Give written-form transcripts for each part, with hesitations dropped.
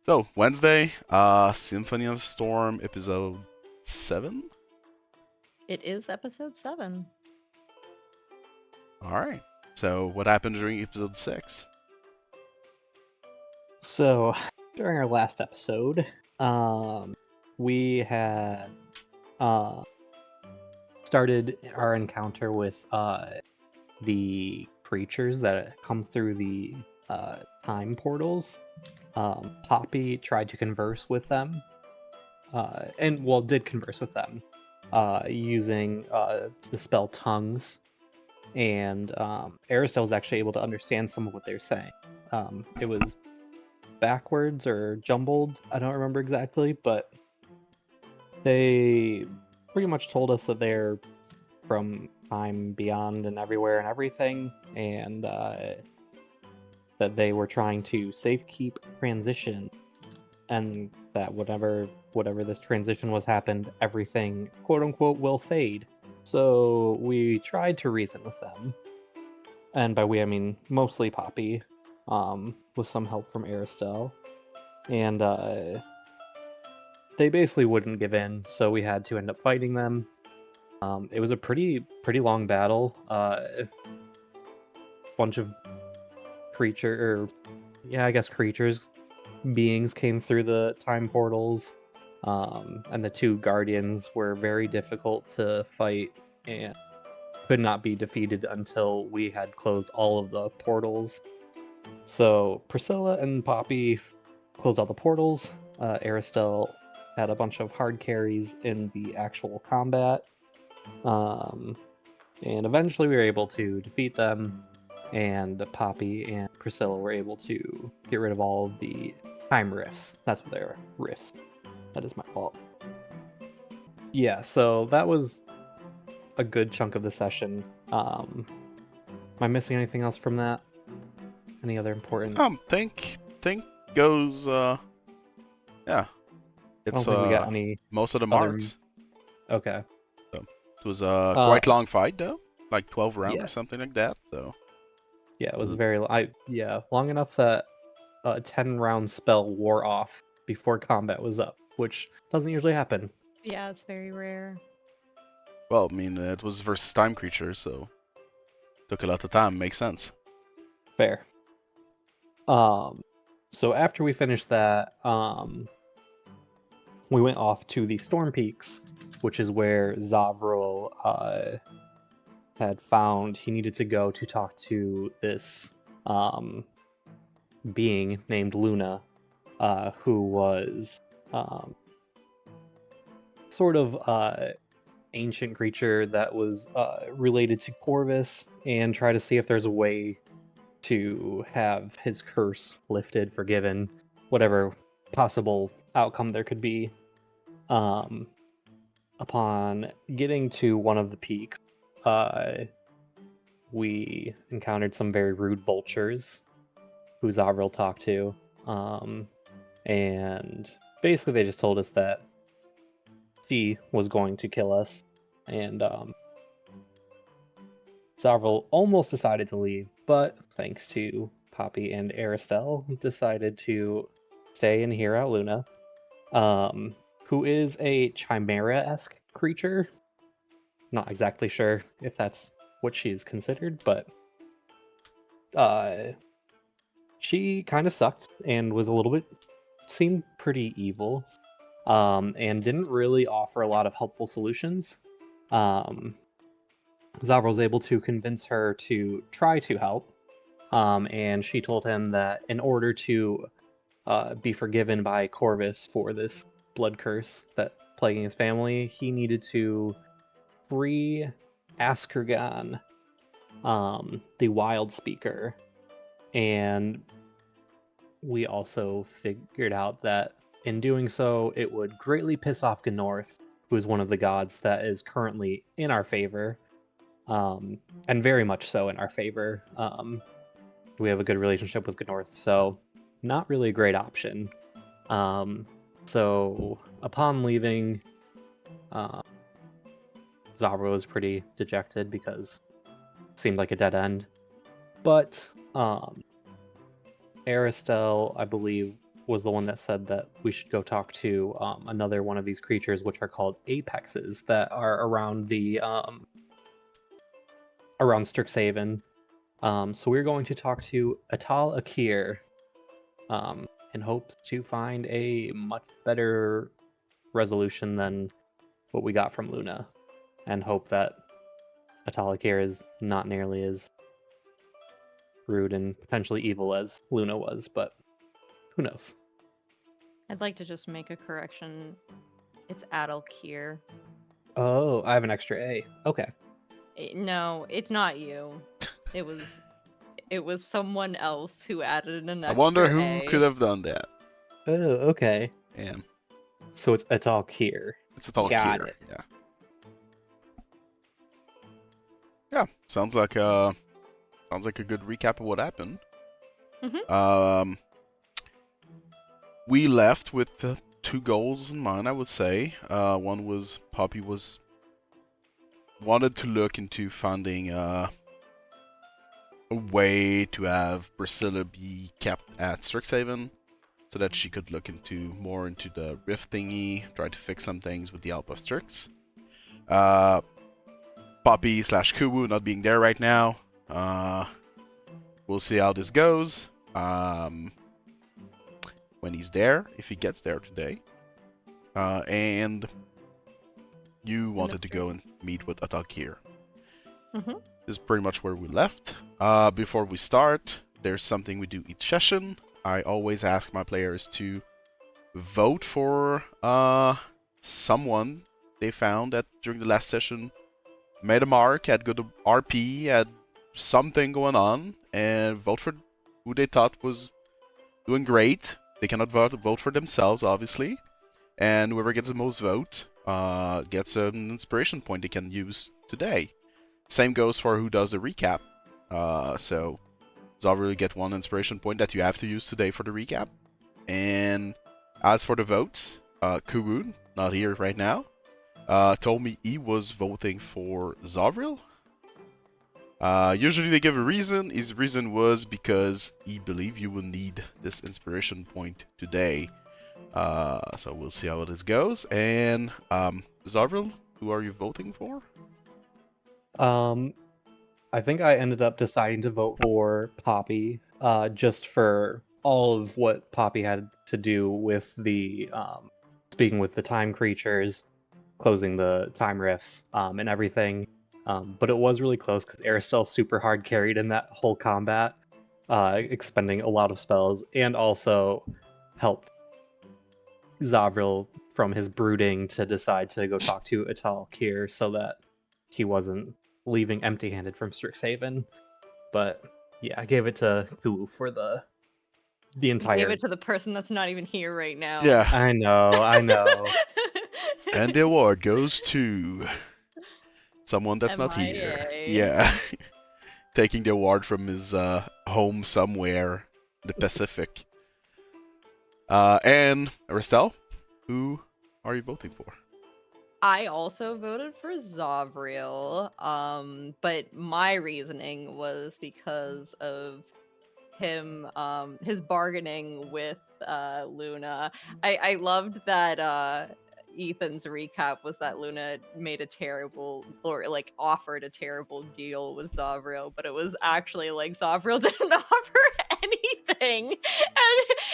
So, Wednesday, Symphony of Storm, episode 7? It is episode 7. Alright. So, what happened during episode 6? So, during our last episode, we had started our encounter with the creatures that come through the time portals. Poppy tried to converse with them, did converse with them using the spell Tongues, and Arastelle was actually able to understand some of what they're saying. It was backwards or jumbled, I don't remember exactly, but they pretty much told us that they're from time beyond and everywhere and everything, and that they were trying to safekeep transition, and that whatever this transition was happened, everything quote unquote will fade. So we tried to reason with them, and by we I mean mostly Poppy, with some help from Arastelle, and they basically wouldn't give in, so we had to end up fighting them. It was a pretty long battle. Bunch of creatures, beings came through the time portals, and the two guardians were very difficult to fight and could not be defeated until we had closed all of the portals. So Priscilla and Poppy closed all the portals. Arastelle had a bunch of hard carries in the actual combat. And eventually we were able to defeat them, and Poppy and Priscilla were able to get rid of all of the time rifts. That's what they were, rifts. That is my fault. Yeah, so that was a good chunk of the session. Am I missing anything else from that? Any other important? Think goes, yeah. I It's, don't think we got any most of the other... marks. Okay. So, it was a quite long fight, though. Like 12 rounds or yes. something like that, so... Yeah, it was very... long enough that a 10-round spell wore off before combat was up, which doesn't usually happen. Yeah, it's very rare. Well, I mean, it was versus time creatures, so... Took a lot of time, makes sense. Fair. So after we finished that, we went off to the Storm Peaks, which is where Zovril had found he needed to go to talk to this being named Luna, who was sort of ancient creature that was related to Korvus, and try to see if there's a way to have his curse lifted, forgiven, whatever possible outcome there could be. Upon getting to one of the peaks, we encountered some very rude vultures who Zovril talked to, and basically they just told us that she was going to kill us, and Zovril almost decided to leave, but thanks to Poppy and Arastelle, decided to stay and hear out Luna, who is a chimera-esque creature. Not exactly sure if that's what she's considered, but she kind of sucked and was seemed pretty evil, and didn't really offer a lot of helpful solutions. Zovril was able to convince her to try to help, and she told him that in order to be forgiven by Korvus for this blood curse that's plaguing his family, he needed to free Askergon, the Wild Speaker. And we also figured out that in doing so, it would greatly piss off Gnorth, who is one of the gods that is currently in our favor. And very much so in our favor. We have a good relationship with Gnorth, so not really a great option. So upon leaving, Zovril was pretty dejected because it seemed like a dead end. But Arastelle, I believe, was the one that said that we should go talk to another one of these creatures, which are called apexes, that are around the around Strixhaven. So we're going to talk to Atal Akir in hopes to find a much better resolution than what we got from Luna, and hope that Atal Akir is not nearly as rude and potentially evil as Luna was, but who knows? I'd like to just make a correction. It's Adalkir. Oh, I have an extra A. Okay. No, it's not you. It was someone else who added an extra I wonder who A. could have done that. Oh, okay. Yeah, So it's Atal Akir. it's a talk Got here. it. Yeah. Yeah, sounds like a good recap of what happened. We left with 2 goals in mind, I would say. One was Poppy wanted to look into finding a way to have Priscilla be kept at Strixhaven, so that she could look more into the rift thingy, try to fix some things with the help of Strix. Poppy / Kuwu not being there right now. We'll see how this goes. When he's there, if he gets there today. And you wanted to go and meet with Atalkir. Mm-hmm. This is pretty much where we left. Before we start, there's something we do each session. I always ask my players to vote for someone they found that during the last session made a mark, had good RP, had something going on, and vote for who they thought was doing great. They cannot vote for themselves, obviously. And whoever gets the most vote gets an inspiration point they can use today. Same goes for who does the recap. So Zovril get 1 inspiration point that you have to use today for the recap. And as for the votes, Kuwoon, not here right now, told me he was voting for Zovril. Usually they give a reason. His reason was because he believed you will need this inspiration point today. So we'll see how this goes. And Zovril, who are you voting for? I think I ended up deciding to vote for Poppy, just for all of what Poppy had to do with the speaking with the time creatures, closing the time rifts, and everything. But it was really close because Arastelle super hard carried in that whole combat, expending a lot of spells, and also helped Zovril from his brooding to decide to go talk to Atal Akir so that he wasn't leaving empty-handed from Strixhaven. But yeah, I gave it to Kuwu for the entire. Gave it to the person that's not even here right now. Yeah. I know. And the award goes to someone that's not here. MIA. Yeah. Taking the award from his home somewhere in the Pacific. And Arastelle, who are you voting for? I also voted for Zovril, but my reasoning was because of him, his bargaining with Luna. I loved that Ethan's recap was that Luna made a terrible, or like offered a terrible deal with Zovril, but it was actually like Zovril didn't offer anything, and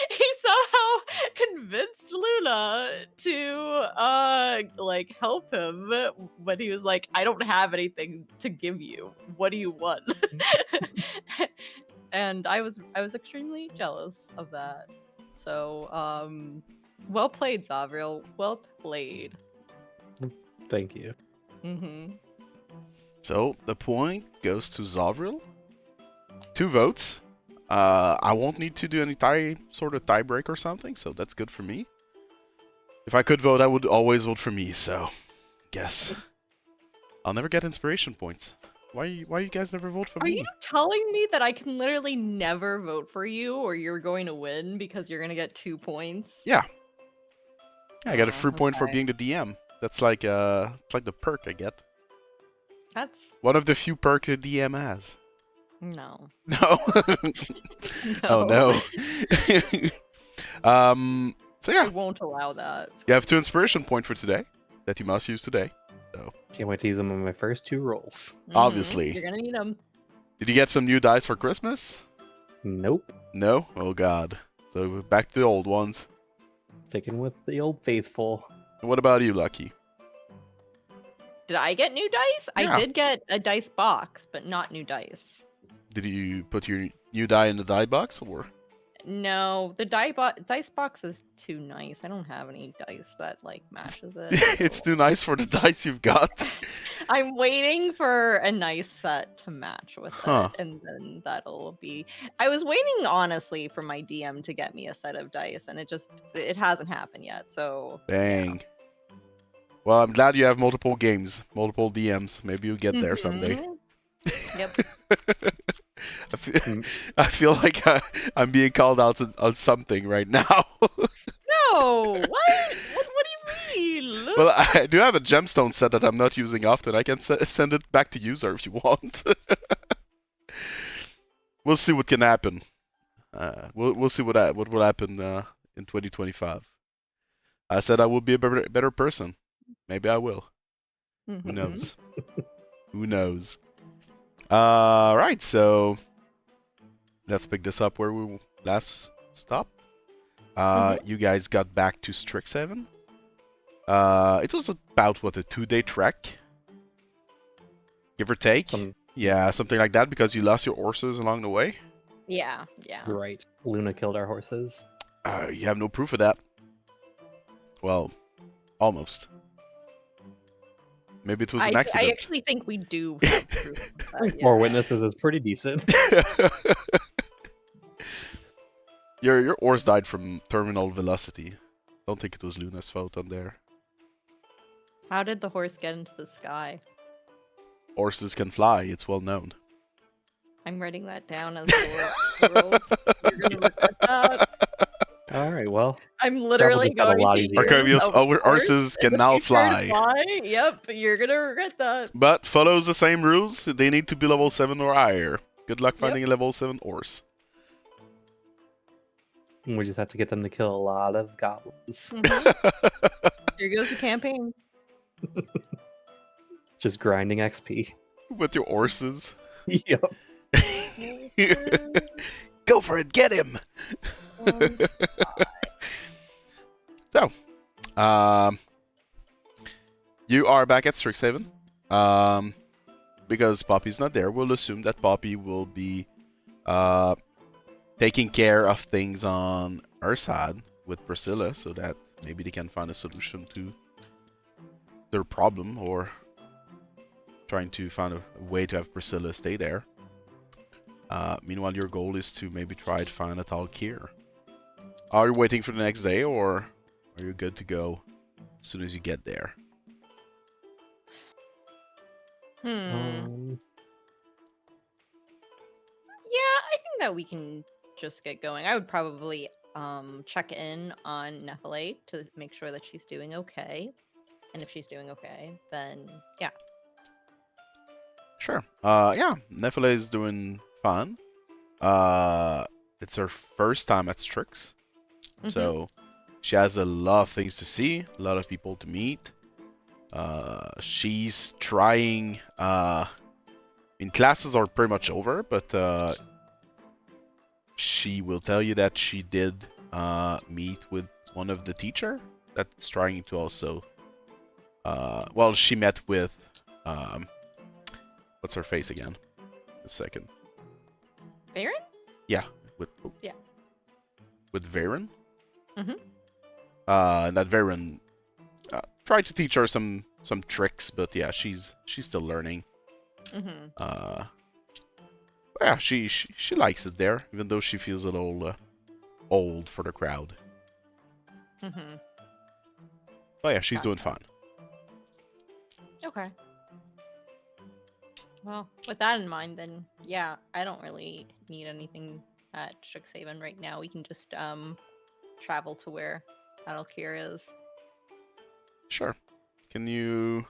he somehow convinced Luna to like help him when he was like, I don't have anything to give you. What do you want? And I was extremely jealous of that. So well played, Zovril. Well played. Thank you. Mm-hmm. So the point goes to Zovril. 2 votes. I won't need to do any sort of tie break or something, so that's good for me. If I could vote, I would always vote for me, so guess I'll never get inspiration points. Why you guys never vote for Are me? you telling me that I can literally never vote for you, or you're going to win because you're gonna get 2 points? Yeah. I got a free point for okay. being the DM. That's like it's like the perk I get. That's One of the few perks the DM has. no. No. No. Oh no. So I yeah, won't allow that. you have 2 inspiration point for today that you must use today. So Can't wait to use them on my first 2 rolls. Obviously. You're gonna need them. did you get some new dice for Christmas? Nope. No? Oh god. So back to the old ones. Sticking with the old faithful. And what about you, Lucky? Did I get new dice? I Yeah. did get a dice box, but not new dice. Did you put your new die in the die box or? No, the dice box is too nice. I don't have any dice that like matches it. It's so- too nice for the dice you've got. I'm waiting for a nice set to match with Huh. it, and then that'll be. I was waiting honestly for my DM to get me a set of dice, and it hasn't happened yet. So Dang. Well, I'm glad you have multiple games, multiple DMs. Maybe you'll get there someday. Mhm. Yep. I feel like I'm being called out on something right now. No, what? What do you mean? Well, I do have a gemstone set that I'm not using often. I can send it back to user if you want. We'll see what can happen. We'll see what will happen in 2025. I said I will be a better person. Maybe I will. Who Mhm. knows? Who knows? Right, so let's pick this up where we last stopped. You guys got back to Strixhaven. It was about what, a 2-day trek, give or take. Yeah, something like that, because you lost your horses along the way. Yeah. You're right. Luna killed our horses. You have no proof of that. Well, almost. Maybe it was an I accident. actually think we do have proof of that, More witnesses is pretty decent. Your horse died from terminal velocity. Don't think it was Luna's fault on there. How did the horse get into the sky? Horses can fly, it's well known. I'm writing that down as the rules. You're gonna regret that. All right, well, I'm literally just got a going lot to easier. use Arcavius, a our horses horse in can the now future to fly. Yep, you're gonna regret that. But follows the same rules. They need to be level 7 or higher. Good luck finding a level 7 horse. we just have to get them to kill a lot of goblins. Here goes the campaign. Just grinding XP. With your horses. Yep. Go for it, get him! So, you are back at Strixhaven. Because Poppy's not there, we'll assume that Poppy will be taking care of things on her side with Priscilla, so that maybe they can find a solution to their problem, or trying to find a way to have Priscilla stay there. Meanwhile, your goal is to maybe try to find a Talkir. Are you waiting for the next day, or are you good to go as soon as you get there? Yeah, I think that we can just get going. I would probably check in on Nephalate to make sure that she's doing okay. And if she's doing okay, then yeah. Sure. Yeah, Nephalate is doing fine. It's her first time at Strix, so she has a lot of things to see, a lot of people to meet. She's trying. Classes are pretty much over, but she will tell you that she did meet with one of the teacher that's trying to also. Well, she met with. What's her face again? A second. Varen? Yeah, with Varen. And that Varen tried to teach her some tricks, but yeah, she's still learning. Yeah, she likes it there, even though she feels a little old for the crowd. But yeah, she's doing fine. Okay. Well, with that in mind, then yeah, I don't really need anything at Strixhaven right now. We can just travel to where Adalkir is. Sure. Can you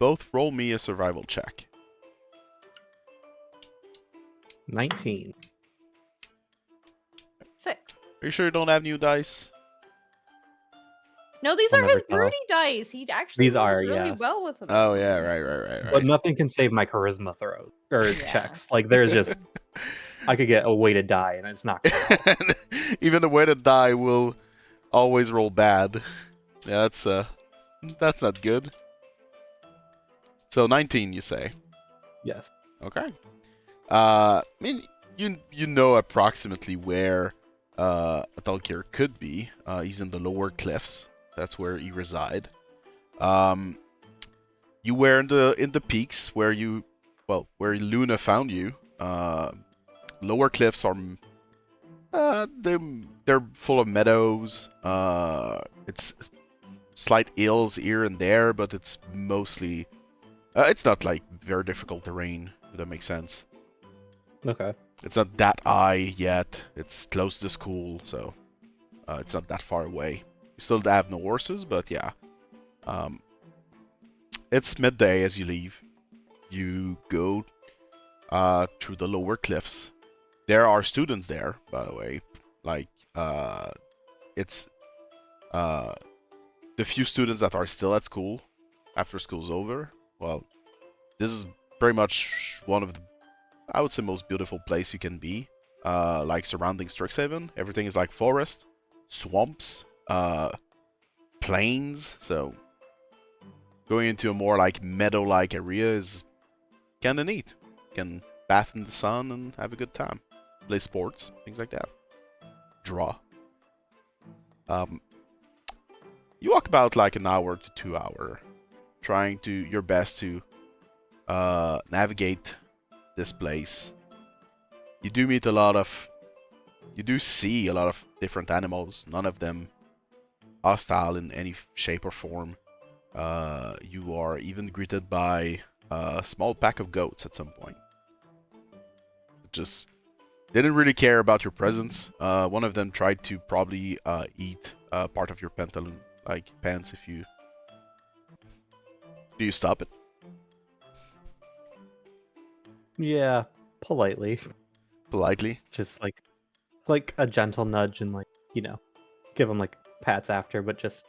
both roll me a survival check? 19. 6. Are you sure you don't have new dice? No, these We'll are never his tell. broody dice. He actually These rolls are, really yeah. well with them. Oh yeah, right. But nothing can save my charisma throws or Yeah. checks. Like there's just I could get a weighted die and it's not gonna help. Even the weighted die will always roll bad. Yeah, that's not good. So 19, you say? Yes. Okay. I mean, you know approximately where Atalkir could be. He's in the lower cliffs. That's where he reside. You were in the peaks where where Luna found you. Lower cliffs are they're full of meadows. It's slight hills here and there, but it's mostly it's not like very difficult terrain, if that makes sense. Okay. It's not that high yet. It's close to school, so it's not that far away. You still have no horses, but yeah. It's midday as you leave. You go through the lower cliffs. There are students there, by the way. Like, it's the few students that are still at school after school's over. Well, this is pretty much one of the, I would say, most beautiful place you can be. Like surrounding Strixhaven, everything is like forest, swamps, plains. So going into a more like meadow-like area is kind of neat. You can bath in the sun and have a good time, play sports, things like that. Draw. You walk about like an hour to 2 hours, trying to your best to navigate this place. You do see a lot of different animals, none of them hostile in any shape or form. You are even greeted by a small pack of goats at some point. Just didn't really care about your presence. One of them tried to probably eat part of your pants if you... Do you stop it? Yeah, politely. Politely? Just like a gentle nudge and give them like pats after, but just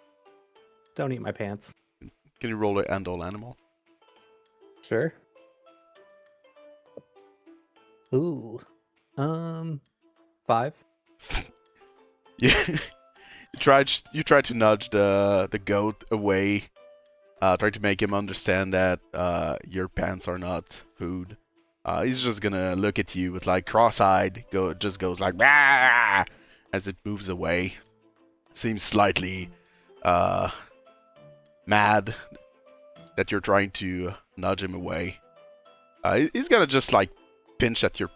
don't eat my pants. Can you roll a handle animal? Sure. Ooh. 5. You tried to nudge the goat away, try to make him understand that your pants are not food. He's just gonna look at you with like cross-eyed, just goes like "Bah!" as it moves away. Seems slightly mad that you're trying to nudge him away. He's gonna just like pinch at your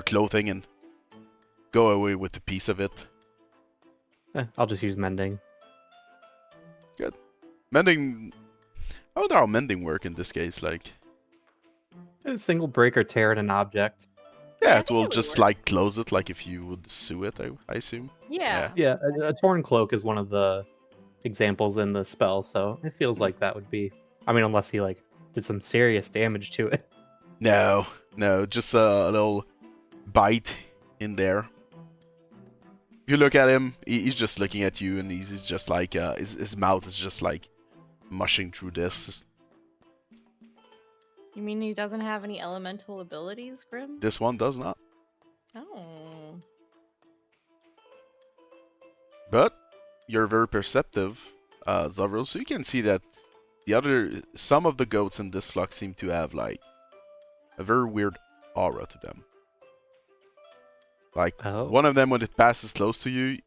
clothing and go away with a piece of it. I'll just use mending. Good. Mending. I wonder how mending work in this case. Like, A single break or tear in an object. yeah, I it think will it would just work. like close it, like if you would sew it. I assume. Yeah. Yeah, a torn cloak is one of the examples in the spell, so it feels like that would be. I mean, unless he like did some serious damage to it. No, just a little bite in there. If you look at him, he's just looking at you, and he's just like his mouth is just like mushing through this. You mean he doesn't have any elemental abilities, Grim? This one does not. Oh. But you're very perceptive, Zovril, so you can see that some of the goats in this flock seem to have like a very weird aura to them. Like one of them, when it passes close to you,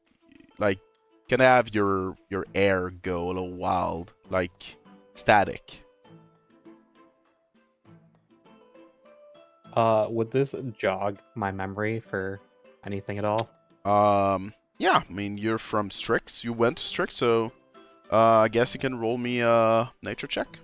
like can have your air go a little wild, like static. Would this jog my memory for anything at all? Yeah, I mean you're from Strix. You went to Strix, so I guess you can roll me a nature check.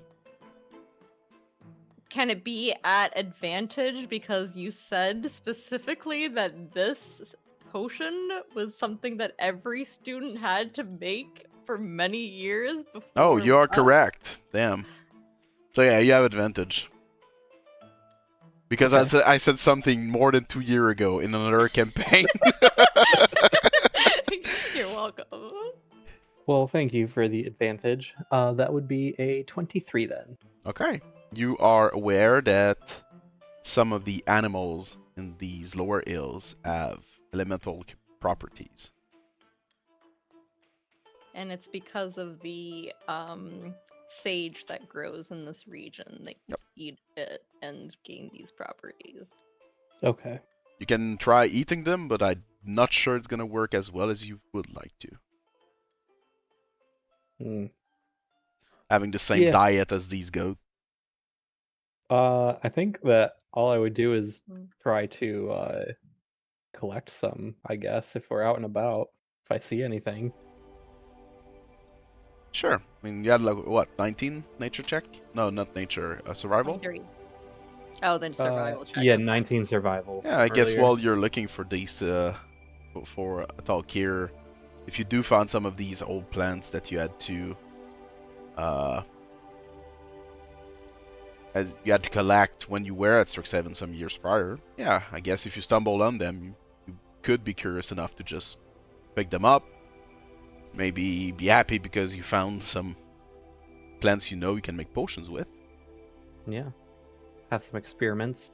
Can it be at advantage because you said specifically that this potion was something that every student had to make for many years before? Oh, you are Oh. correct. Damn. So yeah, you have advantage. Because Okay. I said something more than 2 years ago in another campaign. You're welcome. Well, thank you for the advantage. That would be a 23 then. Okay. You are aware that some of the animals in these lower hills have elemental properties. And it's because of the sage that grows in this region. They Yep. eat it and gain these properties. Okay. You can try eating them, but I'm not sure it's gonna work as well as you would like to. Hmm. Having the same Yeah. diet as these goats. I think that all I would do is Mm. try to collect some, I guess, if we're out and about. If I see anything. Sure. I mean, you had like what, 19 nature check? No, not nature. Survival. 23. Oh, then survival check. Yeah, okay. 19 survival. Yeah, I guess earlier. while you're looking for these for Talkir, if you do find some of these old plants that you had to as you had to collect when you were at Strixhaven some years prior, yeah, I guess if you stumble on them, you could be curious enough to just pick them up. Maybe be happy because you found some plants you know you can make potions with. Yeah. Have some experiments.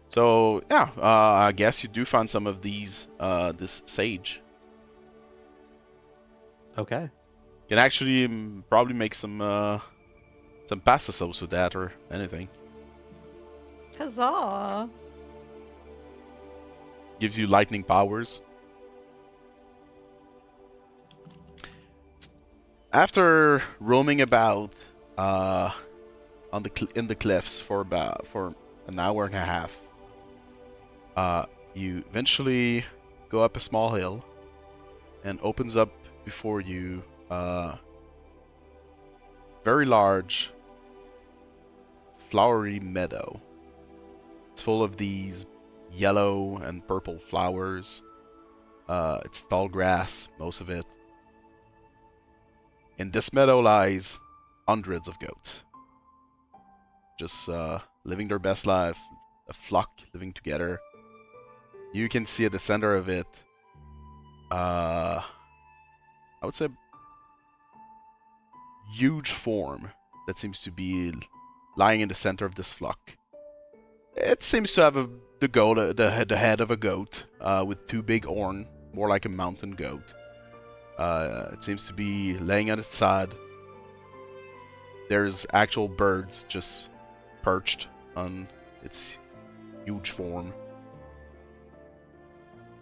So yeah, I guess you do find some of these this sage. Okay. You can actually probably make some pasta sauce with that or anything. Huzzah! Gives you lightning powers. After roaming about in the cliffs for an hour and a half, you eventually go up a small hill, and opens up before you very large, flowery meadow. It's full of these yellow and purple flowers. It's tall grass, most of it. In this meadow lies hundreds of goats, just living their best life, a flock living together. You can see at the center of it, I would say, huge form that seems to be lying in the center of this flock. It seems to have the head of a goat, with two big horns, more like a mountain goat. It seems to be laying on its side. There's actual birds just perched on its huge form.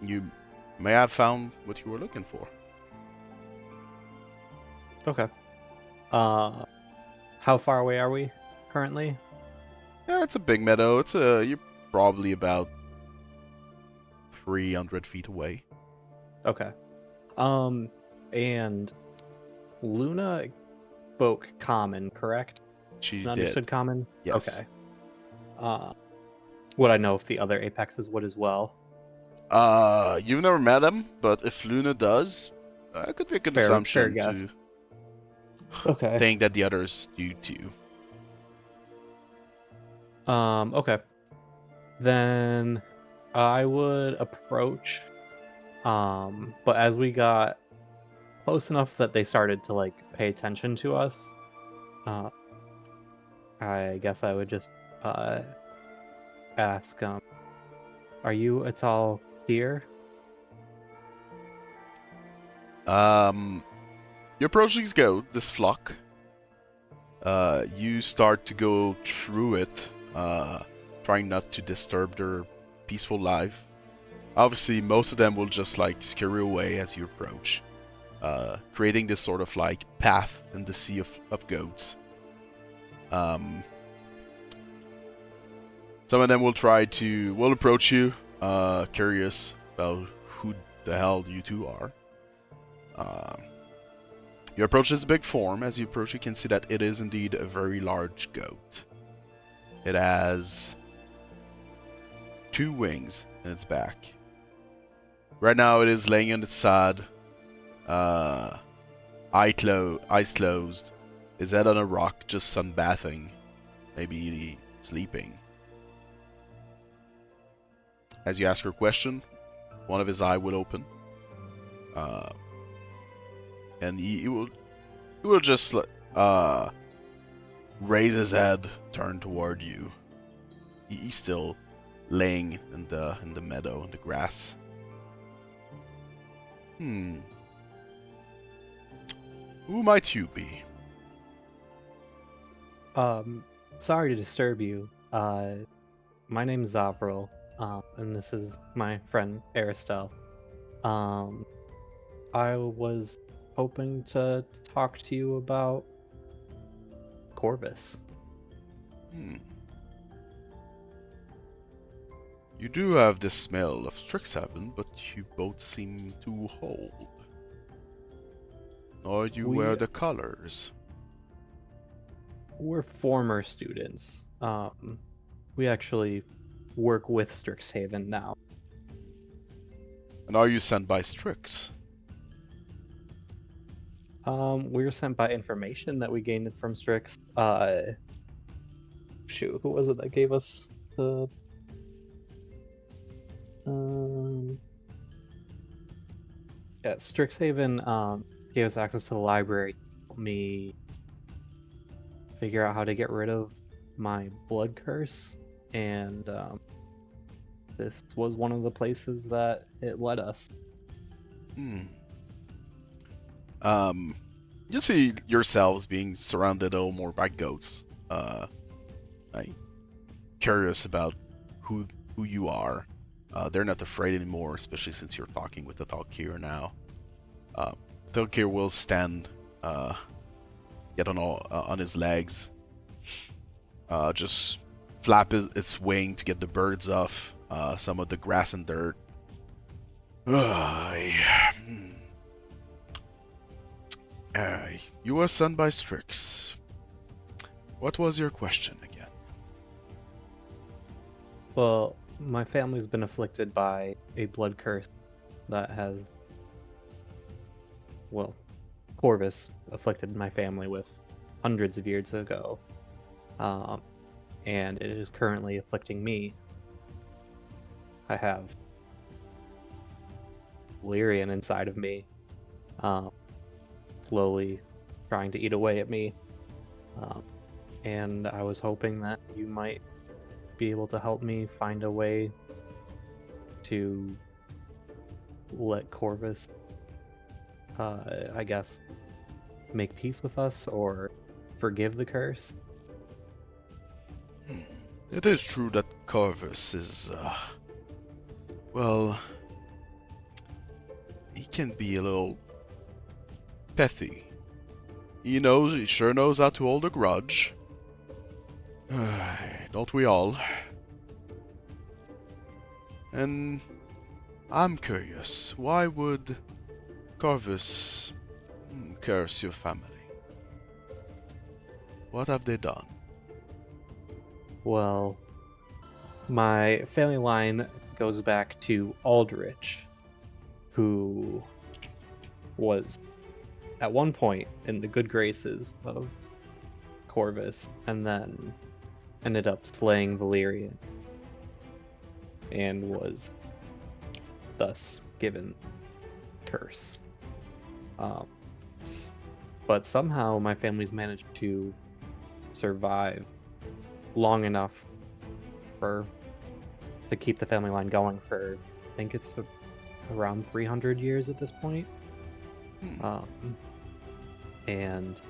You may have found what you were looking for. Okay. How far away are we currently? Yeah, it's a big meadow. You're probably about 300 feet away. Okay. And Luna spoke common, correct? She And understood did. common? Yes. Okay. Would I know if the other apexes would as well? You've never met him, but if Luna does, it could be a good Fair assumption guess. to Okay. think that the others do too. Okay. Then I would approach, but as we got close enough that they started to like pay attention to us, I guess I would just ask, are you at all here? You approach these goats, this flock. You start to go through it, trying not to disturb their peaceful life. Obviously, most of them will just like scurry away as you approach, creating this sort of like path in the sea of goats. Some of them will approach you, curious about who the hell you two are. You approach this big form. As you approach, you can see that it is indeed a very large goat. It has two wings in its back. Right now, it is laying on its side, eyes closed, his head on a rock, just sunbathing, maybe sleeping. As you ask her question, one of his eye will open, and he will just raise his head, turn toward you. He's still laying in the meadow in the grass. Who might you be? Sorry to disturb you. My name's Zovril, and this is my friend Arastelle. I was hoping to talk to you about Korvus. You do have the smell of Strixhaven, but you both seem to hold. Nor you wear the colors. We're former students. We actually work with Strixhaven now. And are you sent by Strix? We were sent by information that we gained from Strix. Shoot, who was it that gave us the... Yeah, Strixhaven gave us access to the library. Helped me figure out how to get rid of my blood curse, and this was one of the places that it led us. You see yourselves being surrounded a little more by goats. Curious about who you are. They're not afraid anymore, especially since you're talking with the Thalkir now. Thalkir will stand, get on his legs, just flap its wing to get the birds off some of the grass and dirt. You were sent by Strix. What was your question again? Well, my family's been afflicted by a blood curse that has... Well, Korvus afflicted my family with hundreds of years ago. And it is currently afflicting me. I have Valyrian inside of me, slowly trying to eat away at me. And I was hoping that you might be able to help me find a way to let Korvus, I guess, make peace with us or forgive the curse. It is true that Korvus is, well, he can be a little petty. He sure knows how to hold a grudge. Don't we all? And I'm curious, why would Korvus curse your family? What have they done? Well, my family line goes back to Aldrich, who was at one point in the good graces of Korvus, and then ended up slaying Valyrian, and was thus given curse. But somehow my family's managed to survive long enough to keep the family line going for, I think it's around 300 years at this point. And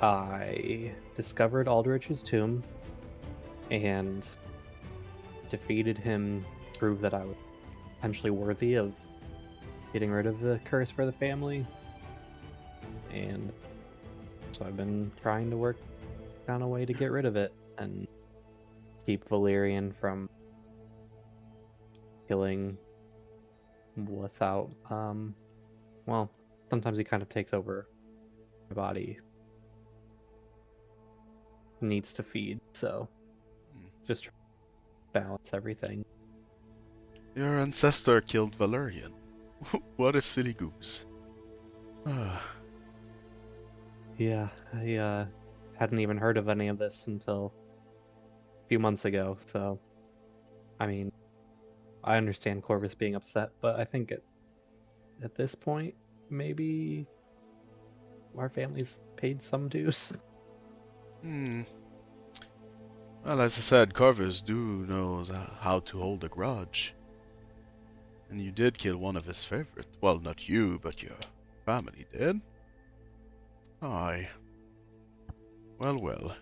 I discovered Aldrich's tomb and defeated him, proved that I was potentially worthy of getting rid of the curse for the family. And so I've been trying to work on a way to get rid of it and keep Valyrian from killing without, well, sometimes he kind of takes over my body. Needs to feed, so just try to balance everything. Your ancestor killed Valyrian. What a silly goose. Yeah, I hadn't even heard of any of this until a few months ago, so I mean, I understand Korvus being upset, but I think at this point, maybe our family's paid some dues. Hmm. Well, as I said, Korvus knows how to hold a grudge. And you did kill one of his favorites. Well, not you, but your family did. Aye. Well, well.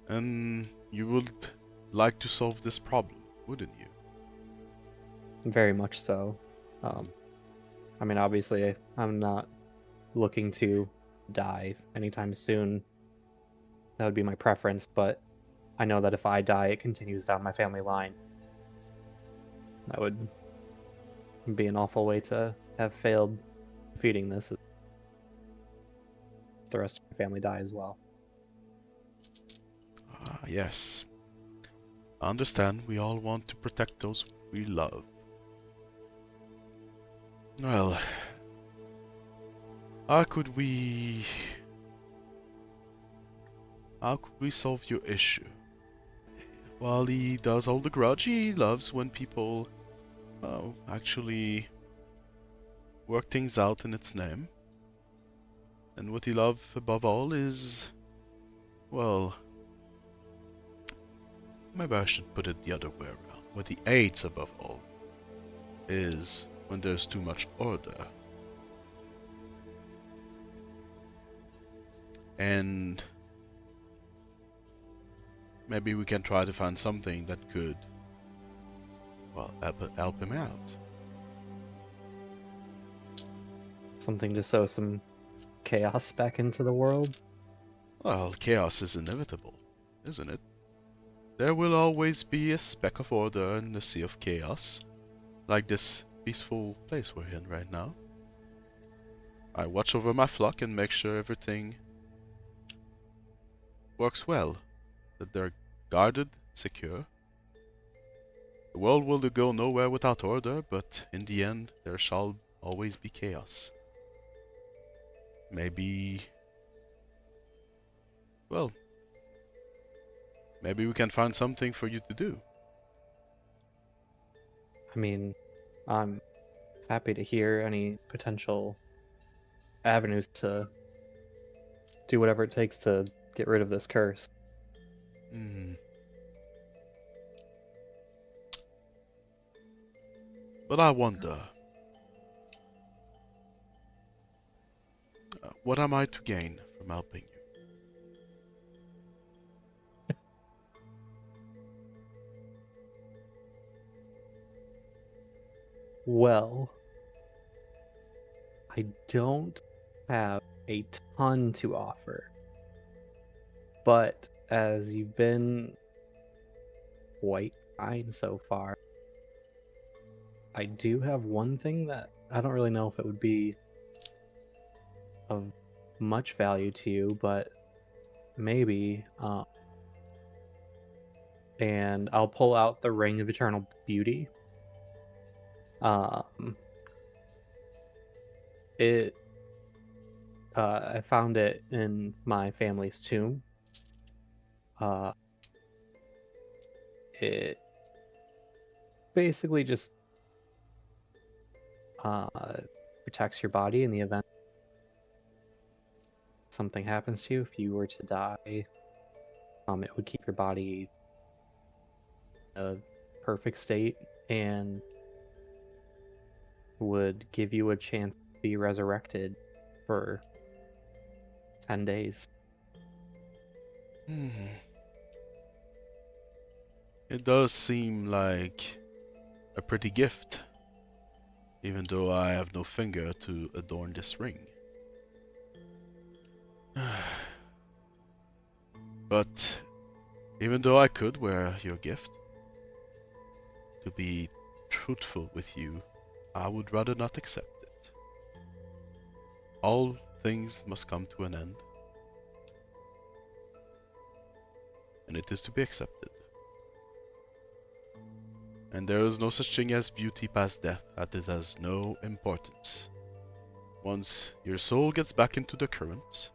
And you would like to solve this problem, wouldn't you? Very much so. I mean, obviously, I'm not looking to die anytime soon. That would be my preference, but I know that if I die, it continues down my family line. That would be an awful way to have failed defeating this. The rest of my family die as well. Ah, yes. I understand we all want to protect those we love. Well, how could we solve your issue? While he does hold the grudge, he loves when people actually work things out in its name. And what he loves above all is, well, maybe I should put it the other way around. What he hates above all is when there's too much order. And maybe we can try to find something that could, well, help him out. Something to sow some chaos back into the world. Well, chaos is inevitable, isn't it? There will always be a speck of order in the sea of chaos, like this peaceful place we're in right now. I watch over my flock and make sure everything works well, that they're guarded, secure. The world will go nowhere without order, but in the end there shall always be chaos. Maybe... well, maybe we can find something for you to do. I mean, I'm happy to hear any potential avenues to do whatever it takes to get rid of this curse. But I wonder, what am I to gain from helping you? Well, I don't have a ton to offer, but as you've been quite kind so far, I do have one thing that I don't really know if it would be of much value to you, but maybe. And I'll pull out the Ring of Eternal Beauty. I found it in my family's tomb. It basically just protects your body in the event something happens to you. If you were to die, it would keep your body in a perfect state and would give you a chance to be resurrected for 10 days. It does seem like a pretty gift, even though I have no finger to adorn this ring. But even though I could wear your gift, to be truthful with you, I would rather not accept it. All things must come to an end, and it is to be accepted. And there is no such thing as beauty past death, that it has no importance. Once your soul gets back into the current,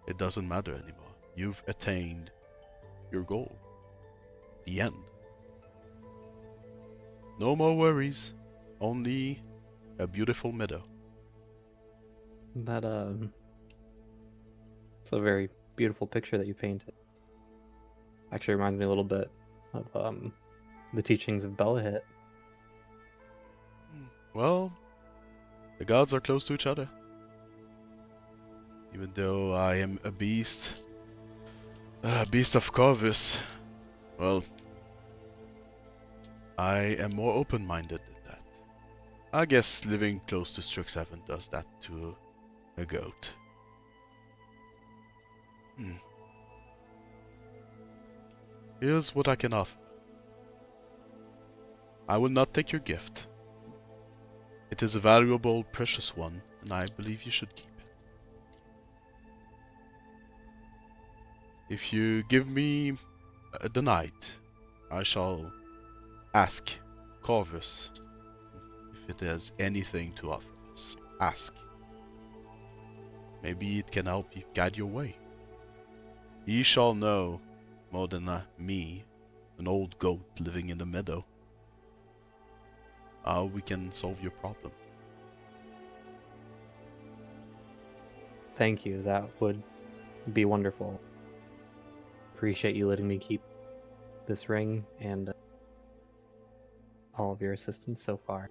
it doesn't matter anymore. You've attained your goal. the end. No more worries, only a beautiful meadow. That it's a very beautiful picture that you painted. Actually reminds me a little bit of the teachings of Belahit. Well, the gods are close to each other. Even though I am a beast of Korvus, well, I am more open-minded than that. I guess living close to Strixhaven does that to a goat. Here's what I can offer. I will not take your gift. It is a valuable, precious one, and I believe you should keep it. If you give me the night, I shall ask Korvus if it has anything to offer us. Ask. Maybe it can help you guide your way. Ye shall know more than me, an old goat living in the meadow, how we can solve your problem. Thank you. That would be wonderful. Appreciate you letting me keep this ring and all of your assistance so far.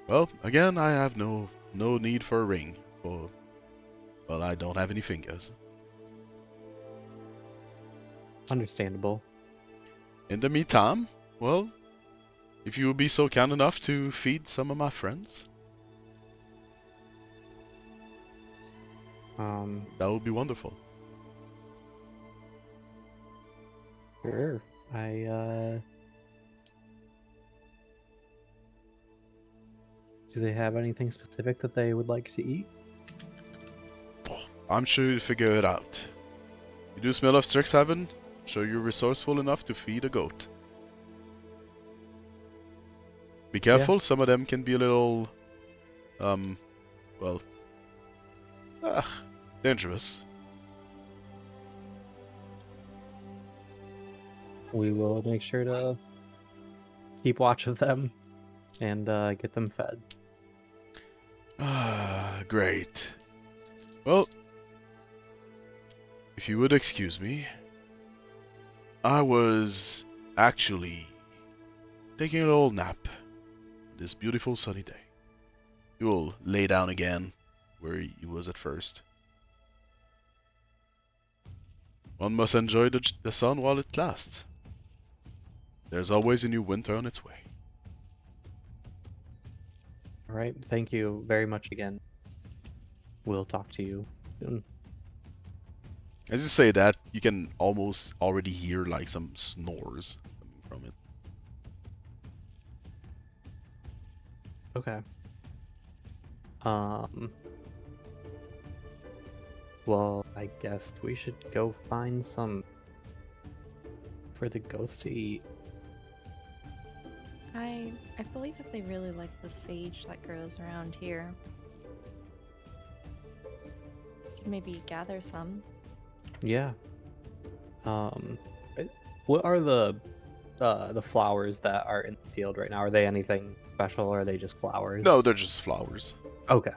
Well, again, I have no need for a ring, well, I don't have any fingers. Understandable. In the meantime, well, if you would be so kind enough to feed some of my friends, that would be wonderful. Sure. Do they have anything specific that they would like to eat? I'm sure you'll figure it out. You do smell of Strixhaven? Sure you're resourceful enough to feed a goat. Be careful, some of them can be a little, dangerous. We will make sure to keep watch of them and get them fed. Great. Well, if you would excuse me, I was actually taking a little nap this beautiful sunny day. You will lay down again where you was at first. One must enjoy the sun while it lasts. There's always a new winter on its way. All right. Thank you very much again. We'll talk to you soon. As you say that, you can almost already hear like some snores coming from it. Okay. Well, I guess we should go find some for the ghost to eat. I believe that they really like the sage that grows around here. Can maybe gather some. Yeah. What are the flowers that are in the field right now? Are they anything special, or are they just flowers? No, they're just flowers. Okay.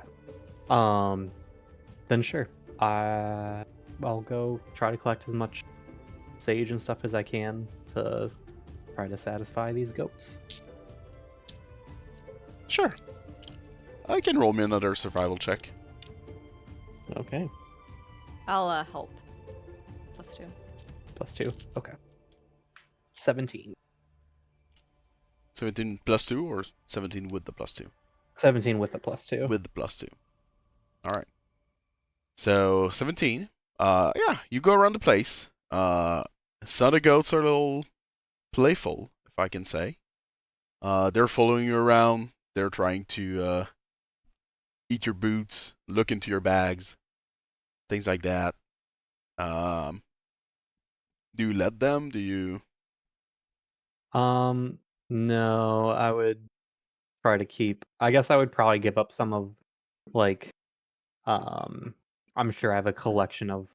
Then sure. I'll go try to collect as much sage and stuff as I can to try to satisfy these goats. Sure. I can roll me another survival check. Okay. I'll help. +2. +2. Okay. 17. 17 plus 2 or 17 with the plus 2? 17 with the +2. With the plus 2. Alright. So, 17. Yeah, you go around the place. Some of the goats are a little playful, if I can say. They're following you around. They're trying to eat your boots, look into your bags, things like that. Do you let them? Do you? No, I would try to keep. I guess I would probably give up some of, like, I'm sure I have a collection of,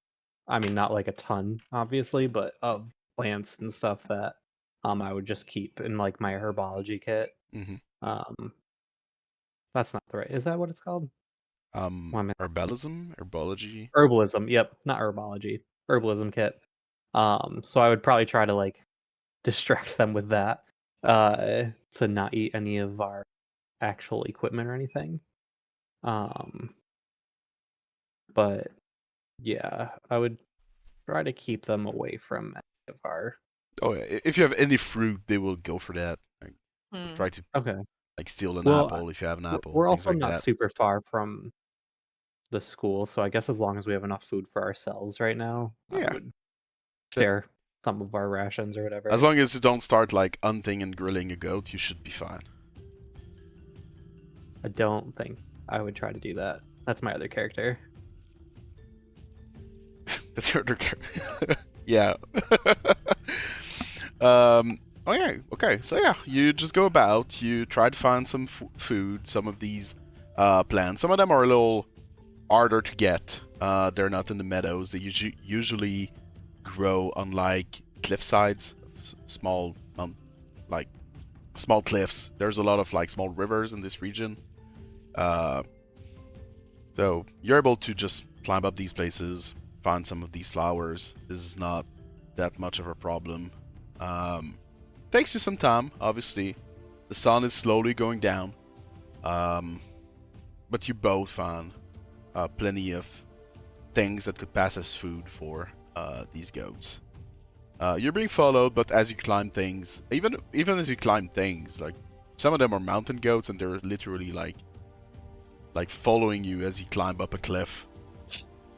I mean, not like a ton, obviously, but of plants and stuff that I would just keep in like my herbology kit. Mm-hmm. That's not the right. Is that what it's called? Herbology. Herbalism. Yep, not herbology. Herbalism kit. So I would probably try to like distract them with that, to not eat any of our actual equipment or anything. But yeah, I would try to keep them away from any of our. Oh yeah, if you have any fruit, they will go for that. Like, try to Okay. like steal an Well, apple if you have an apple, we're things also like not that. super far from the school, so I guess as long as we have enough food for ourselves right now, I Yeah. would share some of our rations or whatever. As long as you don't start like hunting and grilling a goat, you should be fine. I don't think I would try to do that. That's my other character. That's your other character. Yeah. Oh yeah. Okay. So yeah, you just go about. You try to find some food. Some of these plants. Some of them are a little harder to get. They're not in the meadows. They usually grow on like cliff sides, small like small cliffs. There's a lot of like small rivers in this region. So you're able to just climb up these places, find some of these flowers. This is not that much of a problem. Takes you some time, obviously. The sun is slowly going down. But you both found plenty of things that could pass as food for these goats. You're being followed, but as you climb things, even as you climb things, like some of them are mountain goats and they're literally like following you as you climb up a cliff.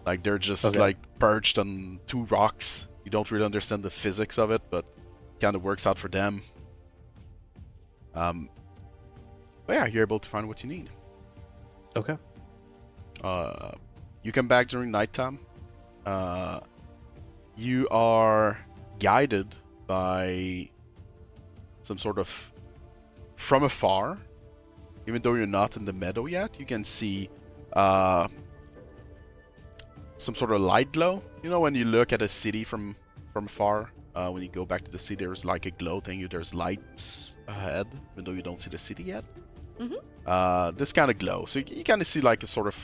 Like they're just like perched on two rocks. You don't really understand the physics of it, but it kind of works out for them. But yeah, you're able to find what you need. Okay. You come back during nighttime. You are guided by some sort of, from afar, even though you're not in the meadow yet, you can see some sort of light glow. You know, when you look at a city from afar, when you go back to the city, there's like a glow thing. There's lights ahead, even though you don't see the city yet. Mm-hmm. This kind of glow. So you kind of see like a sort of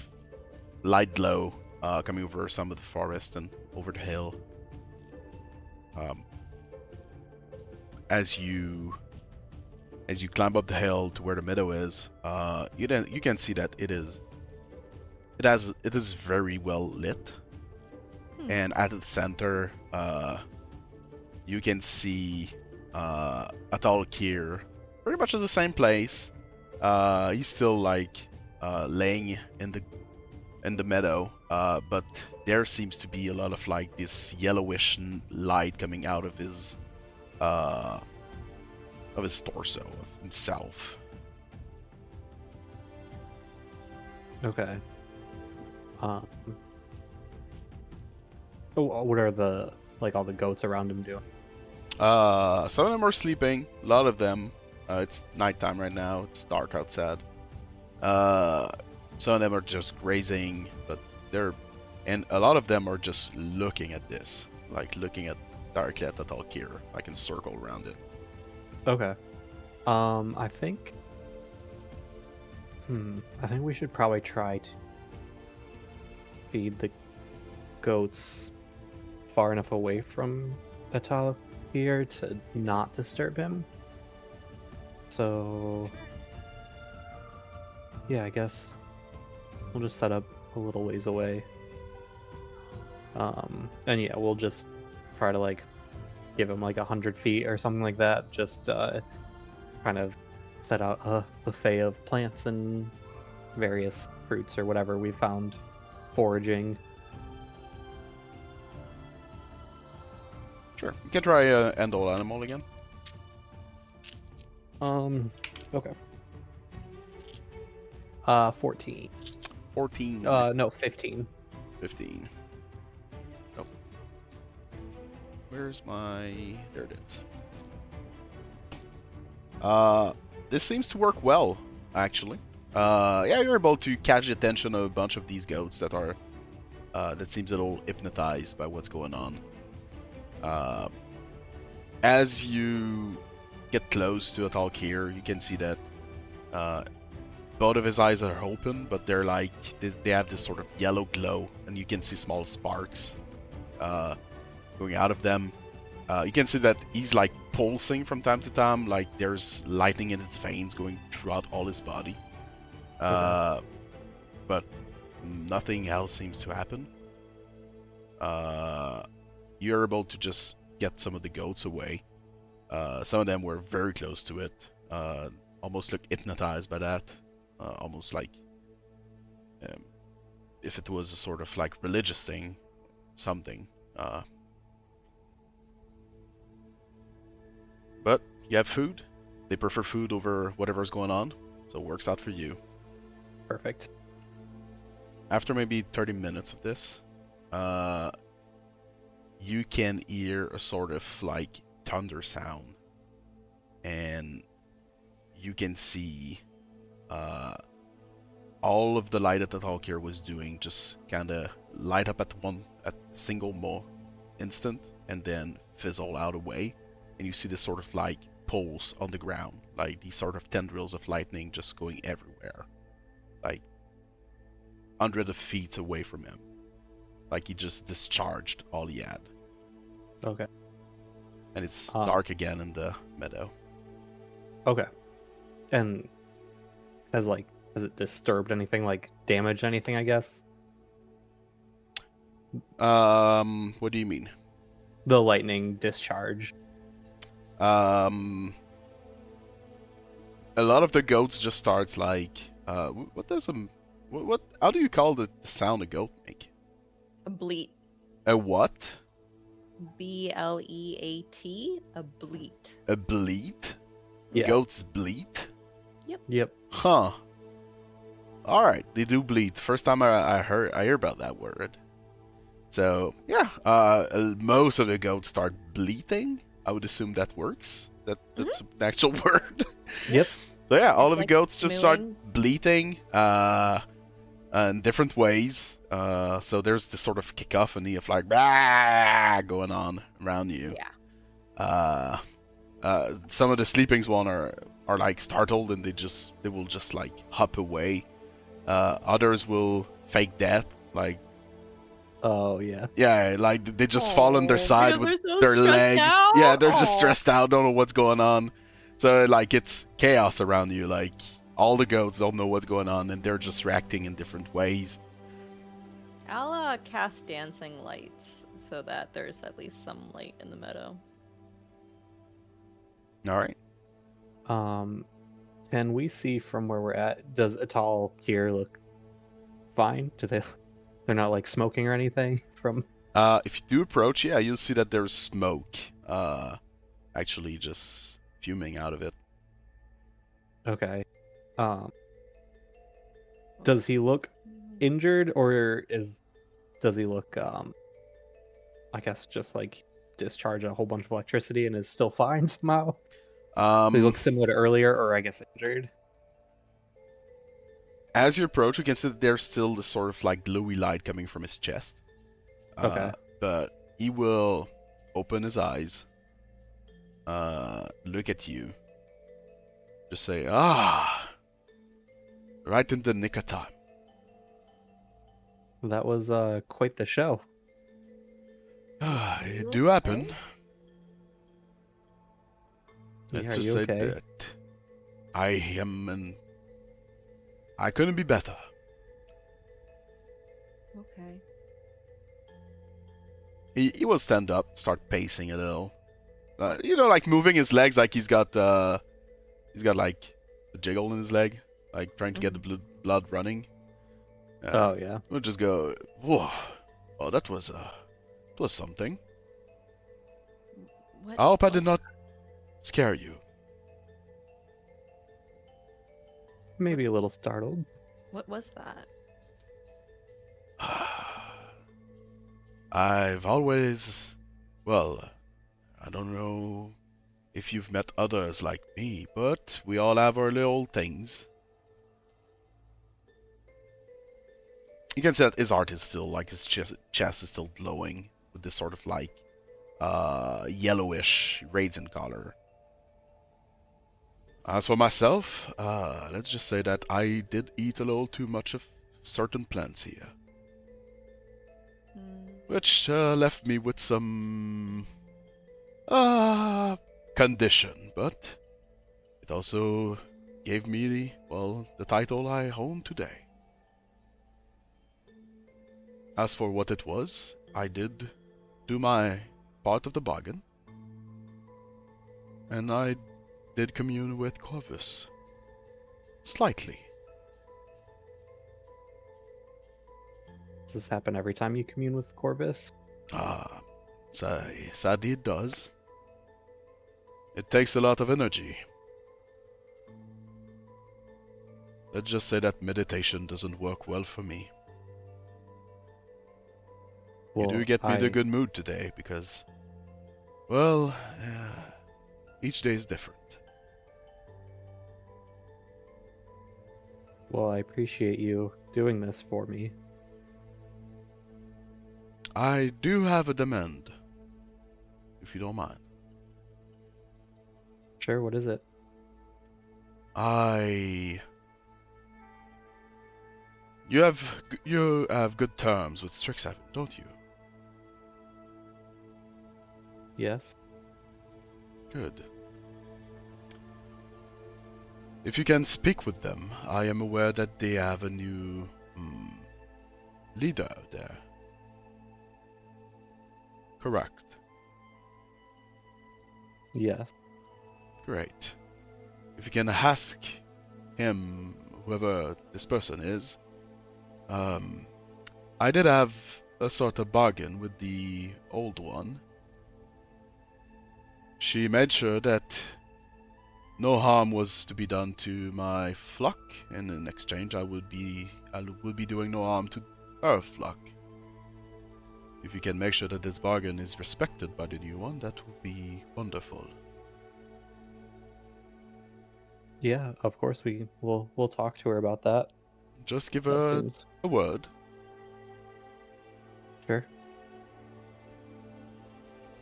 light glow coming over some of the forest and over the hill. As you climb up the hill to where the meadow is, you can see that it is very well lit, and at the center, you can see Atalkir pretty much in the same place. He's still like laying in the meadow, but there seems to be a lot of like this yellowish light coming out of his torso, of himself. Okay. What are the all the goats around him doing? Some of them are sleeping. A lot of them. It's nighttime right now. It's dark outside. Some of them are just grazing, but and a lot of them are just looking at this, like looking directly at the Talkir, like in a circle around it. Okay. I think we should probably try to feed the goats far enough away from Atalkir to not disturb him. So yeah, I guess we'll just set up a little ways away. And yeah, we'll just try to like give him like 100 feet or something like that. Just kind of set out a buffet of plants and various fruits or whatever we found foraging. Sure, you can try end all animal again. Okay. 14. 14. No, 15. 15. Oh. Where's my... There it is. This seems to work well, actually. Yeah, you're able to catch the attention of a bunch of these goats that are... that seems a little hypnotized by what's going on. as you get close to Atalkir, you can see that both of his eyes are open, but they're like they have this sort of yellow glow, and you can see small sparks going out of them. You can see that he's like pulsing from time to time, like there's lightning in his veins going throughout all his body. But nothing else seems to happen. You're able to just get some of the goats away. Some of them were very close to it. Almost look hypnotized by that. Almost like if it was a sort of like religious thing, something. But you have food. They prefer food over whatever's going on, so it works out for you. Perfect. After maybe 30 minutes of this, you can hear a sort of like thunder sound, and you can see all of the light that the Valkyr was doing just kind of light up at a single instant, and then fizzle out away, and you see this sort of like pulse on the ground, like these sort of tendrils of lightning just going everywhere, like hundreds of feet away from him, like he just discharged all he had. Okay. And it's dark again in the meadow. Okay. And has it disturbed anything, like damaged anything, I guess? What do you mean? The lightning discharge. A lot of the goats just starts like, how do you call the sound a goat make? A bleat. A what? B-L-E-A-T. A bleat. A bleat? Yeah. Goats bleat? Yep. Huh. Alright, they do bleat. First time I hear about that word. So, yeah, most of the goats start bleating. I would assume that works. That's an actual word. Yep. So yeah, all It's of the like goats just start mooing. bleating in different ways. So there's this sort of cacophony of like "Bah!" going on around you. Yeah. Some of the sleepings one are like startled, and they will just like hop away. Others will fake death, like Oh yeah. like they just fall on their Aw, side because with they're so their stressed legs. out? Yeah, they're just Aw. stressed out, don't know what's going on. So like it's chaos around you. Like all the goats don't know what's going on, and they're just reacting in different ways. I'll cast dancing lights so that there's at least some light in the meadow. All right. Can we see from where we're at? Does Atal here look fine? They're not like smoking or anything from? If you do approach, yeah, you'll see that there's smoke. Actually, just fuming out of it. Okay. Does he look injured, or does he look I guess just like discharge a whole bunch of electricity and is still fine somehow? Does he look similar to earlier, or I guess injured? As you approach, you can see that there's still this sort of like glowy light coming from his chest. Okay. But he will open his eyes, look at you, just say, right in the nick of time. That was quite the show. It do happen. Yeah, Let's are just you say okay? that I am, and I couldn't be better. Okay. He will stand up, start pacing a little. Like moving his legs, like he's got like a jiggle in his leg, like trying to get the blood running. Oh yeah. We'll just go, whoa, oh that was something. What I hope I was did not scare you. Maybe a little startled. What was that? I've always, well, I don't know if you've met others like me, but we all have our little things. You can see that his heart is still, like his chest is still glowing with this sort of like yellowish raisin color. As for myself, let's just say that I did eat a little too much of certain plants here, which left me with some condition, but it also gave me the title I own today. As for what it was, I did do my part of the bargain, and I did commune with Korvus. Slightly. Does this happen every time you commune with Korvus? Sadly it does. It takes a lot of energy. Let's just say that meditation doesn't work well for me. Well, you do get me in a good mood today because, each day is different. Well, I appreciate you doing this for me. I do have a demand, if you don't mind. Sure, what is it? You have good terms with Strixhaven, don't you? Yes. Good. If you can speak with them, I am aware that they have a new leader there. Correct. Yes. Great. If you can ask him, whoever this person is, I did have a sort of bargain with the old one. She made sure that no harm was to be done to my flock, and in exchange I would be doing no harm to her flock. If you can make sure that this bargain is respected by the new one, that would be wonderful. Yeah, of course we'll talk to her about that. Just give her a word. Sure.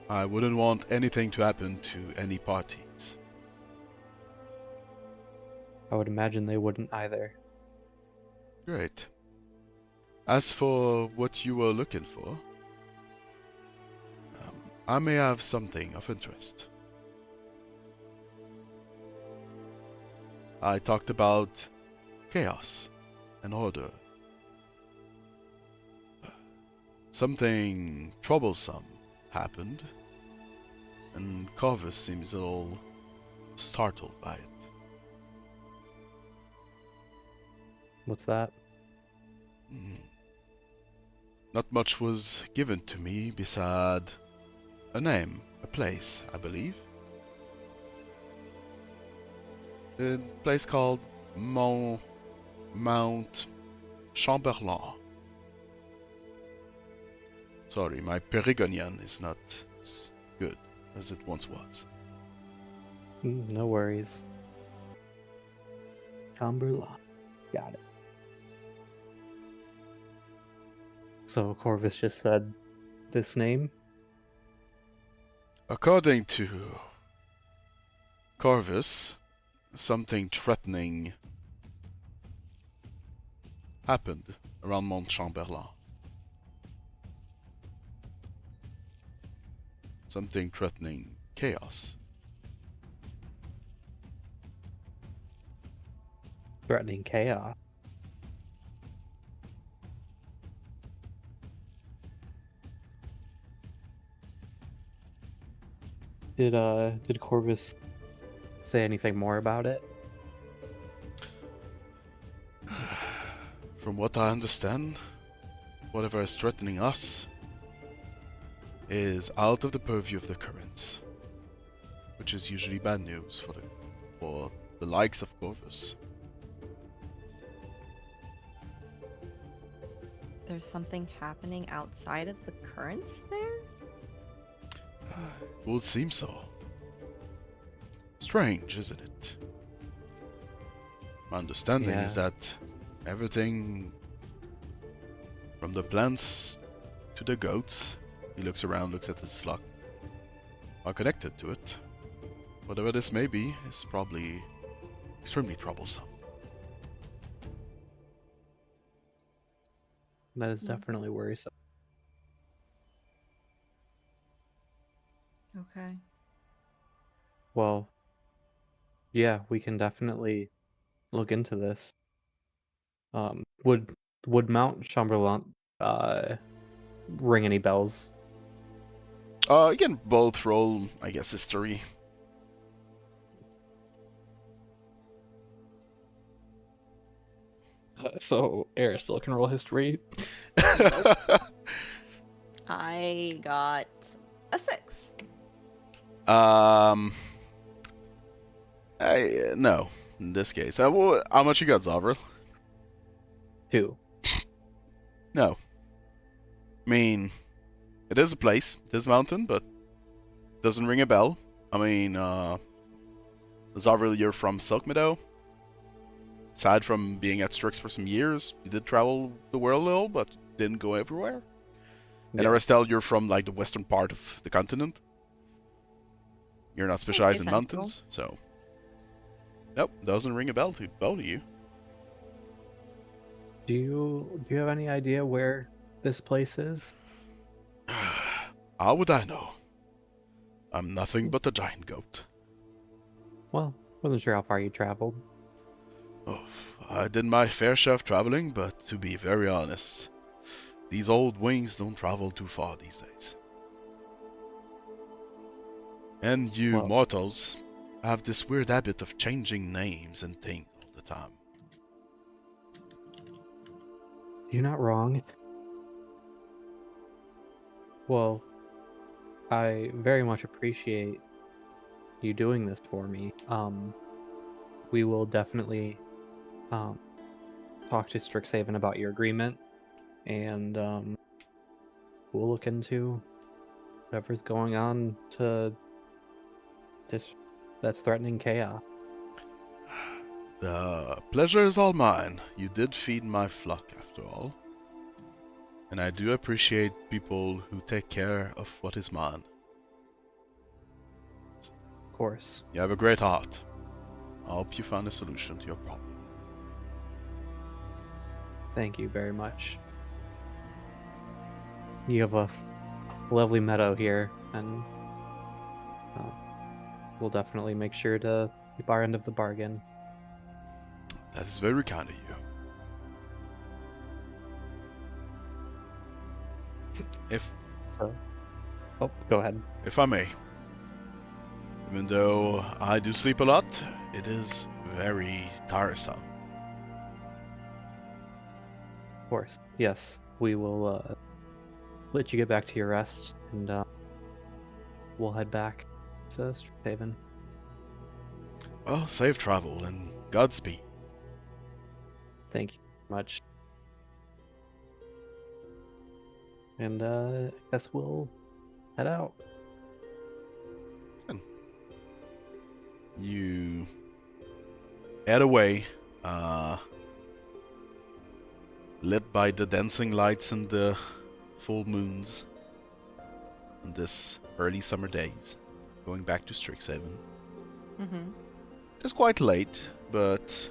I wouldn't want anything to happen to any parties. I would imagine they wouldn't either. Great. As for what you were looking for, I may have something of interest. I talked about chaos and order. Something troublesome happened, and Korvus seems a little startled by it. What's that? Not much was given to me beside a name, a place, I believe. A place called Mount Chamberlain. Sorry, my Perigonian is not as good as it once was. No worries. Chamberlain. Got it. So Korvus just said this name? According to Korvus, something threatening happened around Mont Chamberlain. Something threatening chaos. Threatening chaos. Did Korvus say anything more about it? From what I understand, whatever is threatening us is out of the purview of the currents, which is usually bad news for the likes of Korvus. There's something happening outside of the currents there? It would seem so. Strange, isn't it? My understanding is that everything from the plants to the goats, he looks around, looks at his flock, are connected to it. Whatever this may be is probably extremely troublesome. That is definitely worrisome. Okay. Well, yeah, we can definitely look into this. Would Mount Chamberlain ring any bells? You can both roll, I guess, history. So Arastelle can roll history. I got a 6. No, in this case. How much you got, Zovril? 2. No. I mean, it is a place, it is a mountain, but it doesn't ring a bell. I mean, Zovril, you're from Silk Meadow. Aside from being at Strix for some years, you did travel the world a little, but didn't go everywhere. And Yeah. Arastelle, you're from like the western part of the continent. You're not specialized in Central. mountains, so nope, doesn't ring a bell to both of you. Do you have any idea where this place is? How would I know? I'm nothing but a giant goat. Well, wasn't sure how far you traveled. Oh, I did my fair share of traveling, but to be very honest, these old wings don't travel too far these days. And you Well- mortals have this weird habit of changing names and things all the time. You're not wrong. Well, I very much appreciate you doing this for me. We will definitely talk to Strixhaven about your agreement, and we'll look into whatever's going on to this that's threatening chaos. The pleasure is all mine. You did feed my flock after all. And I do appreciate people who take care of what is mine. Of course. You have a great heart. I hope you find a solution to your problem. Thank you very much. You have a lovely meadow here, and we'll definitely make sure to keep our end of the bargain. That is very kind of you. Go ahead. If I may. Even though I do sleep a lot, it is very tiresome. Of course. Yes, we will let you get back to your rest, and we'll head back to Strixhaven. Well, safe travel and Godspeed. Thank you very much. And I guess we'll head out. You head away, lit by the dancing lights and the full moons on this early summer days, going back to Strixhaven. Mm-hmm. It's quite late, but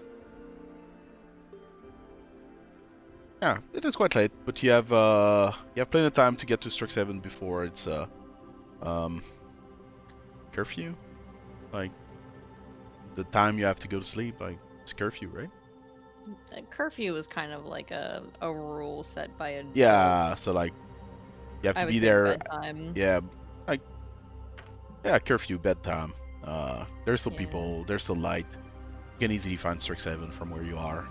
yeah, it is quite late. But you have plenty of time to get to Strixhaven before it's curfew, like the time you have to go to sleep. Like it's curfew, right? Curfew is kind of like a rule set by a Yeah, so like you have I to would be say there. bedtime. Yeah, like curfew, bedtime. There's still Yeah. people. There's still light. You can easily find Strixhaven from where you are.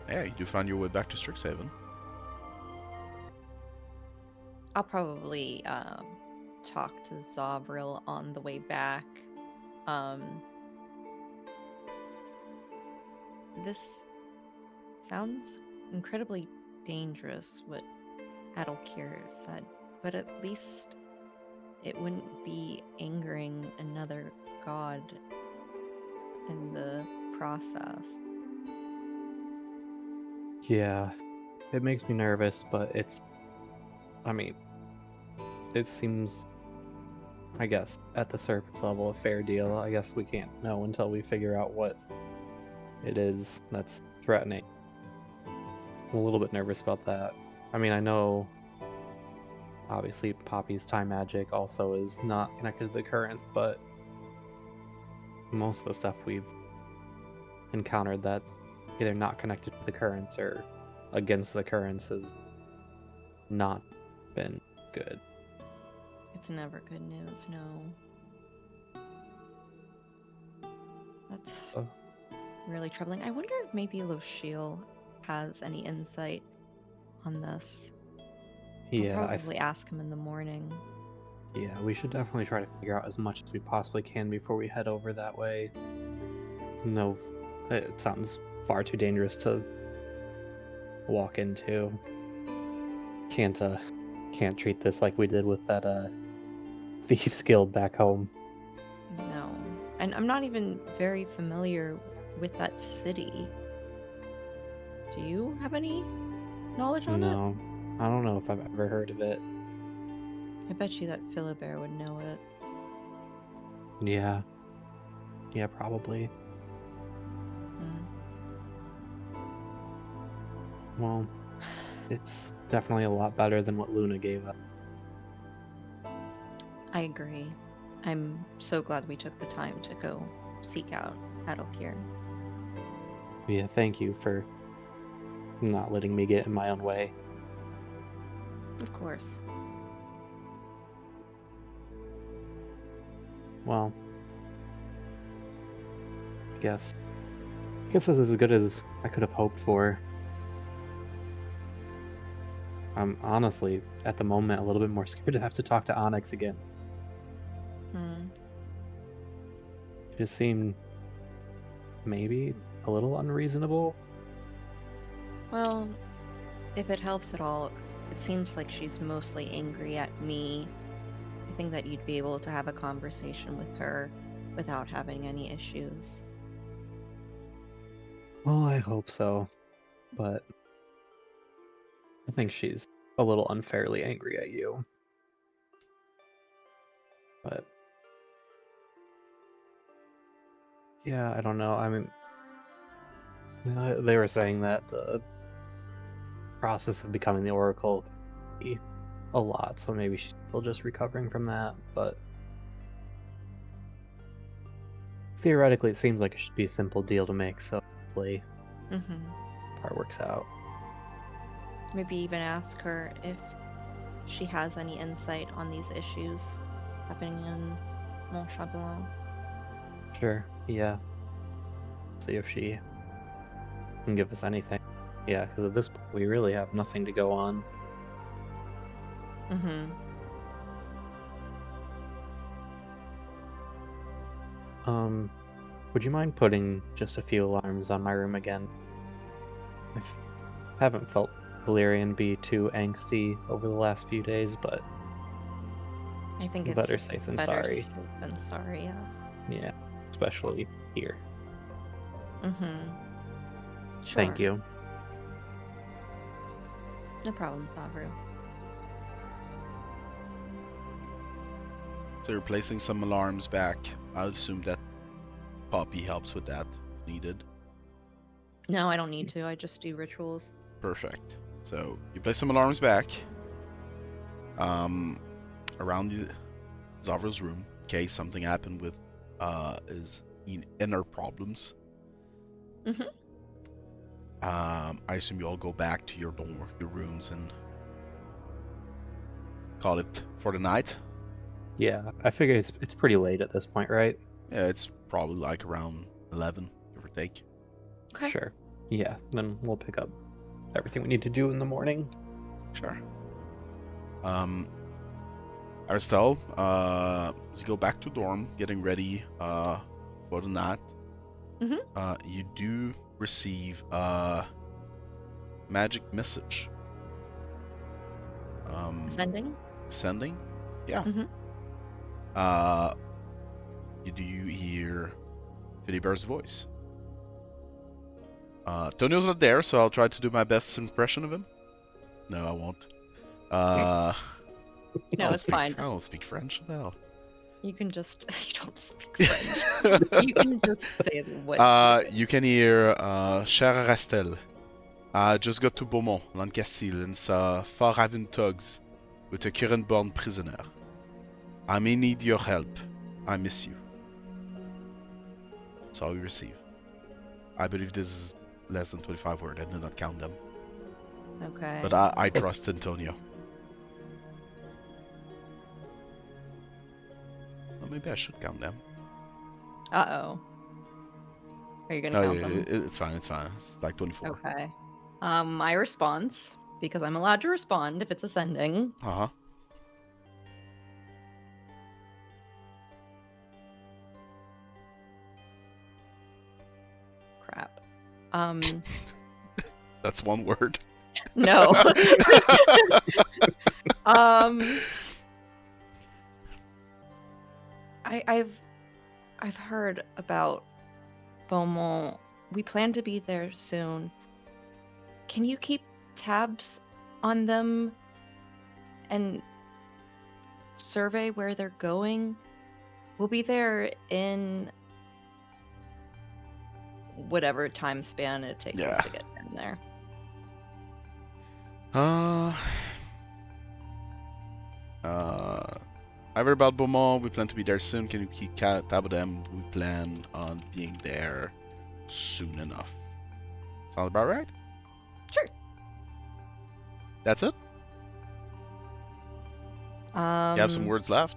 Yeah, you do find your way back to Strixhaven. I'll probably talk to Zovril on the way back. This sounds incredibly dangerous, what Adalkir said, but at least it wouldn't be angering another god in the process. Yeah, it makes me nervous, but I mean, it seems, I guess, at the surface level, a fair deal. I guess we can't know until we figure out what it is that's threatening. I'm a little bit nervous about that. I mean, I know, obviously, Poppy's time magic also is not connected to the currents, but most of the stuff we've encountered that either not connected to the currents or against the currents has not been good. It's never good news, no. That's Oh. really troubling. I wonder if maybe Lochiel has any insight on this. Yeah, I'll probably ask him in the morning. yeah, we should definitely try to figure out as much as we possibly can before we head over that way. No, it sounds far too dangerous to walk into. Can't treat this like we did with that Thieves Guild back home. No. And I'm not even very familiar with that city. Do you have any knowledge on it? No, I don't know if I've ever heard of it. I bet you that Philibert would know it. Yeah, probably. Well, it's definitely a lot better than what Luna gave us. I agree. I'm so glad we took the time to go seek out Adalkir. Yeah, thank you for not letting me get in my own way. Of course. Well, I guess this is as good as I could have hoped for. I'm honestly, at the moment, a little bit more scared to have to talk to Onyx again. She just seemed maybe a little unreasonable. Well, if it helps at all, it seems like she's mostly angry at me. I think that you'd be able to have a conversation with her without having any issues. Well, I hope so, but I think she's a little unfairly angry at you. But yeah, I don't know. I mean, they were saying that the process of becoming the Oracle can be a lot, so maybe she's still just recovering from that, but theoretically it seems like it should be a simple deal to make, so hopefully part works out. Maybe even ask her if she has any insight on these issues happening in Mont Chabellon. Sure, yeah. See if she can give us anything. Yeah, because at this point we really have nothing to go on. Would you mind putting just a few alarms on my room again? I haven't felt Valerian be too angsty over the last few days, but I think it's better safe than sorry. Safe than sorry, yes. Yeah, especially here. Sure. Thank you. No problem, Zovril. So you're placing some alarms back. I assume that Poppy helps with that if needed. No, I don't need to. I just do rituals. Perfect. So you place some alarms back around the Zovril's room in case something happened with his inner problems. I assume you all go back to your rooms and call it for the night. Yeah, I figure it's pretty late at this point, right? Yeah, it's probably like around 11, give or take. Okay. Sure. Yeah, then we'll pick up everything we need to do in the morning. Sure. Arastelle, as you go back to dorm, getting ready for the night, you do receive a magic message. Sending? Yeah. You do hear Philibert's voice. Tonio's not there, so I'll try to do my best impression of him. No, I won't. No, it's fine. I don't speak French. What the hell? You can just you don't speak French. You can just say what. You can hear, Cher Arastelle. I just got to Beaumont, Lancastile, and saw Farhaven thugs with a current-born prisoner. I may need your help. I miss you. That's all we receive. I believe this is less than 25 words. I did not count them. Okay. But I trust Antonio. Well, maybe I should count them. Uh-oh. Are you gonna count them? It's fine. It's fine. It's like 24. Okay. My response, because I'm allowed to respond if it's ascending. Uh-huh. Crap. That's one word. No. I've heard about Beaumont. We plan to be there soon. Can you keep tabs on them and survey where they're going? We'll be there in whatever time span it takes us to get in there. I heard about Beaumont. We plan to be there soon. Can you keep tab of them? We plan on being there soon enough. Sound about right? Sure. That's it? You have some words left?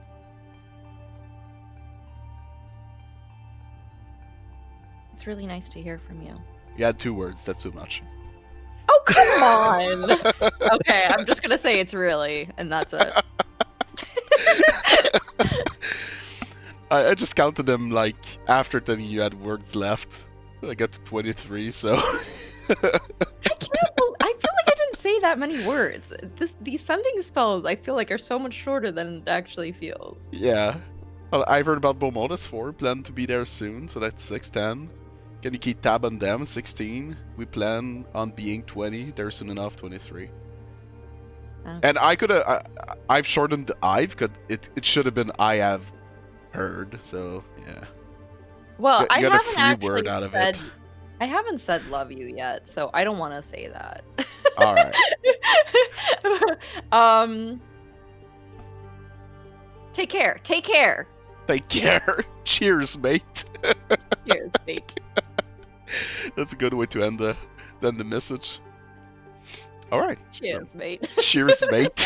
It's really nice to hear from you. You had 2 words. That's too much. Oh, come on! Okay, I'm just gonna say it's really, and that's it. I just counted them like after telling you had words left. I got to 23, so. I feel like I didn't say that many words. These sending spells, I feel like, are so much shorter than it actually feels. Yeah. Well, I've heard about Beaumont. That's 4. Plan to be there soon, so that's 6, 10. Can you keep tab on them? 16. We plan on being 20. There soon enough, 23. Okay. And I could have. I've shortened the I've because it should have been I have heard. So yeah. Well, I you got haven't a free actually word out of said. it. I haven't said love you yet, so I don't want to say that. All right. Take care. Take care. Take care. Cheers, mate. Cheers, mate. That's a good way to end the message. All right. Cheers, mate. Cheers, mate.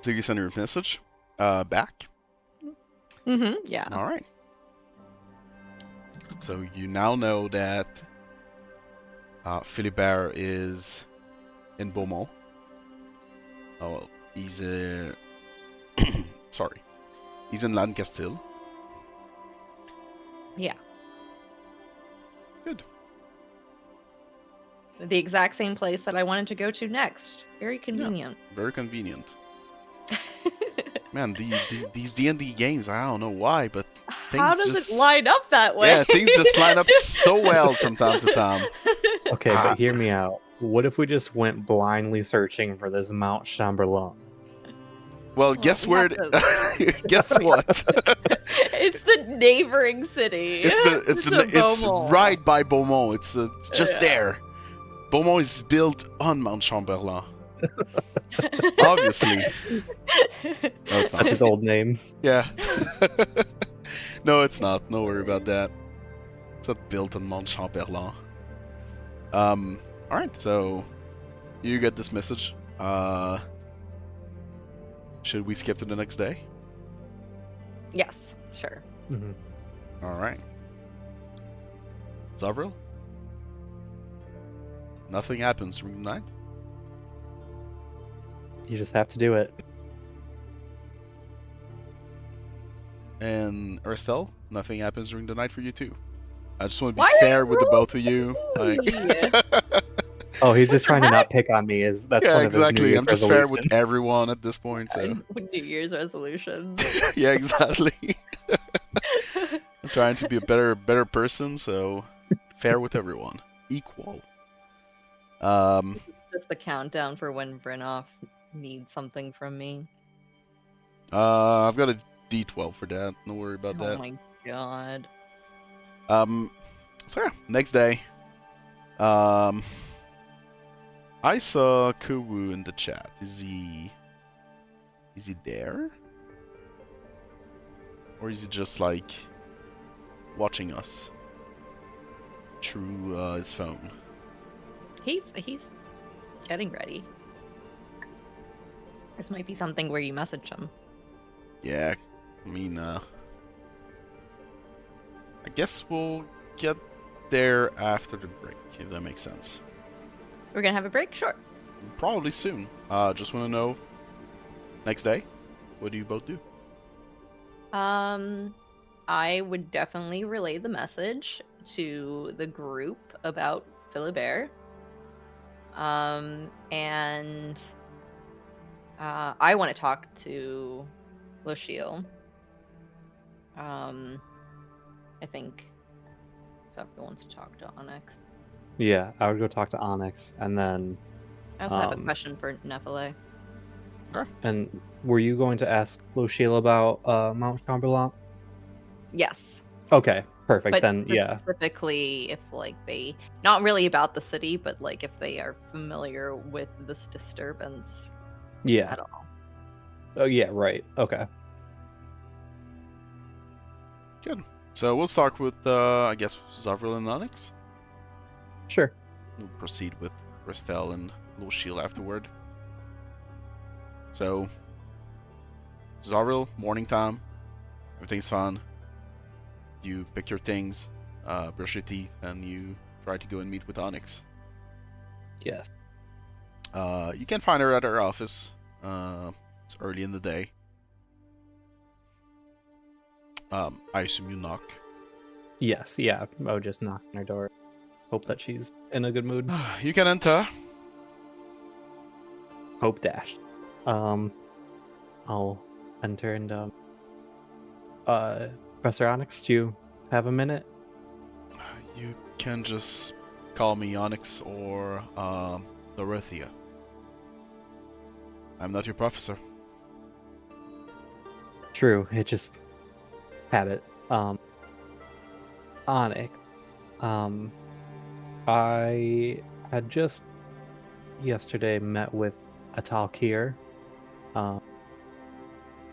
So you send your message back. Yeah. All right. So you now know that Philibert is in Beaumont. Oh, well, he's sorry. He's in Lancastile. Yeah. Good. The exact same place that I wanted to go to next. Very convenient. Yeah, very convenient. Man, these D&D games, I don't know why, but things how does just it line up that way? Yeah, things just line up so well from time to time. Okay, but hear me out. What if we just went blindly searching for this Mount Chamberlain? Well, guess where? Guess what? It's the neighboring city. It's right by Beaumont. It's just there. Beaumont is built on Mount Chamberlain. Obviously. No, it's not. That's his old name. Yeah. No, it's not. No worry about that. It's not built on Mount Chamberlain. Alright, so you get this message. Should we skip to the next day? Yes, sure. Mm-hmm. Alright. Zovril? Nothing happens during the night? You just have to do it. And Arastelle? Nothing happens during the night for you too. I just want to be fair with the both of you. Like... Oh, he's just trying to not pick on me. That's one of his New Year's I'm just fair with everyone at this point. So. New Year's resolutions. Yeah, exactly. I'm trying to be a better person, so fair with everyone, equal. just the countdown for when Brynolf needs something from me. I've got a D12 for that. Don't worry about Oh that. my god. So yeah, next day. I saw Kuwu in the chat. Is he there? Or is he just like watching us through his phone? He's getting ready. This might be something where you message him. Yeah, I mean, I guess we'll get there after the break, if that makes sense. We're gonna have a break? Sure. Probably soon. Just want to know, next day, what do you both do? I would definitely relay the message to the group about Philibert. And I want to talk to Luciel. I think Zovril wants to talk to Onyx. Yeah, I would go talk to Onyx, and then. I also have a question for Nephile. Okay. And were you going to ask Luciel about Mount Chamberlain? Yes. Okay, perfect. But then yeah. specifically if like they not really about the city, but like if they are familiar with this disturbance Yeah. at all. Oh yeah, right. Okay. Good. So we'll start with, I guess, Zovril and Onyx. Sure. We'll proceed with Arastelle and Luciel afterward. So, Zovril, morning time. Everything's fine. You pick your things, brush your teeth, and you try to go and meet with Onyx. Yes. You can find her at her office. It's early in the day. I assume you knock. Yes, yeah. I would just knock on her door. Hope that she's in a good mood. You can enter. Hope dash. I'll enter and Professor Onyx, do you have a minute? You can just call me Onyx or Dorothea. I'm not your professor. True, it just habit. Onyx. I had just yesterday met with Atalkir,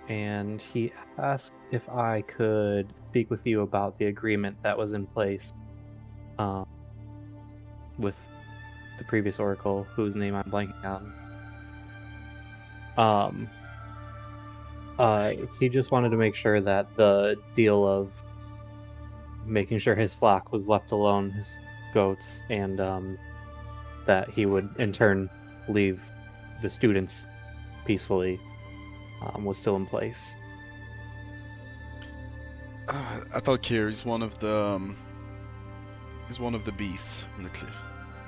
and he asked if I could speak with you about the agreement that was in place with the previous oracle, whose name I'm blanking on. He just wanted to make sure that the deal of making sure his flock was left alone, his goats, and that he would in turn leave the students peacefully, was still in place. Atalkir is one of the beasts in the cliff,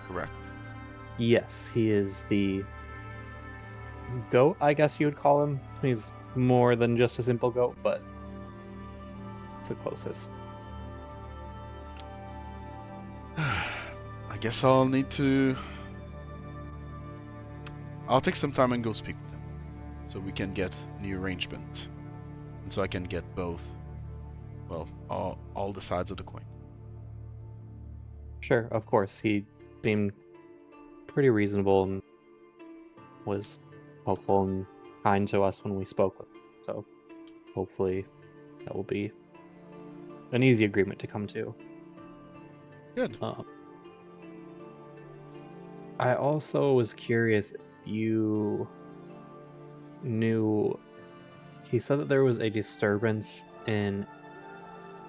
correct? Yes, he is the goat, I guess you would call him. He's more than just a simple goat, but it's the closest. I guess I'll take some time and go speak with him, so we can get a new arrangement, and so I can get both, well, all the sides of the coin. Sure, of course. He seemed pretty reasonable and was helpful and kind to us when we spoke with him. So hopefully that will be an easy agreement to come to. Good. I also was curious if you knew. He said that there was a disturbance in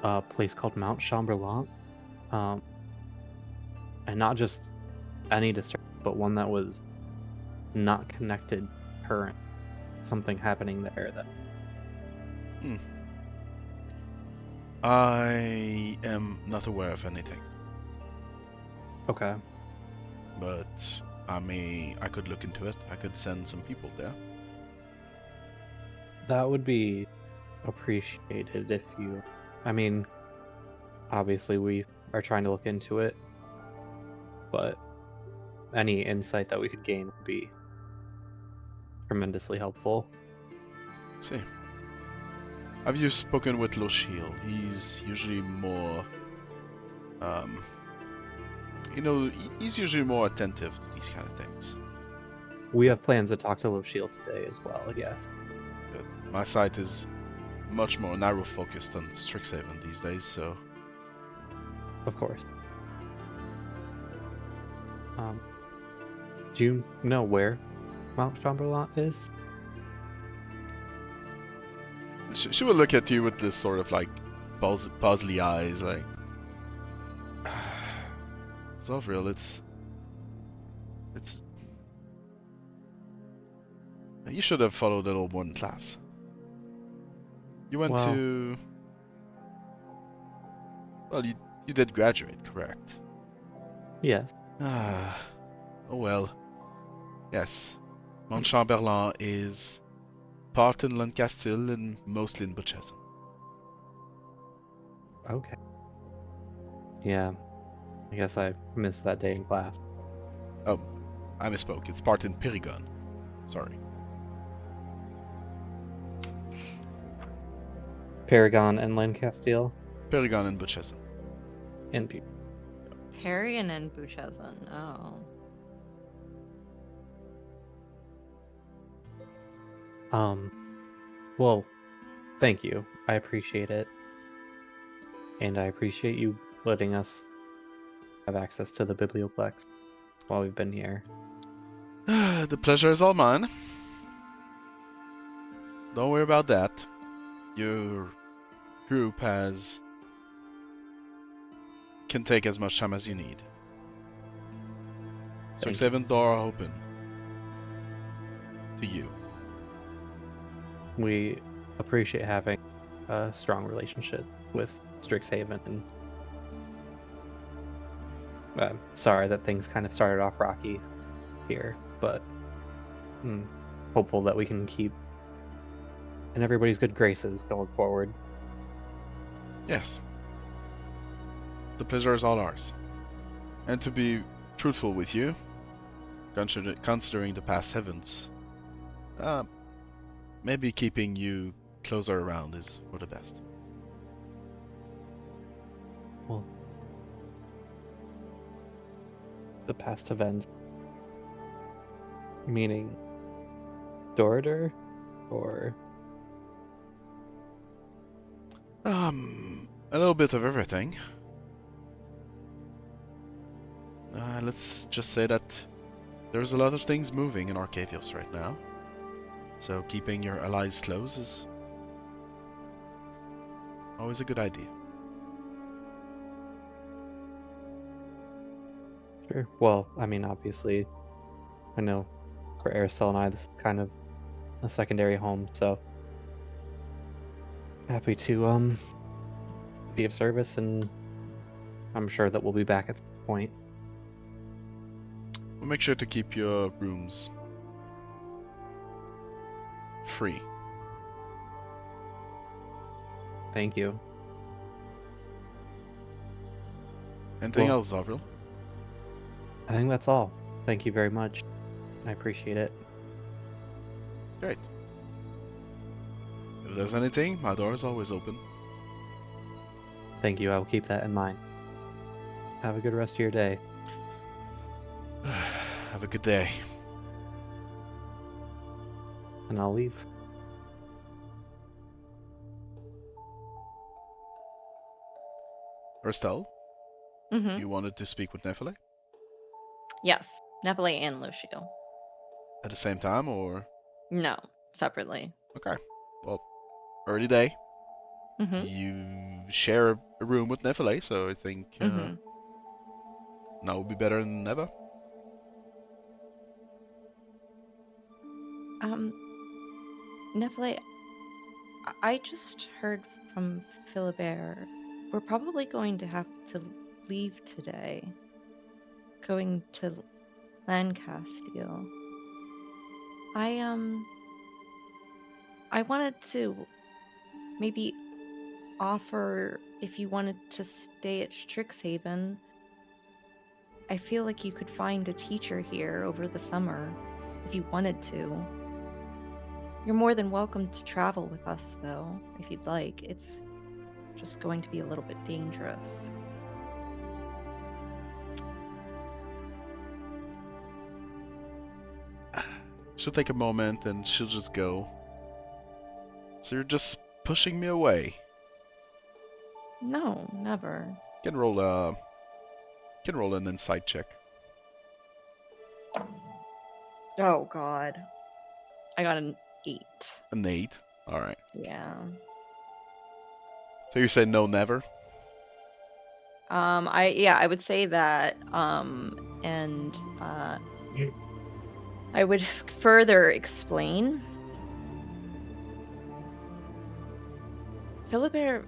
a place called Mount Chamberlain, and not just any disturbance, but one that was not connected current. Something happening there that. I am not aware of anything. Okay. But I could look into it. I could send some people there. That would be appreciated if you. I mean, obviously we are trying to look into it, but any insight that we could gain would be tremendously helpful. See. Have you spoken with Lochiel? He's usually more, he's usually more attentive to these kind of things. We have plans to talk to Lochiel today as well, yes. Good. My site is much more narrow focused on Strixhaven these days, so Of course. Do you know where Mount Chamberlain is? she will look at you with this sort of like puzzly eyes, like Zovril, it's you should have followed a little more in class. You went Well- to you did graduate, correct? Yes. Oh well. Yes. Mount Chamberlain is part in Lancastile and mostly in Beauchamp. Okay. Yeah. I guess I missed that day in class. Oh, I misspoke. It's part in Perigon. Sorry. Paragon and Lancastile Perigon and Beauchamp. and Parian and Buchezan. Oh. Well, thank you. I appreciate it. And I appreciate you letting us have access to the Biblioplex while we've been here. The pleasure is all mine. Don't worry about that. Your group can take as much time as you need. Thank Strixhaven door are open to you. We appreciate having a strong relationship with Strixhaven, and sorry that things kind of started off rocky here, but hopeful that we can keep in everybody's good graces going forward. Yes. The pleasure is all ours. And to be truthful with you, considering the past heavens, maybe keeping you closer around is for the best. Well, the past events, meaning Doritor, or A little bit of everything. Let's just say that there's a lot of things moving in Arcavios right now. So keeping your allies close is always a good idea. sure. Well, I mean, obviously, I know for Arastelle and I, this is kind of a secondary home, so happy to be of service, and I'm sure that we'll be back at some point. We'll make sure to keep your rooms free. Thank you. Anything Well- else, Zovril? I think that's all. Thank you very much. I appreciate it. Great. If there's anything, my door is always open. Thank you. I will keep that in mind. Have a good rest of your day. Have a good day. And I'll leave. Arastelle, Mm-hmm. you wanted to speak with Nephele Yes. Nephele and Lucio. at the same time, or? No. Separately. Okay. Well, early day. Mm-hmm. You share a room with Nephele, so I think Mm-hmm. now would be better than never. Nephele, I just heard from Philibert. We're probably going to have to leave today. Going to Lancastile. I wanted to maybe offer if you wanted to stay at Strixhaven I feel like you could find a teacher here over the summer if you wanted to. You're more than welcome to travel with us, though, if you'd like. It's just going to be a little bit dangerous. She'll take a moment and she'll just go. So you're just pushing me away. No, never. Can roll an insight check. Oh, God. I got an 8. An 8. All right. Yeah. So you say no, never. I would say that, and I would further explain. Philibert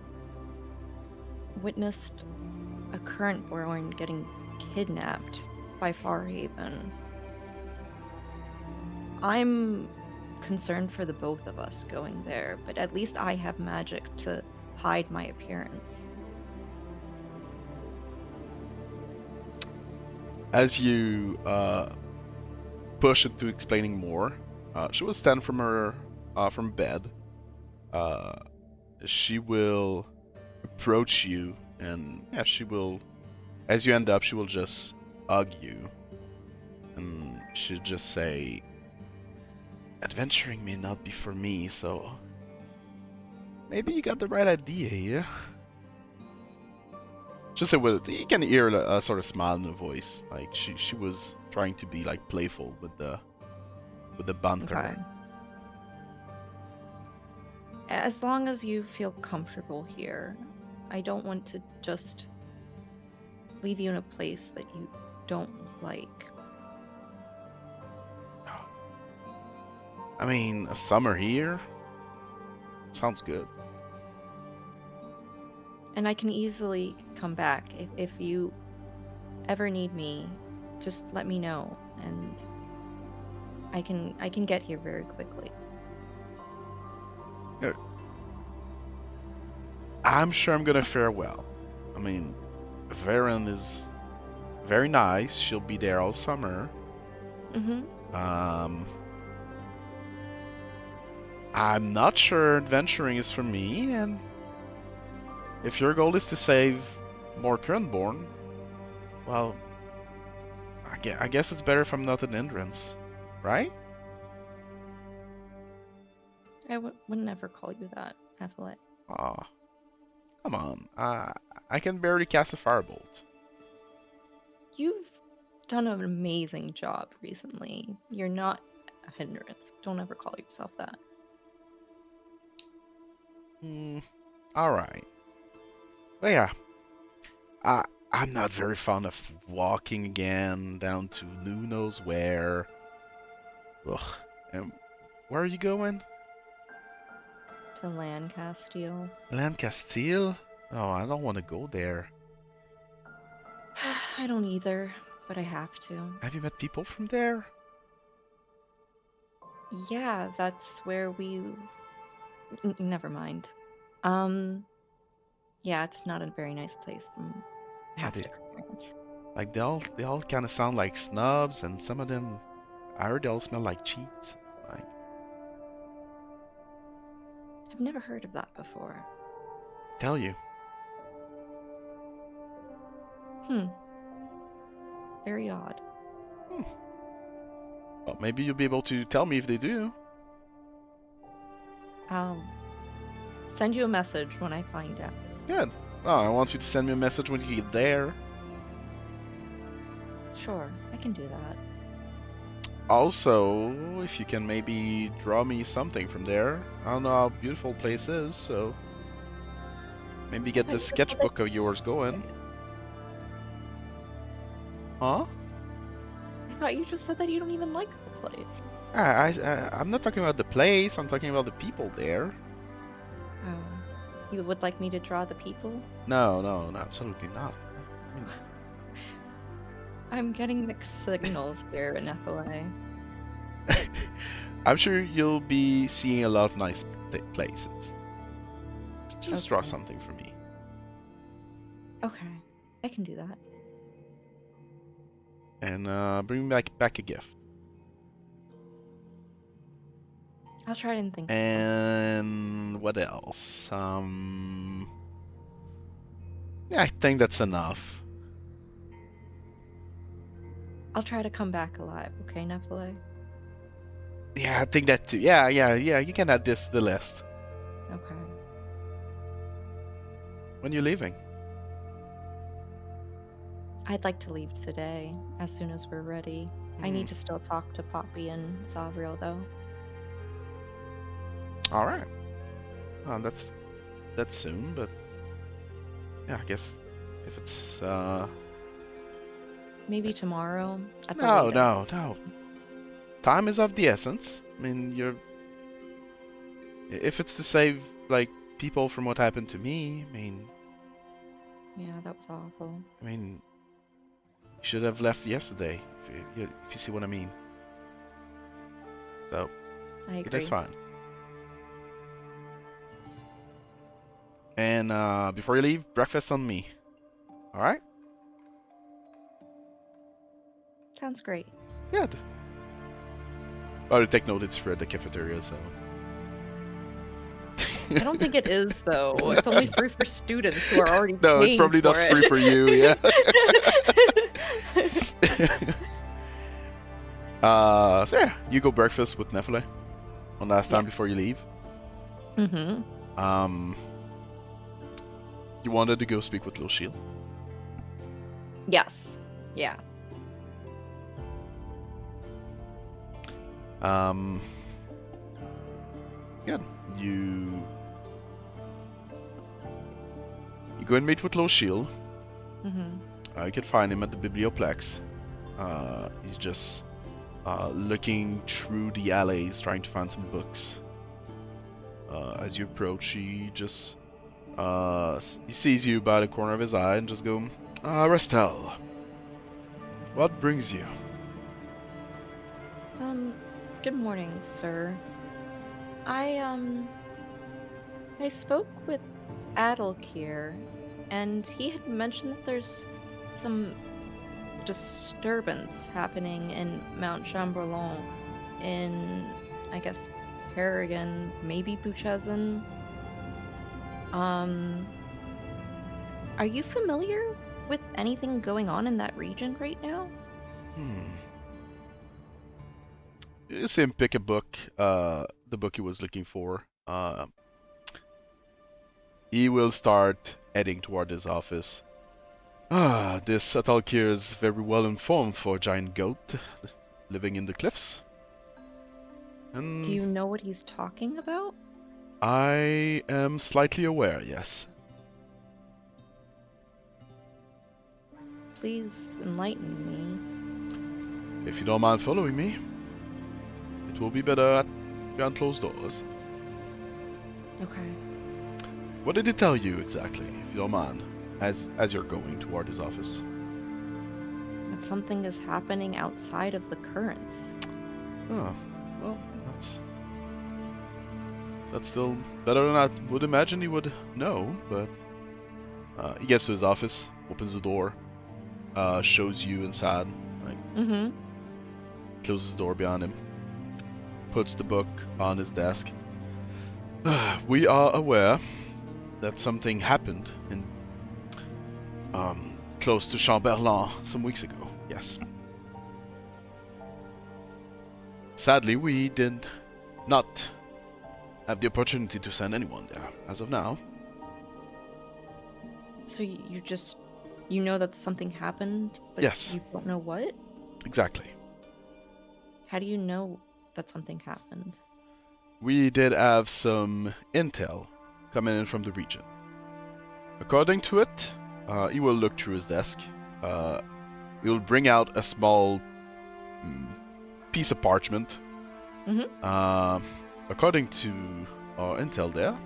witnessed a current born getting kidnapped by Farhaven. I'm concerned for the both of us going there, but at least I have magic to hide my appearance. As you push into explaining more, she will stand from her from bed. She will approach you, and yeah, she will. As you end up, she will just hug you, and she'll just say, "Adventuring may not be for me, so maybe you got the right idea here." Just you can hear a sort of smile in her voice, like she was trying to be like playful with the banter. Okay. As long as you feel comfortable here, I don't want to just leave you in a place that you don't like. I mean, a summer here sounds good. And I can easily come back. If you ever need me, just let me know, and I can get here very quickly. I'm sure I'm gonna fare well. I mean, Varen is very nice. She'll be there all summer. Mm-hmm. I'm not sure adventuring is for me, and if your goal is to save more Currentborn, well, I guess it's better if I'm not an hindrance, right? I would never call you that, Affleck. Aw, come on. I can barely cast a firebolt. You've done an amazing job recently. You're not a hindrance. Don't ever call yourself that. Alright. But yeah, I'm not very fond of walking again down to who knows where. Ugh. And where are you going? To Lancastile. Lancastile? Oh, I don't want to go there. I don't either, but I have to. Have you met people from there? Yeah, that's where we... Never mind. Yeah, it's not a very nice place from Yeah, past experience. like they all kind of sound like snubs, and some of them, I heard they all smell like cheats. Like, I've never heard of that before. tell you. Very odd. Well, maybe you'll be able to tell me if they do. I'll send you a message when I find out. Good. Oh, I want you to send me a message when you get there. Sure, I can do that. Also, if you can maybe draw me something from there. I don't know how beautiful the place is, so maybe get this sketchbook of yours going. Huh? I thought you just said that you don't even like the place. I'm not talking about the place, I'm talking about the people there. Oh, you would like me to draw the people? No, absolutely not. I'm getting mixed signals here in FLA. I'm sure you'll be seeing a lot of nice places. Just draw Okay. something for me. Okay, I can do that. and bring me back a gift. I'll try and think of something. And what else? Yeah, I think that's enough. I'll try to come back alive, okay, Nephilim? Yeah, I think that too. Yeah. You can add this to the list. Okay. When you leaving? I'd like to leave today, as soon as we're ready. I need to still talk to Poppy and Zovril, though. All right. That's soon, but yeah, I guess if it's Maybe tomorrow at the no. latest. Time is of the essence. I mean, if it's to save like people from what happened to me, I mean, Yeah, that was awful. I mean, you should have left yesterday. If you see what I mean. So I agree. that's fine. And before you leave, breakfast on me. All right? Sounds great. Good. Oh, to take note, it's for the cafeteria, so. I don't think it is, though. It's only free for students who are already No, it's paying probably not for free for you, yeah. So yeah, you go breakfast with Nephilim one last time before you leave. Mm-hmm. You wanted to go speak with Lil Shield? Yes. Yeah. Good. You go and meet with Lil Shield. Mm-hmm. You can find him at the Biblioplex. He's just looking through the alleys, trying to find some books. As you approach, he just he sees you by the corner of his eye and just go, Arastelle, what brings you? Good morning, sir. I spoke with Adalkir, and he had mentioned that there's some disturbance happening in Mount Chamberlain in, I guess, Paragon, maybe Buchezin. Are you familiar with anything going on in that region right now? You see him pick a book, the book he was looking for. He will start heading toward his office. This Adalkir is very well informed for a giant goat living in the cliffs. And Do you know what he's talking about? I am slightly aware, yes. Please enlighten me. If you don't mind following me, it will be better behind closed doors. Okay. What did he tell you exactly, if you don't mind, as you're going toward his office? That something is happening outside of the currents. Oh, well, that's still better than I would imagine he would know, but he gets to his office, opens the door, shows you inside, like, closes the door behind him, puts the book on his desk. We are aware that something happened in close to Chamberlain some weeks ago, yes. Sadly, we did not have the opportunity to send anyone there as of now. So you know that something happened, but Yes. you don't know what? Exactly. How do you know that something happened? We did have some intel coming in from the region. According to it, he will look through his desk. He will bring out a small piece of parchment. According to our intel there,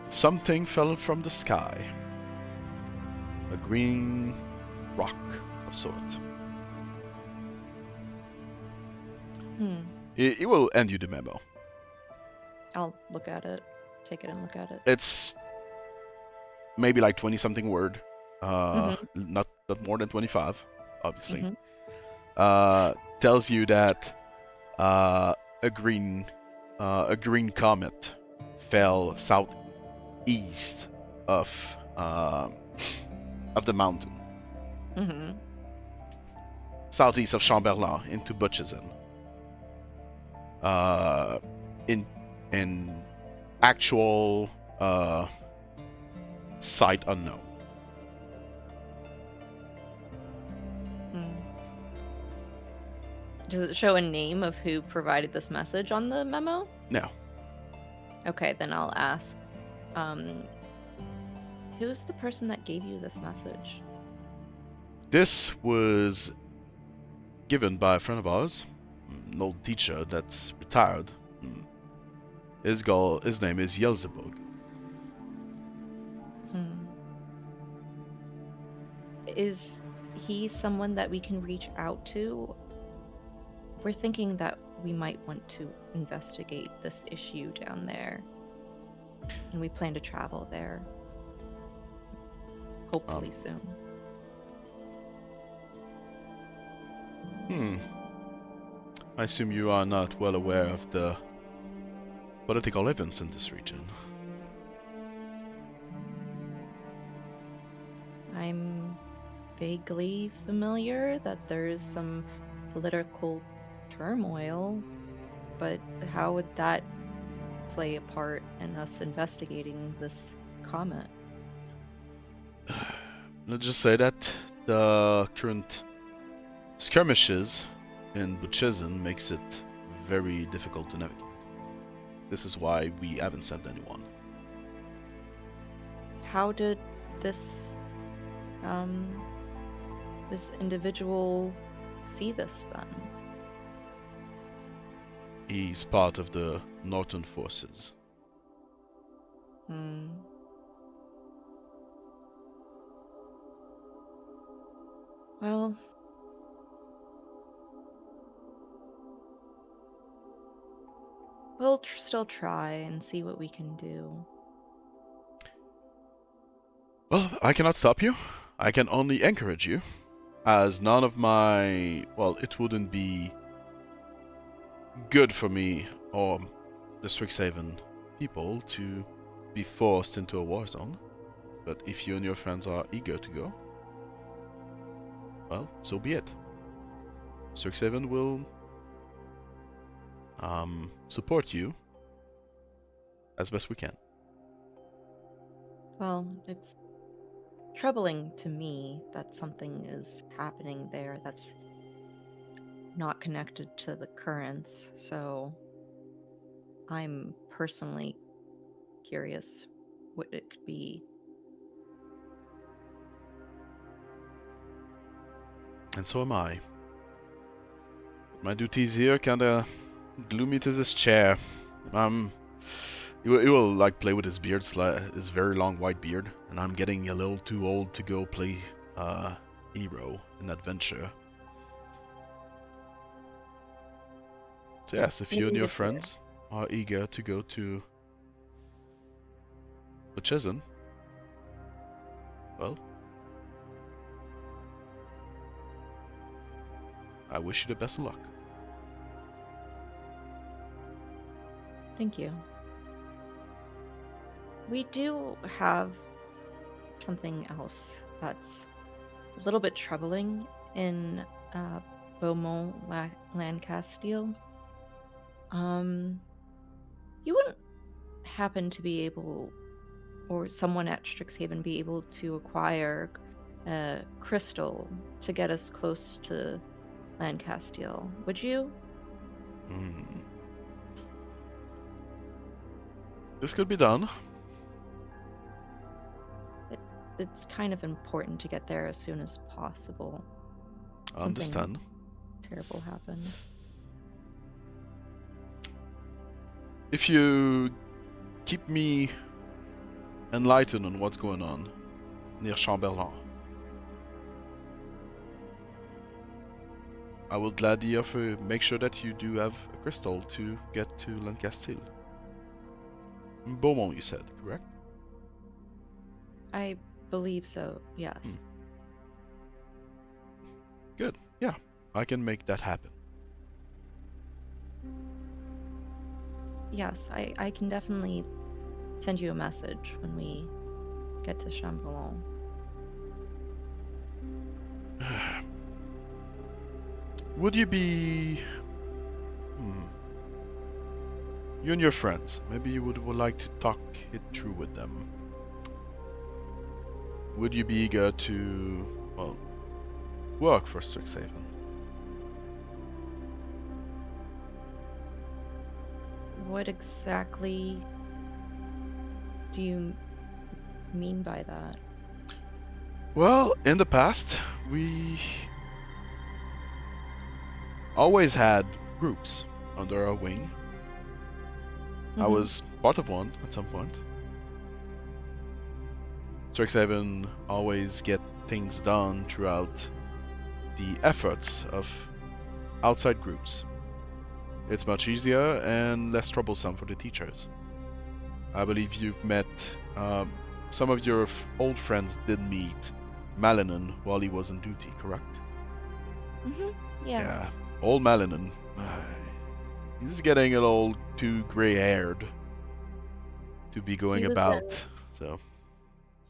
something fell from the sky. A green rock of sort. He will end you the memo. I'll look at it. Take it and look at it. It's maybe like 20-something word. not more than 25, obviously. Mhm. Tells you that a green comet fell southeast of the mountain, Mhm. southeast of Chamberlain into Butchison. In actual site unknown. Hmm. Does it show a name of who provided this message on the memo? No. Okay, then I'll ask. Who's the person that gave you this message? This was given by a friend of ours, an old teacher that's retired. His name is Yelzebub. Is he someone that we can reach out to? We're thinking that we might want to investigate this issue down there. And we plan to travel there. Hopefully soon. I assume you are not well aware of the political events in this region. I'm vaguely familiar that there's some political turmoil, but how would that play a part in us investigating this comet? Let's just say that the current skirmishes in Butchison makes it very difficult to navigate. This is why we haven't sent anyone. How did this individual see this then? He's part of the Northern forces. Well, we'll still try and see what we can do. Well, I cannot stop you. I can only encourage you, as none of my... Well, it wouldn't be good for me or the Strixhaven people to be forced into a war zone. But if you and your friends are eager to go, well, so be it. Strixhaven will support you as best we can. Well, it's troubling to me that something is happening there that's not connected to the currents, so I'm personally curious what it could be. And so am I. My duties here kinda glue me to this chair. He will like play with his beard, his very long white beard, and I'm getting a little too old to go play hero in adventure. So yes, if you and your friends are eager to go to Butchison, well, I wish you the best of luck. Thank you. We do have something else that's a little bit troubling in Beaumont, Lancastile. You wouldn't happen to be able, or someone at Strixhaven be able to acquire a crystal to get us close to Lancastile, would you? This could be done. It's kind of important to get there as soon as possible. I understand. Terrible happened. If you keep me enlightened on what's going on near Chamberlain, I will gladly make sure that you do have a crystal to get to Lancastile. Beaumont, you said, correct? I believe so, yes. Hmm. Good. Yeah, I can make that happen. Yes, I can definitely send you a message when we get to Chambellon. Would you be... You and your friends, maybe you would like to talk it through with them. Would you be eager to, well, work for Strixhaven? What exactly do you mean by that? Well, in the past, we always had groups under our wing. I was part of one at some point. Strixhaven always get things done throughout the efforts of outside groups. It's much easier and less troublesome for the teachers. I believe you've met some of your old friends did meet Malinan while he was on duty, correct? Yeah. Old Malinan. He's getting a little too gray-haired to be going about, so...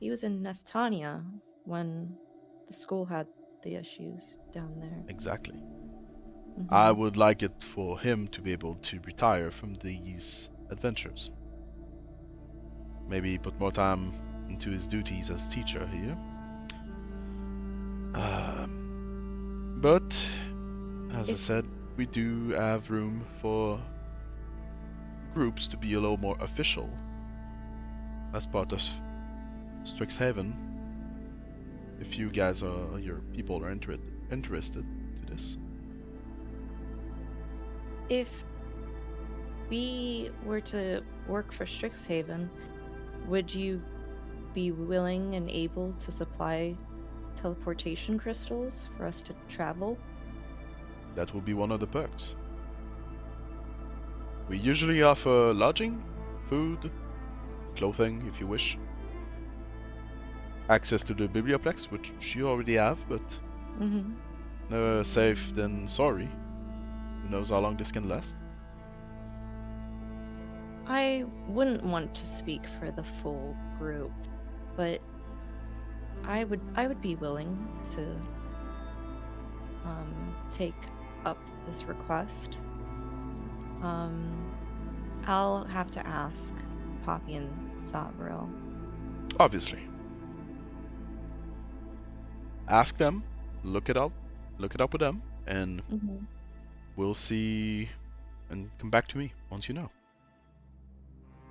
He was in Neftania when the school had the issues down there. Exactly. Mhm. I would like it for him to be able to retire from these adventures. Maybe put more time into his duties as teacher here. But, as I said, we do have room for groups to be a little more official as part of Strixhaven. If you guys are, your people are interested to this. If we were to work for Strixhaven, would you be willing and able to supply teleportation crystals for us to travel? That will be one of the perks. We usually offer lodging, food, clothing if you wish. Access to the biblioplex, which you already have, but never safe than sorry. Who knows how long this can last? I wouldn't want to speak for the full group, but I would be willing to take up this request. I'll have to ask Poppy and Zovril. Obviously. Ask them, look it up with them, and we'll see, and come back to me once you know.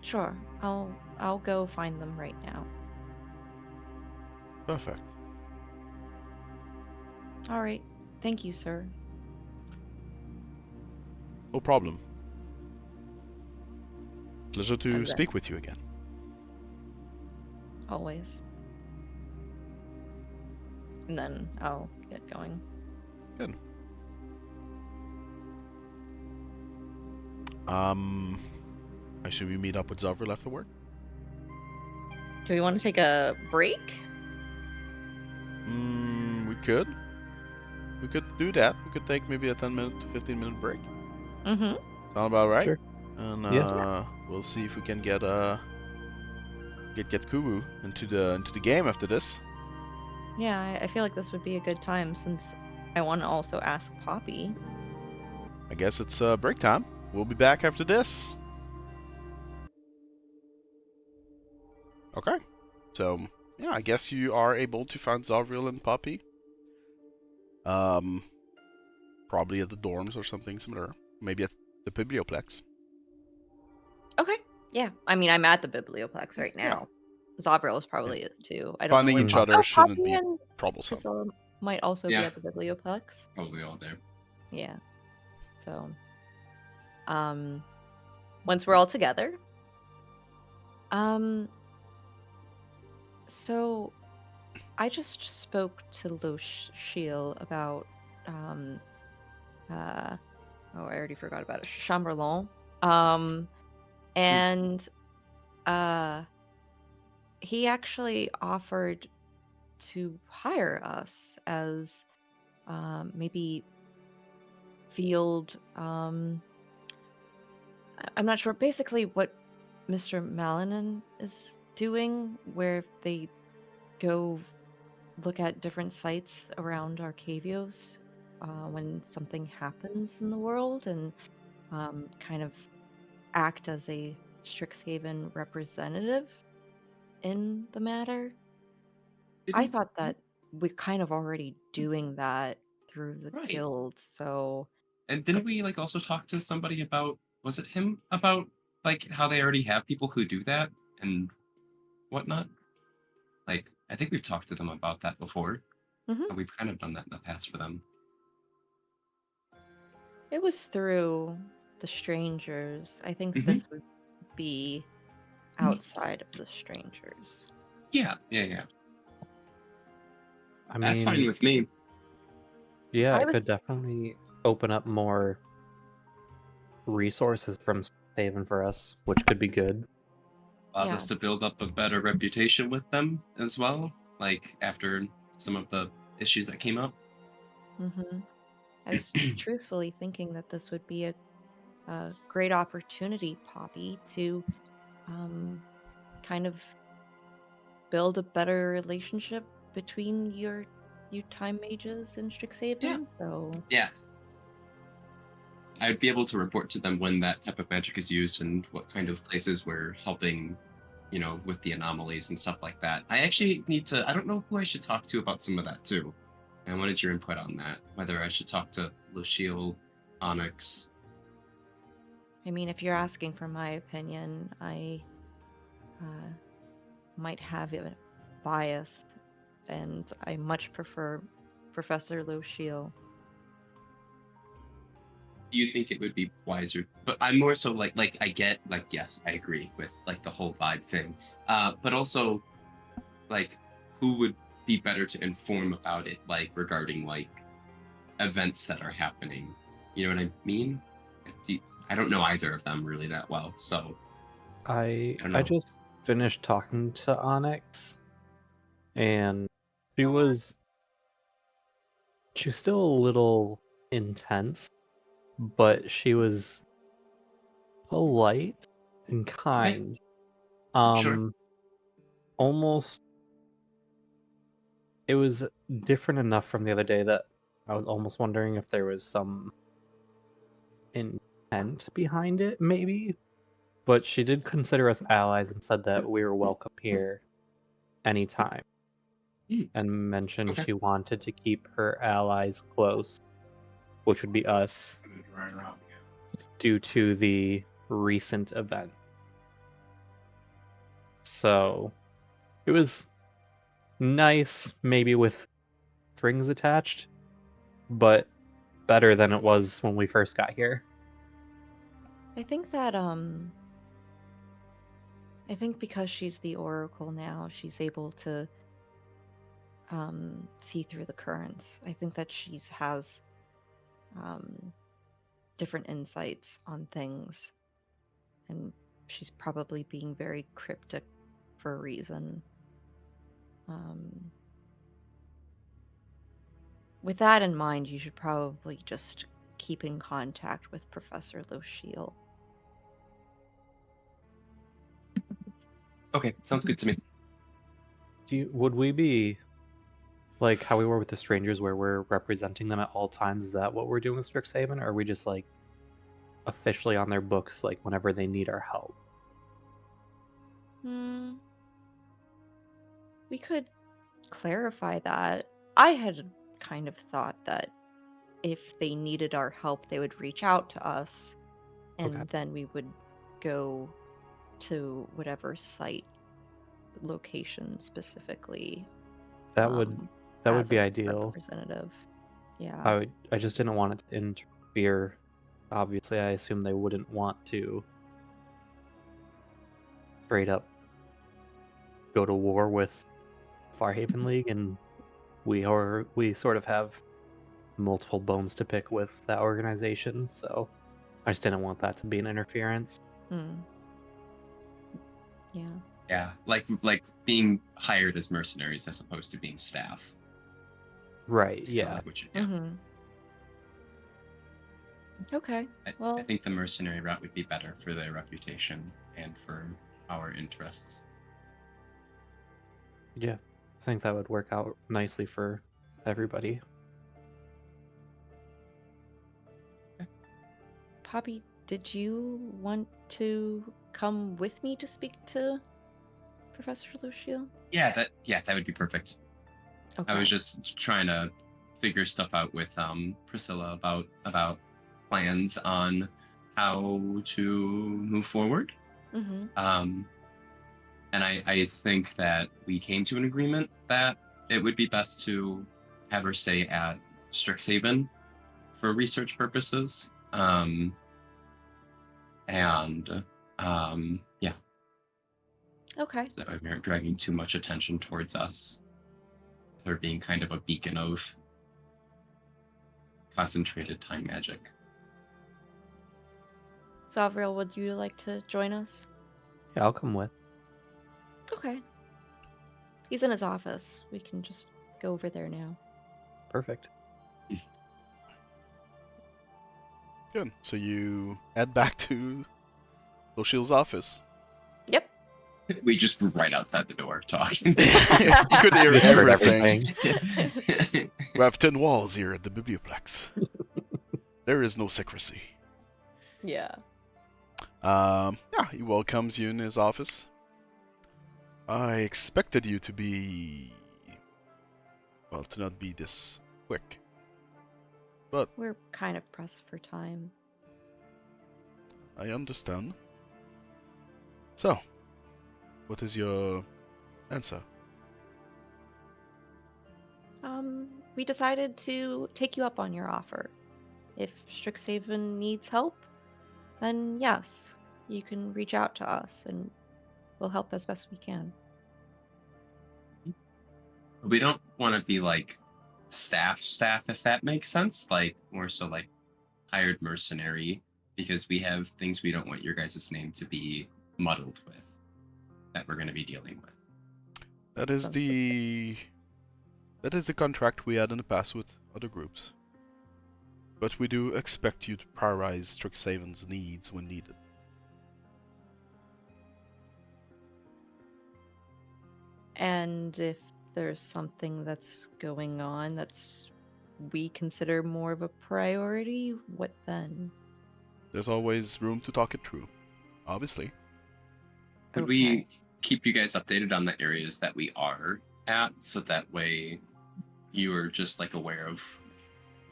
Sure, I'll go find them right now. Perfect. All right, thank you, sir. No problem. Pleasure to speak with you again. Always. And then I'll get going. Good. Should we meet up with Zovril after work? Do we want to take a break? We could. We could do that. We could take maybe a 10-minute to 15-minute break. Sound about right? Sure. And Yeah. we'll see if we can get Kubu into the game after this. Yeah, I feel like this would be a good time since I want to also ask Poppy. I guess it's break time. We'll be back after this. Okay. So, yeah, I guess you are able to find Zovril and Poppy. Probably at the dorms or something similar. Maybe at the Biblioplex. Okay. Yeah. I mean, I'm at the Biblioplex right now. Zovril is probably it too. I don't Finding know each other shouldn't Poppy be and troublesome. Priscilla might also be at the Biblioplex. Probably all there. Yeah. So, once we're all together, so I just spoke to Lochiel about, I already forgot about it. Chamberlain. And he actually offered to hire us as maybe field. I'm not sure. Basically, what Mr. Malinan is doing, where they go look at different sites around Arcavios when something happens in the world, and kind of act as a Strixhaven representative in the matter. I Didn't thought that we're kind of already doing that through the right. guild, so And didn't we like also talk to somebody about, was it him, about like how they already have people who do that and whatnot? Like I think we've talked to them about that before. mhm. And we've kind of done that in the past for them. It was through the strangers. I think Mm-hmm. this would be outside of the strangers. Yeah, yeah, yeah. I That's fine mean, with me. yeah, I it was could definitely open up more resources from Haven for us, which could be good. Allows us to yes. build up a better reputation with them as well. Like after some of the issues that came up. I was truthfully thinking that this would be a great opportunity, Poppy, to kind of build a better relationship between you time mages and Yeah. Strixhaven. So Yeah. I would be able to report to them when that type of magic is used and what kind of places we're helping, with the anomalies and stuff like that. I actually need to, I don't know who I should talk to about some of that too. And I wanted your input on that, whether I should talk to Luciel, Onyx. I mean, if you're asking for my opinion, I might have a bias, and I much prefer Professor Lochiel. Do you think it would be wiser? But I'm more so like I get, like, yes, I agree with like the whole vibe thing. But also like who would be better to inform about it, like regarding like events that are happening. You know what I mean? I don't know either of them really that well, so I I don't I know. just finished talking to Onyx, and she was she was still a little intense, but she was polite and Okay, kind. sure. Um, almost it was different enough from the other day that I was almost wondering if there was some intent behind it, maybe. But she did consider us allies and said that we were welcome here anytime, Hmm, and mentioned okay. she wanted to keep her allies close, which would be us, due to the recent event. So it was nice, maybe with strings attached, but better than it was when we first got here. I think that I think because she's the Oracle now, she's able to see through the currents. I think that she has um, different insights on things, and she's probably being very cryptic for a reason. Um, with that in mind, you should probably just keep in contact with Professor Lochiel. Okay, sounds good to me. Would we be like how we were with the strangers, where we're representing them at all times? Is that what we're doing with Strixhaven, or are we just like officially on their books, like whenever they need our help? Hmm, we could clarify that. I had kind of thought that if they needed our help, they would reach out to us, Okay, and then we would go to whatever site location specifically that would um, that would as be a ideal. representative. Yeah. I just didn't want it to interfere. Obviously, I assume they wouldn't want to straight up go to war with Farhaven League, and we sort of have multiple bones to pick with that organization, so I just didn't want that to be an interference. Mm, yeah. Yeah, like being hired as mercenaries as opposed to being staff. Right. Kinda Yeah. Like what you, yeah. Mm-hmm. Okay. I Well, think the mercenary route would be better for their reputation and for our interests. Yeah. I think that would work out nicely for everybody. Poppy, did you want to come with me to speak to Professor Lucio? Yeah, that would be perfect. Okay. I was just trying to figure stuff out with Priscilla about plans on how to move forward. Mm-hmm. And I think that we came to an agreement that it would be best to have her stay at Strixhaven for research purposes. Yeah, Okay. that way we aren't dragging too much attention towards us. Her being kind of a beacon of concentrated time magic. Zovril, would you like to join us? Yeah, I'll come with. Okay. He's in his office. We can just go over there now. Perfect. Good. So you head back to Loshil's office. Yep. We just were right outside the door talking. You could hear Just heard everything. We have 10 walls here at the Biblioplex. There is no secrecy. Yeah. Yeah, he welcomes you in his office. I expected you to be... well, to not be this quick. But We're kind of pressed for time. I understand. So, what is your answer? We decided to take you up on your offer. If Strixhaven needs help, then yes, you can reach out to us and we'll help as best we can. We don't want to be like staff, if that makes sense. Like more so like hired mercenary, because we have things we don't want your guys' name to be muddled with that we're going to be dealing with. That is Sounds the... that is the contract we had in the past with other groups. But we do expect you to prioritize Strixhaven's needs when needed. And if there's something that's going on that's we consider more of a priority, what then? There's always room to talk it through, obviously. Could we keep you guys updated on the areas that we are at, so that way you are just like aware of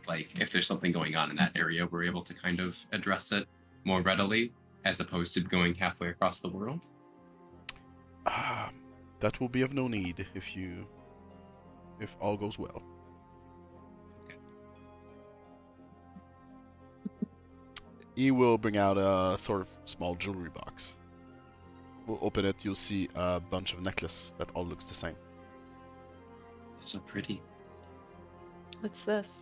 like if there's something going on in that area, we're able to kind of address it more readily as opposed to going halfway across the world? That will be of no need if all goes well. He will bring out a sort of small jewelry box. We'll open it, you'll see a bunch of necklaces that all looks the same. So pretty. What's this?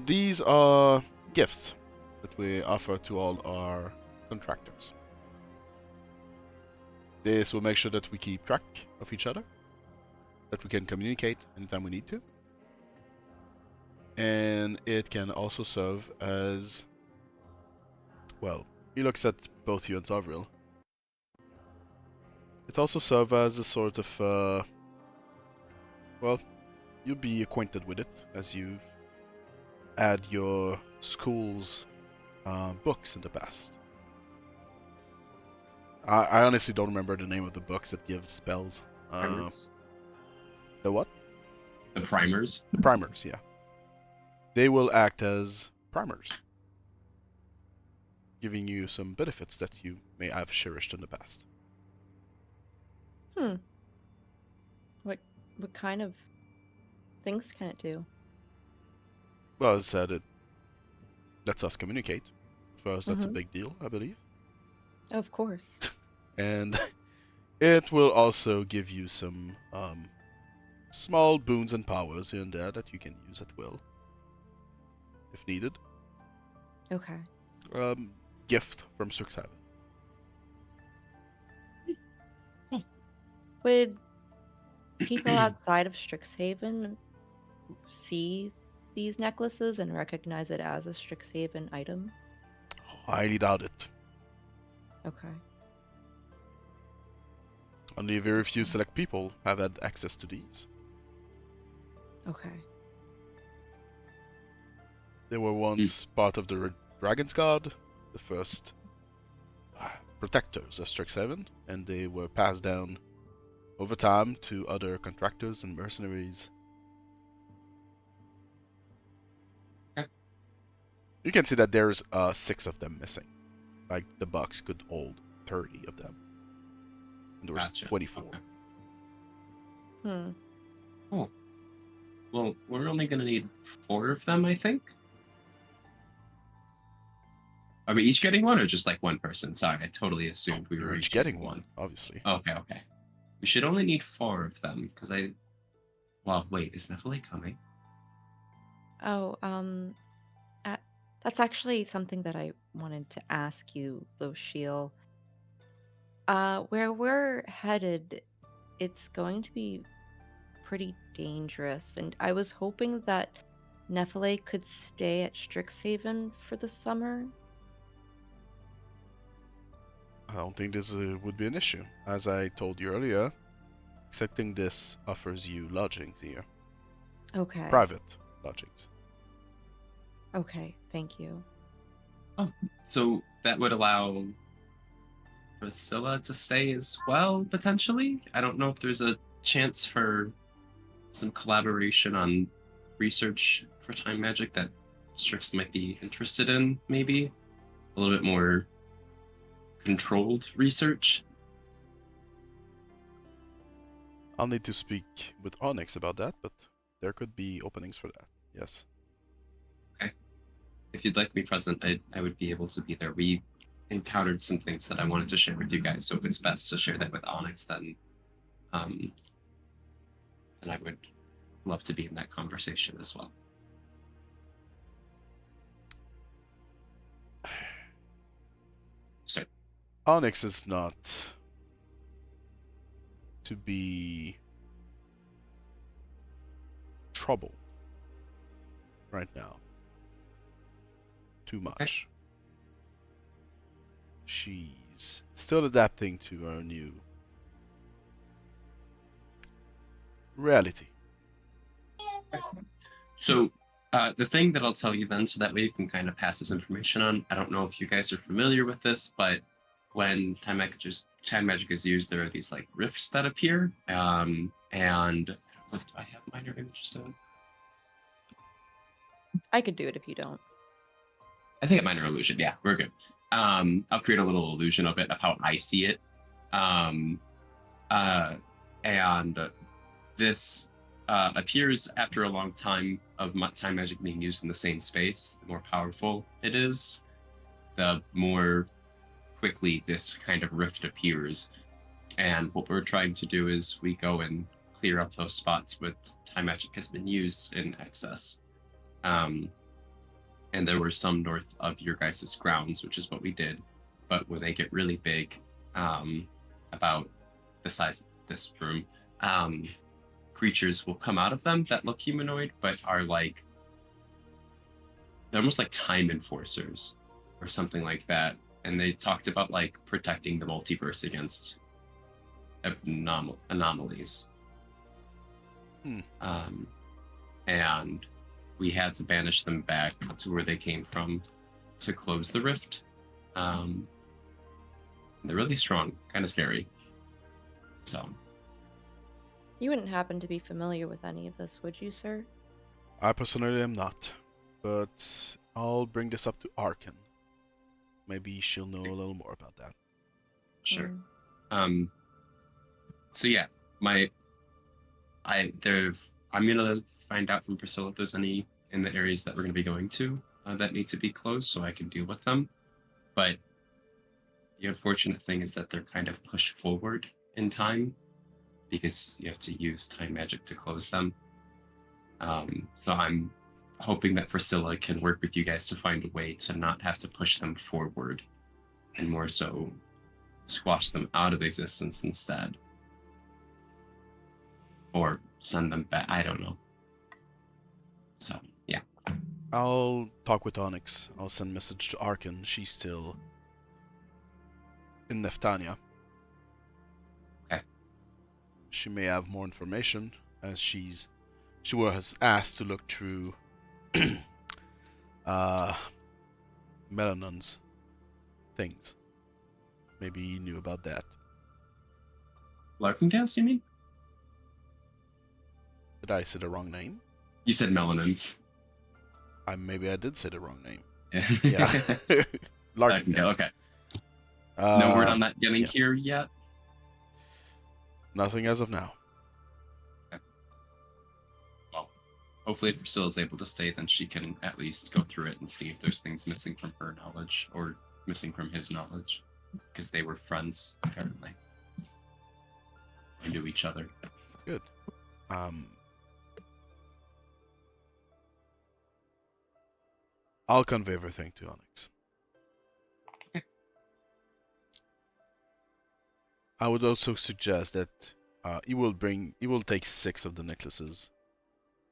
These are gifts that we offer to all our contractors. This will make sure that we keep track of each other, that we can communicate anytime we need to. And it can also serve as... well, he looks at both you and Zovril. It also serves as a sort of, well, you'll be acquainted with it as you add your school's books in the past. I honestly don't remember the name of the books that give spells. Primers? The what? The primers? The primers, yeah. They will act as primers, giving you some benefits that you may have cherished in the past. What kind of things can it do? Well, as I said, it lets us communicate. For us, that's a Mhm. big deal, I believe. Of course. And it will also give you some small boons and powers here and there that you can use at will, if needed. Okay. Gift from Strixhaven. Would people outside of Strixhaven see these necklaces and recognize it as a Strixhaven item? Highly doubt it. Okay. Only very few select people have had access to these. Okay. They were once part of the Dragon's Guard, the first protectors of Strixhaven, and they were passed down over time to other contractors and mercenaries. Okay. You can see that there's 6 of them missing. Like the box could hold 30 of them. And there was Gotcha. 24. Okay. Cool. Well, we're only going to need 4 of them, I think. Are we each getting one, or just like one person? Sorry, I totally assumed we were Each getting one, obviously. Okay. We should only need 4 of them, because well, wait, is Nephilim coming? Oh, that's actually something that I wanted to ask you, Lochiel. Where we're headed, it's going to be pretty dangerous, and I was hoping that Nephilim could stay at Strixhaven for the summer. I don't think this would be an issue. As I told you earlier, accepting this offers you lodgings here. Okay. Private lodgings. Okay, thank you. Oh, so that would allow Priscilla to stay as well, potentially? I don't know if there's a chance for some collaboration on research for time magic that Strix might be interested in, maybe? A little bit more controlled research? I'll need to speak with Onyx about that, but there could be openings for that, yes. Okay. If you'd like me present, I would be able to be there. We encountered some things that I wanted to share with you guys, so if it's best to share that with Onyx, then I would love to be in that conversation as well. So, Onyx is not to be troubled right now. Too much. Okay. She's still adapting to her new reality. So the thing that I'll tell you then, so that way you can kind of pass this information on. I don't know if you guys are familiar with this, but when time magic is used, there are these like rifts that appear. And do I have minor image still? I could do it if you don't. I think a minor illusion. Yeah, we're good. I'll create a little illusion of it, of how I see it. And this appears after a long time of time magic being used in the same space. The more powerful it is, the more quickly this kind of rift appears. And what we're trying to do is we go and clear up those spots where time magic has been used in excess. And there were some north of your guys' grounds, which is what we did. But when they get really big, about the size of this room, creatures will come out of them that look humanoid, but are like, they're almost like time enforcers or something like that. And they talked about like protecting the multiverse against anomalies. And we had to banish them back to where they came from to close the rift. They're really strong, kind of scary. So. You wouldn't happen to be familiar with any of this, would you, sir? I personally am not, but I'll bring this up to Arkan. Maybe she'll know a little more about that. Sure. So yeah, I'm gonna find out from Priscilla if there's any in the areas that we're gonna be going to that need to be closed, so I can deal with them. But the unfortunate thing is that they're kind of pushed forward in time because you have to use time magic to close them. So I'm hoping that Priscilla can work with you guys to find a way to not have to push them forward and more so squash them out of existence instead. or send them back. I don't know. So yeah. I'll talk with Onyx. I'll send message to Arkin. She's still in Neftania. Okay. She may have more information, as she was asked to look through Melanon's things. Maybe he knew about that. Larkingales, you mean? Did I say the wrong name? You said melanins. Maybe I did say the wrong name. Yeah. Larkingale. Okay. No word on that getting here yet? Nothing as of now. Okay. Well, hopefully if Priscilla's able to stay, then she can at least go through it and see if there's things missing from her knowledge or missing from his knowledge. Because they were friends, apparently. They knew each other. Good. I'll convey everything to Onyx. Okay. I would also suggest that you will take 6 of the necklaces.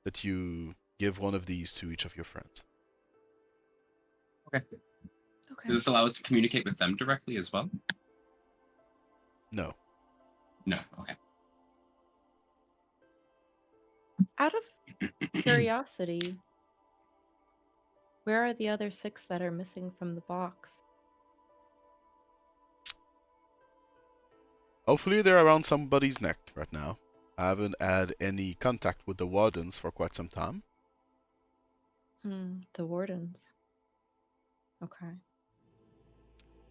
That you give one of these to each of your friends. Okay. Okay. Does this allow us to communicate with them directly as well? No. No. Okay. Out of curiosity, where are the other 6 that are missing from the box? Hopefully they're around somebody's neck right now. I haven't had any contact with the wardens for quite some time. The wardens. Okay.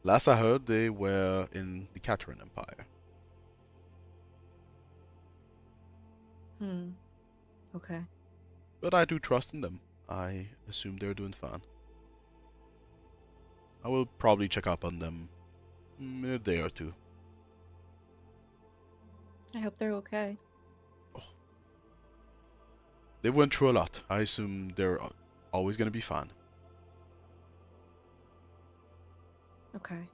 Last I heard, they were in the Catherine Empire. Okay. But I do trust in them. I assume they're doing fine. I will probably check up on them in a day or two. I hope they're okay. They went through a lot. I assume they're always going to be fine. Okay.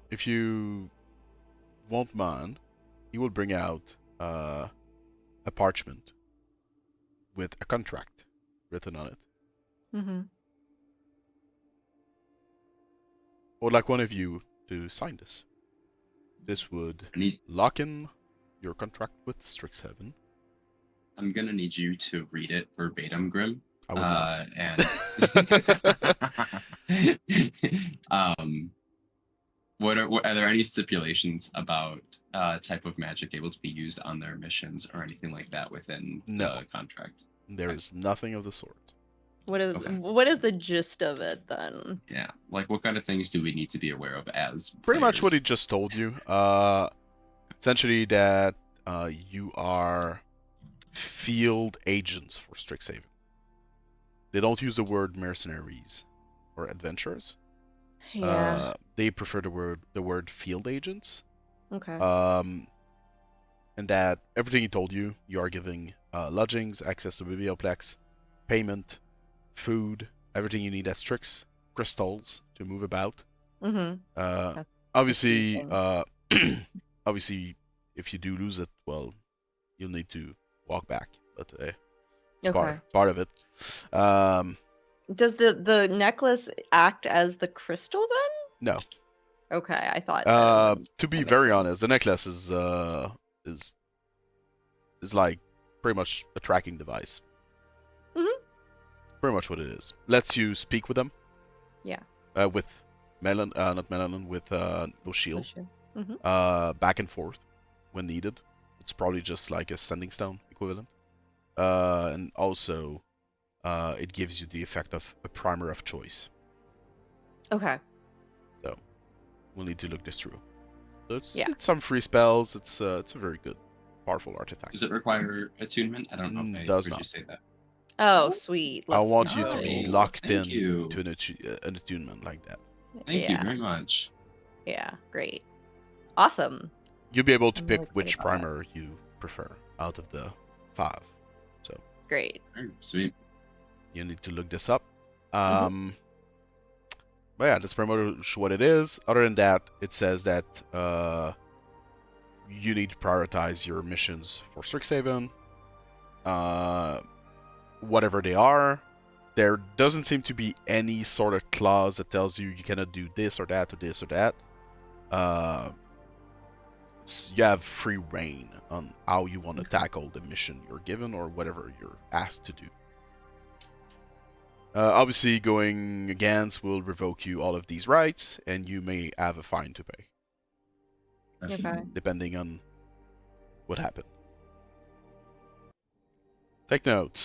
If you won't mind, he will bring out a parchment with a contract written on it. Mm-hmm. I would like one of you to sign this. This would lock in your contract with Strixhaven. I'm gonna need you to read it verbatim, Grim. I would not. And what are there any stipulations about type of magic able to be used on their missions or anything like that within the contract? There is nothing of the sort. What is the gist of it then? Yeah, like what kind of things do we need to be aware of as pretty much what he players? just told you. Essentially that you are field agents for Strixhaven. They don't use the word mercenaries or adventurers. Yeah. They prefer the word field agents. Okay. And that everything he told you, you are giving lodgings, access to biblioplex, payment, food, everything you need at Strix, crystals to move about. Mm-hmm. Obviously, obviously, if you do lose it, well, you'll need to walk back. But it's part of it. Does the necklace act as the crystal then? No. Okay, I thought. To be very honest, the necklace is like pretty much a tracking device. Mm-hmm. Pretty much what it is. Lets you speak with them. Yeah. With not Melanin, with O'Shield. Mm-hmm. Back and forth when needed. It's probably just like a sending stone equivalent. And also, it gives you the effect of a primer of choice. Okay. So, we'll need to look this through. So it's some free spells. It's a very good, powerful artifact. Does it require attunement? I don't know if I heard you say that. Oh, sweet. I want you to be locked Thank in you. to an attunement like that. Thank you very much. Yeah, great. Awesome. You'll be able to I'm pick really which excited about primer you prefer out of the 5. So great. Very sweet. You need to look this up. But yeah, that's pretty much what it is. Other than that, it says that you need to prioritize your missions for Strixhaven, whatever they are. There doesn't seem to be any sort of clause that tells you cannot do this or that or this or that. You have free reign on how you want to tackle the mission you're given or whatever you're asked to do. Obviously, going against will revoke you all of these rights, and you may have a fine to pay. Okay. Depending on what happened. Take note.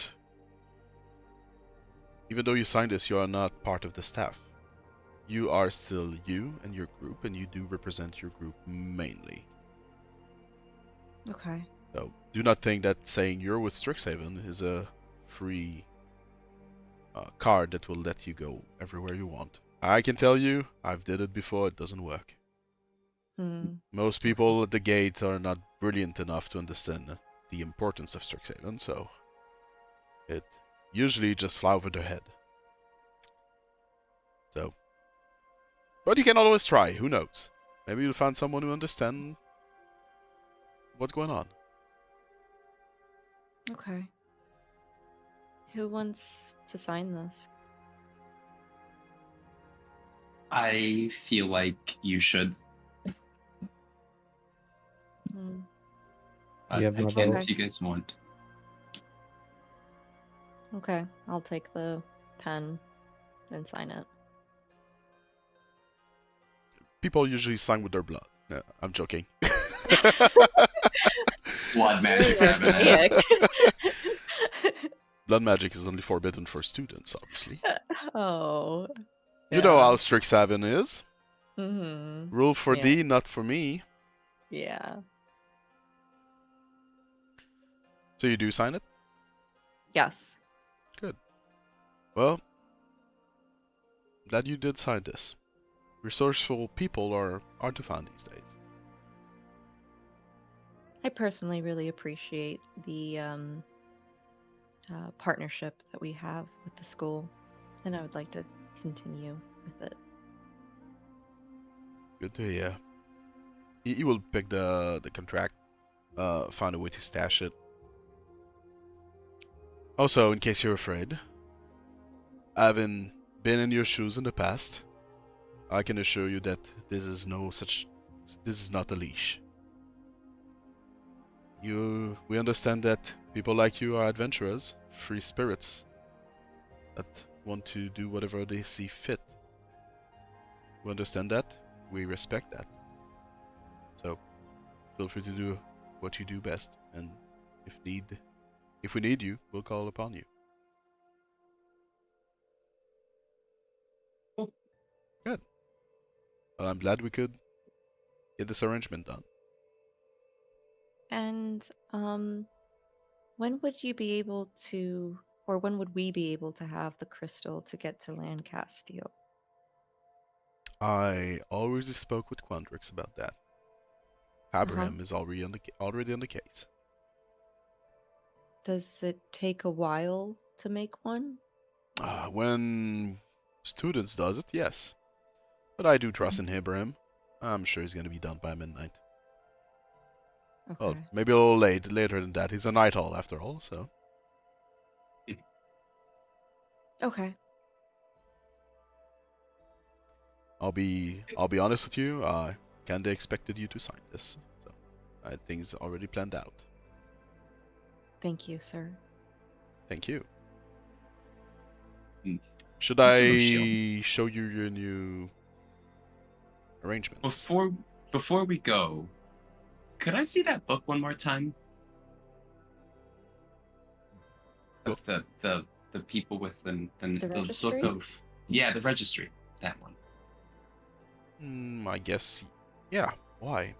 Even though you signed this, you are not part of the staff. You are still you and your group, and you do represent your group mainly. Okay. So do not think that saying you're with Strixhaven is a free card that will let you go everywhere you want. I can tell you, I've did it before, it doesn't work. Most people at the gate are not brilliant enough to understand the importance of Strixhaven, so it usually just fly over their head. So, but you can always try, who knows? Maybe you'll find someone who understands what's going on. Okay. Who wants to sign this? I feel like you should. You have I no can vote. if you guys want. Okay, I'll take the pen and sign it. People usually sign with their blood. No, I'm joking. Blood magic Really cabinet. archaic. Blood magic is only forbidden for students, obviously. Oh. You know how Strixhaven is. Mm-hmm. Rule for Yeah. thee, not for me. Yeah. So you do sign it? Yes. Good. Well, glad you did sign this. Resourceful people are hard to find these days. I personally really appreciate the partnership that we have with the school, and I would like to continue with it. Good to hear. He will pick the contract, find a way to stash it. Also, in case you're afraid, having been in your shoes in the past, I can assure you that this is not a leash. We understand that people like you are adventurers, free spirits, that want to do whatever they see fit. We understand that, we respect that. So, feel free to do what you do best, and if we need you, we'll call upon you. Cool. Good. Well, I'm glad we could get this arrangement done. And when would you be able to, or when would we be able to have the crystal to get to Lancastile? I already spoke with Quandrix about that. Abraham is already on the case. Does it take a while to make one? When students does it, yes. But I do trust in Abraham. I'm sure he's gonna be done by midnight. Okay. Well, maybe a little later than that. He's a night owl after all, so. Okay. I'll be honest with you. Kinda expected you to sign this, so things already planned out. Thank you, sir. Thank you. Should Mr. I Lucio. show you your new arrangements? Before we go, could I see that book one more time? Of the people with the registry? book of the registry, that one. I guess, yeah. Why?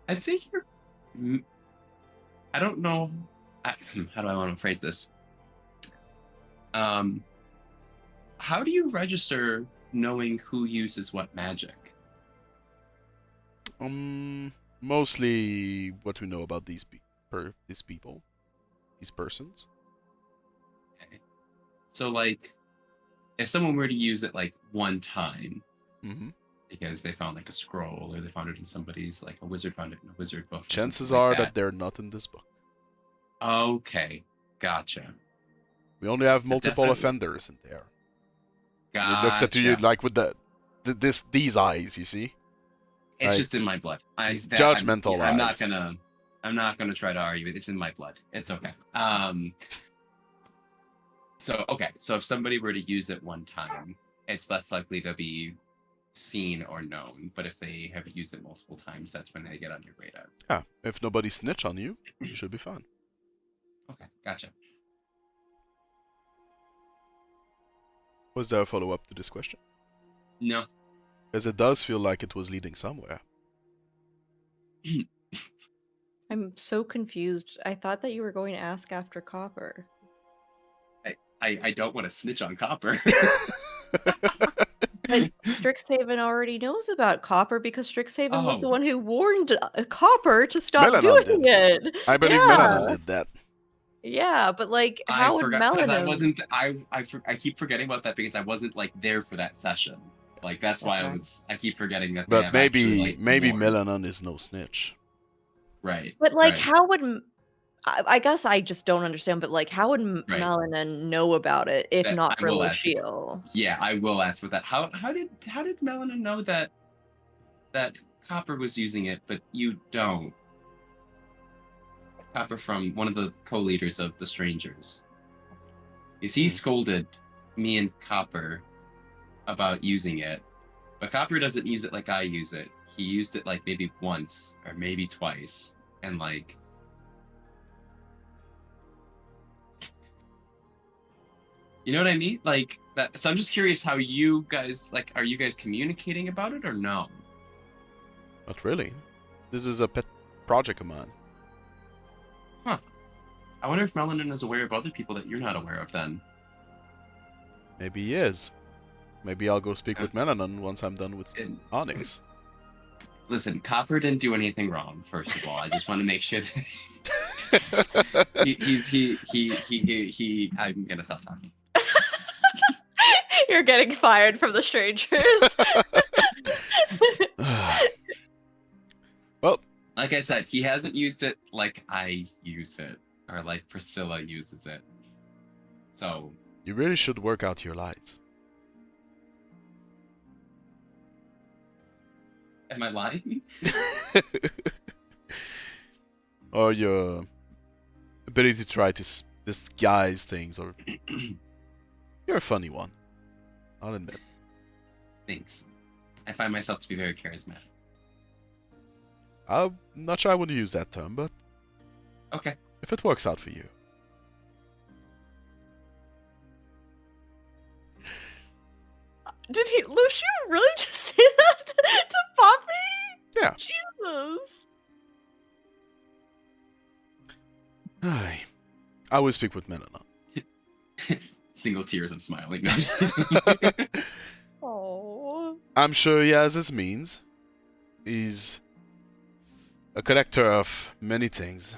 I think I don't know. How do I want to phrase this? How do you register knowing who uses what magic? Mostly what we know about these people, these persons. Okay. So, like, if someone were to use it like one time, because they found like a scroll, or they found it in somebody's, like a wizard found it in a wizard book. Chances like are that they're not in this book. Okay, gotcha. We only have multiple Definitely. offenders in there. And Gotcha. it looks at you like with these eyes, you see? It's like, just in my blood. judgmental I'm eyes. not gonna try to argue it. It's in my blood. It's okay. So if somebody were to use it one time, it's less likely to be seen or known. But if they have used it multiple times, that's when they get on your radar. Yeah, if nobody snitch on you, you should be fine. Okay, gotcha. Was there a follow-up to this question? No. Because it does feel like it was leading somewhere. I'm so confused. I thought that you were going to ask after Copper. I don't want to snitch on Copper. But Strixhaven already knows about Copper because Strixhaven was the Oh. one who warned Copper to stop Melanon doing did. it. I believe Yeah. Melanon did that. Yeah, but like, how I would forgot because I Melanin? wasn't. I keep forgetting about that because I wasn't like there for that session. Like that's why Okay. I keep forgetting that. They But have maybe actually, like, warned. Melanon is no snitch. Right. But like, right. how would I guess I just don't understand. But like, how would Right. Melanin know about it if That- not I for will ask you. Luciel? Yeah, I will ask with that. How did Melina know that Copper was using it, but you don't? Copper from one of the co-leaders of the Strangers. Is he scolded me and Copper about using it, but Copper doesn't use it like I use it. He used it like maybe once or maybe twice, and like. You know what I mean? Like that. So I'm just curious how you guys like. Are you guys communicating about it or no? Not really. This is a pet project of mine. Huh. I wonder if Melanin is aware of other people that you're not aware of. Then. Maybe he is. Maybe I'll go speak with Melanon once I'm done with Onyx. Listen, Copper didn't do anything wrong. First of all, I just want to make sure that he. I'm gonna stop talking. You're getting fired from the Strangers. Well, like I said, he hasn't used it like I use it, or like Priscilla uses it. So you really should work out your lies. am I lying? Or your ability to try to disguise things, or you're a funny one. I'll admit. Thanks. I find myself to be very charismatic. I'm not sure I would use that term, but Okay. if it works out for you. Did Luciel really just say that to Poppy? Yeah. Jesus. I will speak with Melanon. Single tears of smiling. Oh. I'm sure he has his means. He's a collector of many things.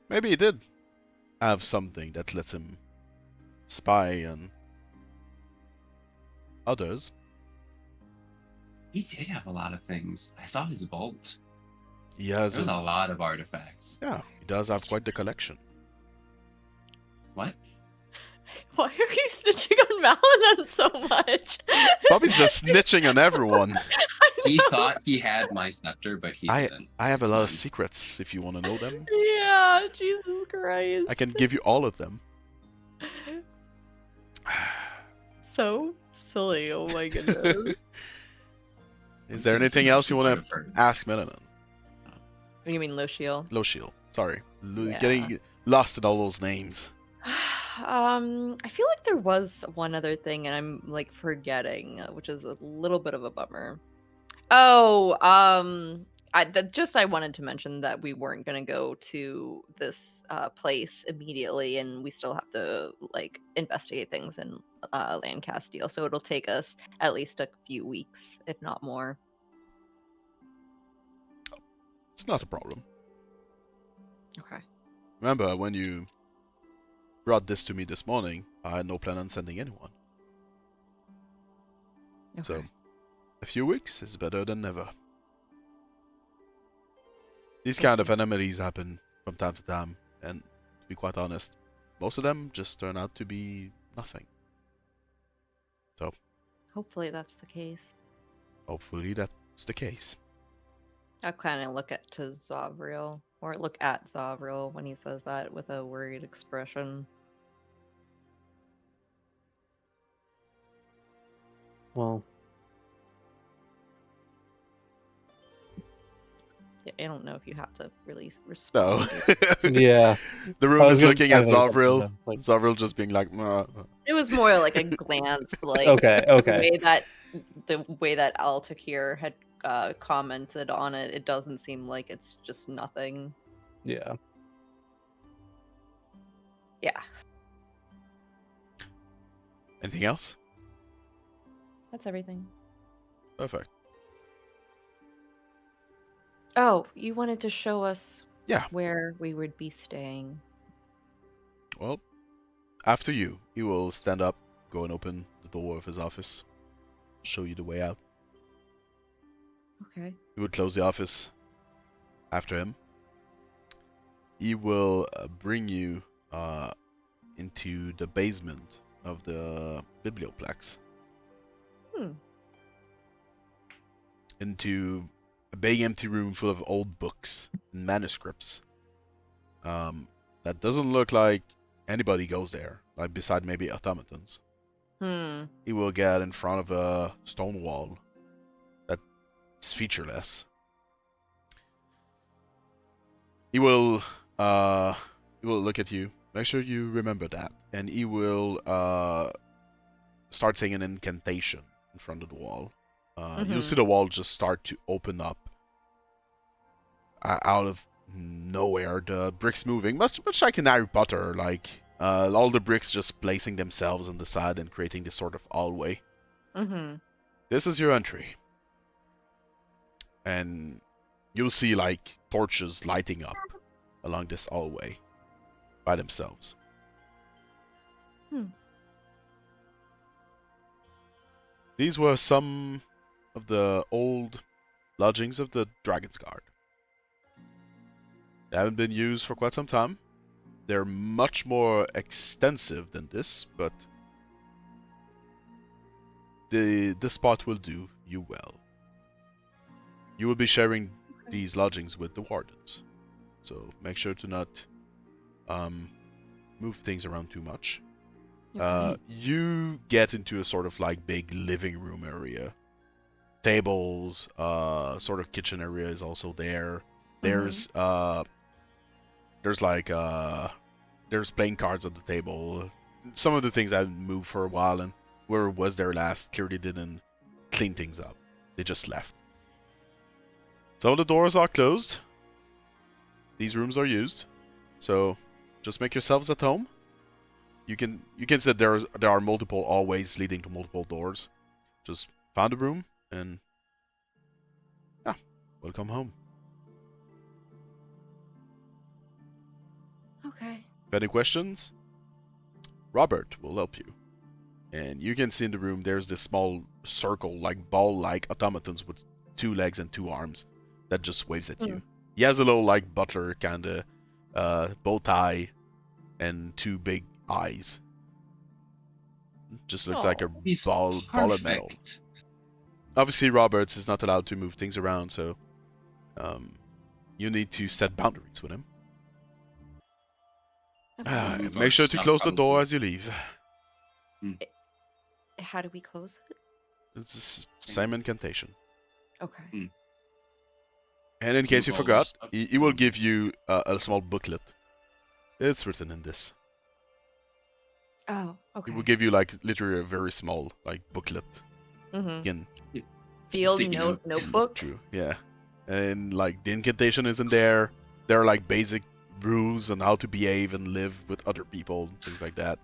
Maybe he did have something that lets him spy on others. He did have a lot of things. I saw his vault. He has There's a lot of artifacts. Yeah, he does have quite the collection. What? Why are you snitching on Melanon so much? Bobby's just snitching on everyone. He thought he had my scepter, but he didn't. I have a It's lot of fine. secrets if you want to know them. Yeah, Jesus Christ. I can give you all of them. So silly, oh my goodness. Is there anything else you want to ask Melanon? You mean Luciel? Lochiel. Sorry. Yeah. Getting lost in all those names. I feel like there was one other thing and I'm like forgetting, which is a little bit of a bummer. Oh, I wanted to mention that we weren't gonna go to this place immediately, and we still have to like investigate things in Lancastile. So it'll take us at least a few weeks, if not more. It's not a problem. Okay. Remember, when you brought this to me this morning, I had no plan on sending anyone. Okay. So a few weeks is better than never. These Thank kind of you. anomalies happen from time to time, and to be quite honest, most of them just turn out to be nothing. So, Hopefully that's the case. hopefully that's the case. I'll kind of look at to Zovril, or look at Zovril when he says that with a worried expression. Well, I don't know if you have to really No. respond. yeah. The I room was is gonna looking try at to think of something, Zovril. but I was like, Zovril just being like, It was more like a glance, like okay, the way that Altakir had commented on it. It doesn't seem like it's just nothing. yeah. Yeah, Anything else? that's everything. Perfect. Oh, you wanted to show us Yeah. where we would be staying. Well, after you, he will stand up, go and open the door of his office, show you the way out. Okay. He would close the office after him. He will bring you into the basement of the biblioplex. Into a big empty room full of old books and manuscripts. That doesn't look like anybody goes there, like beside maybe automatons. He will get in front of a stone wall that's featureless. He will look at you. Make sure you remember that, and he will start saying an incantation in front of the wall. You'll see the wall just start to open up out of nowhere. The bricks moving, much like in Harry Potter, like all the bricks just placing themselves on the side and creating this sort of hallway. This is your entry, and you'll see like torches lighting up along this hallway by themselves. These were some of the old lodgings of the Dragon's Guard. They haven't been used for quite some time. They're much more extensive than this, but the spot will do you well. You will be sharing these lodgings with the wardens, so make sure to not move things around too much. You get into a sort of like big living room area. Tables, sort of kitchen area is also there. There's there's playing cards on the table. Some of the things haven't moved for a while, and whoever was there last clearly didn't clean things up. They just left. Some of the doors are closed. These rooms are used, so just make yourselves at home. You can say there are multiple hallways leading to multiple doors. Just find a room and yeah, welcome home. Okay. Any questions? Robert will help you. And you can see in the room there's this small circle, like ball-like automatons with 2 legs and 2 arms that just waves at you. He has a little like butler kind of bow tie and 2 big eyes. Just looks like a ball of metal. Obviously, Roberts is not allowed to move things around, so you need to set boundaries with him. Make sure to close the door as you leave. How do we close it? It's the same incantation. Okay. And in case you forgot, he will give you a small booklet. It's written in this. Oh, okay. He will give you like literally a very small like booklet. Again, field notebook. True. Yeah. And like the incantation is in there. There are like basic rules on how to behave and live with other people and things like that.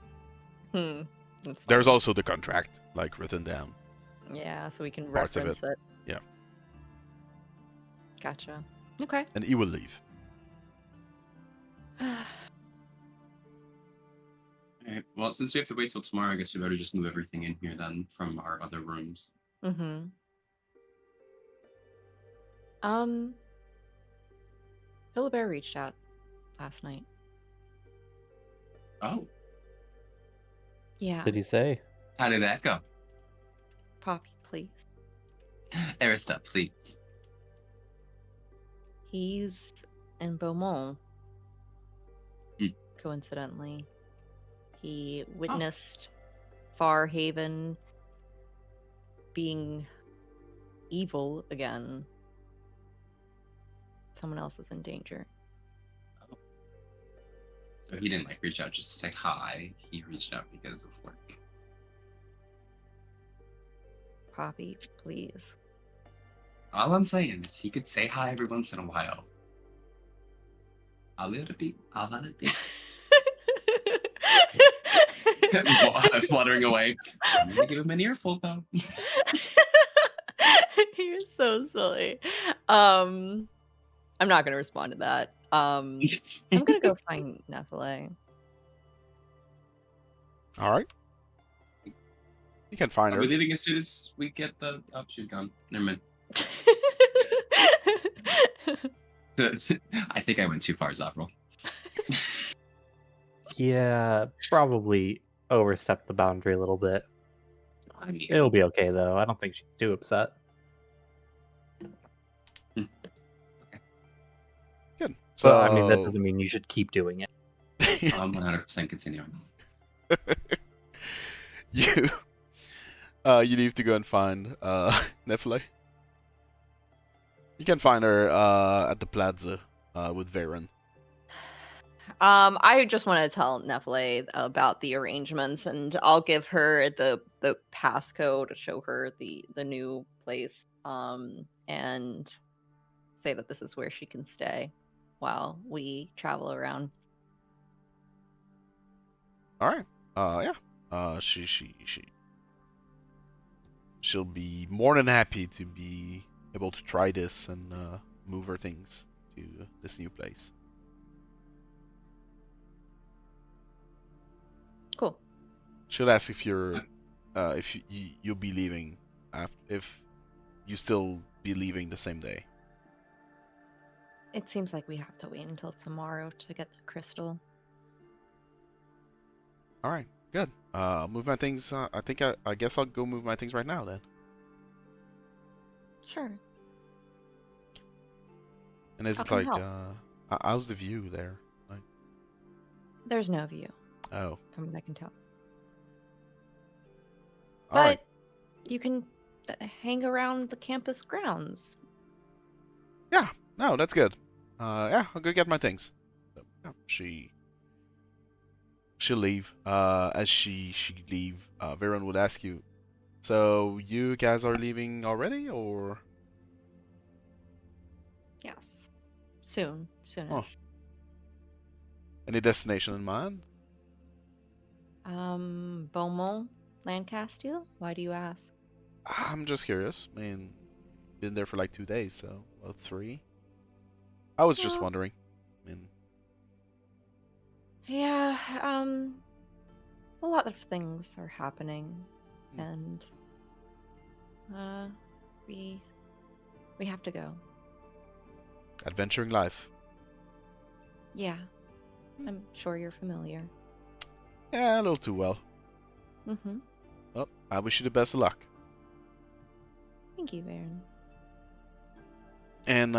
There's also the contract like written down. Yeah, so we can Parts reference it. Yeah. Gotcha. Okay. And he will leave. Alright, well, since we have to wait till tomorrow, I guess we better just move everything in here then from our other rooms. Philibert reached out last night. Oh, Yeah. Did he say? how did that go? Poppy, please. Arastelle, please. He's in Beaumont. Hmm. Coincidentally. He witnessed Farhaven being evil again. Someone else is in danger. So he didn't like reach out just to say hi. He reached out because of work. Poppy, please. All I'm saying is he could say hi every once in a while. I'll let it be. I'll let it be. Fluttering away. I'm gonna give him an earful though. You're so silly. I'm not gonna respond to that. I'm gonna go find Nephilim. All right. You can find Are her. we leaving as soon as we get the? Oh, she's gone. Never mind. I think I went too far, Zovril. Yeah, probably overstepped the boundary a little bit. I mean, It'll be okay though. I don't think she's too upset. Good. So But I mean, that doesn't mean you should keep doing it. I'm 100% continuing. you you need to go and find Nephilim. You can find her at the plaza with Varen. I just want to tell Nephilim about the arrangements, and I'll give her the passcode to show her the new place, and say that this is where she can stay while we travel around. All right. Yeah. She'll be more than happy to be able to try this and move her things to this new place. Cool. She'll ask if you're if you'll be leaving if you still be leaving the same day. It seems like we have to wait until tomorrow to get the crystal. All right. Good. Move my things. I guess I'll go move my things right now then. Sure. And is How it can like help? how's the view there? Like, There's no view, oh, from what I can tell. all right. But you can hang around the campus grounds. Yeah. No, that's good. Yeah, I'll go get my things. So, yeah, she'll leave. As she leave, Varen would ask you, so you guys are leaving already, or? Yes. Soonish. Oh. Any destination in mind? Beaumont, Lancastile? Why do you ask? I'm just curious. I mean, been there for like 2 days, so well, 3. I was just Well, wondering. I mean, yeah, a lot of things are happening, and we have to go. adventuring life. Yeah, I'm sure you're familiar. Yeah, a little too well. Mm-hmm. Well, I wish you the best of luck. Thank you, Baron. And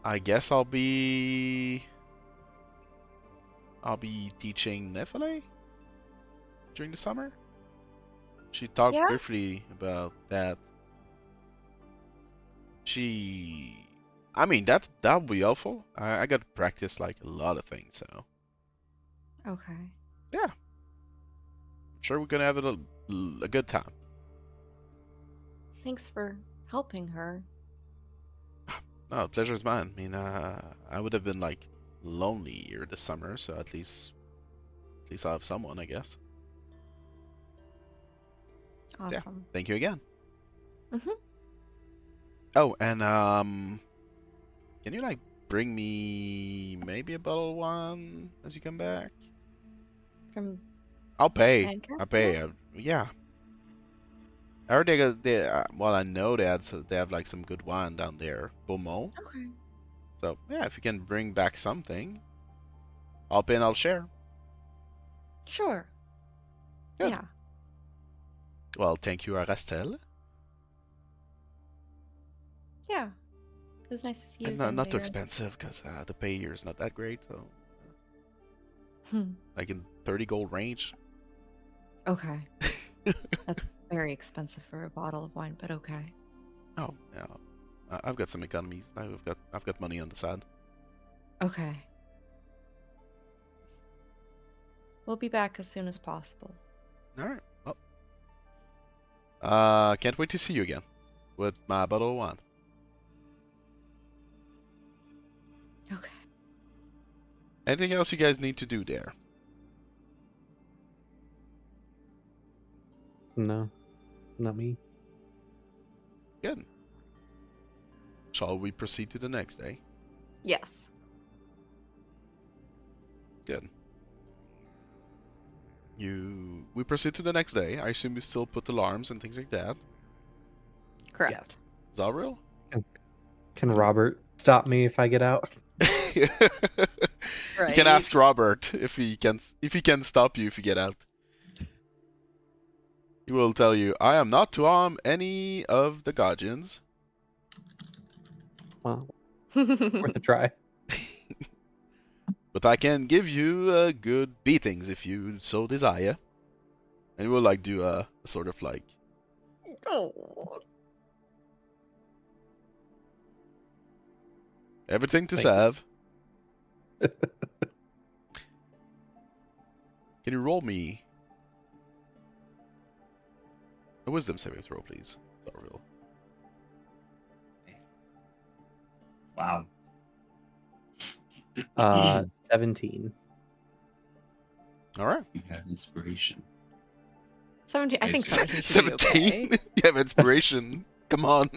I guess I'll be teaching Nephilim during the summer. She talked Yeah? briefly about that. I mean, that would be helpful. I got to practice like a lot of things, so Okay. yeah, I'm sure we're gonna have a good time. Thanks for helping her. No, the pleasure is mine. I mean, I would have been like lonely here this summer, so at least I'll have someone, I guess. Yeah. Awesome. Thank you again. Mm-hmm. Oh, and can you like bring me maybe a bottle of wine as you come back? From I'll pay. Lancastile? I'll pay. Yeah. I heard well, I know they have like some good wine down there, Beaumont. Okay. So yeah, if you can bring back something, I'll pay and I'll share. Sure. Good. Yeah. Well, thank you, Arastelle. Yeah. It was nice to see you And again, not too Baron. expensive, because the pay here is not that great. So Hmm. like in 30 gold range. Okay. That's very expensive for a bottle of wine, but okay. Oh yeah, I've got some economies. I've got money on the side. Okay. We'll be back as soon as possible. All right. Well, can't wait to see you again with my bottle of wine. Okay. Anything else you guys need to do there? No, not me. Good. Shall we proceed to the next day? Yes. Good. We proceed to the next day. I assume you still put alarms and things like that. Correct. Zovril? Can Robert stop me if I get out? You Right. can ask Robert if he can stop you if you get out. He will tell you, I am not to harm any of the guardians. Well, worth a try. But I can give you good beatings if you so desire. And he will like do a sort of like Oh. everything to Thank you. serve. Can you roll me a wisdom saving throw, please? Zovril. Wow. 17. Alright. You have inspiration. 17. I think Nice. 17 should be okay. 17? You have inspiration. Come on.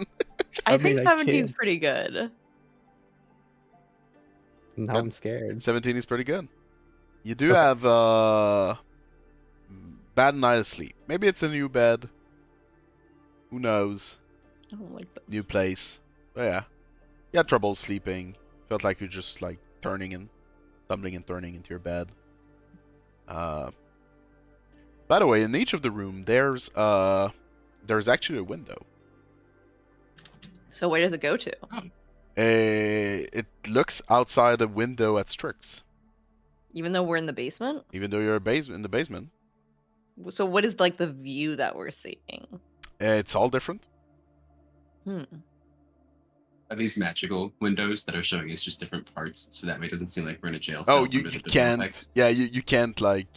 I think mean, 17 is can. pretty good. Now Good. I'm scared. 17 is pretty good. You do Okay. have bad night of sleep. Maybe it's a new bed. Who knows? I don't like this. New place. But yeah. You had trouble sleeping. Felt like you're just like tumbling and turning into your bed. By the way, in each of the room there's actually a window. So where does it go to? It looks outside a window at Strix. Even though we're in the basement? Even though you're in the basement. So what is like the view that we're seeing? It's all different. Are these magical windows that are showing us just different parts, so that way it doesn't seem like we're in a jail Oh, cell you under the can't. vortex? Yeah, you can't like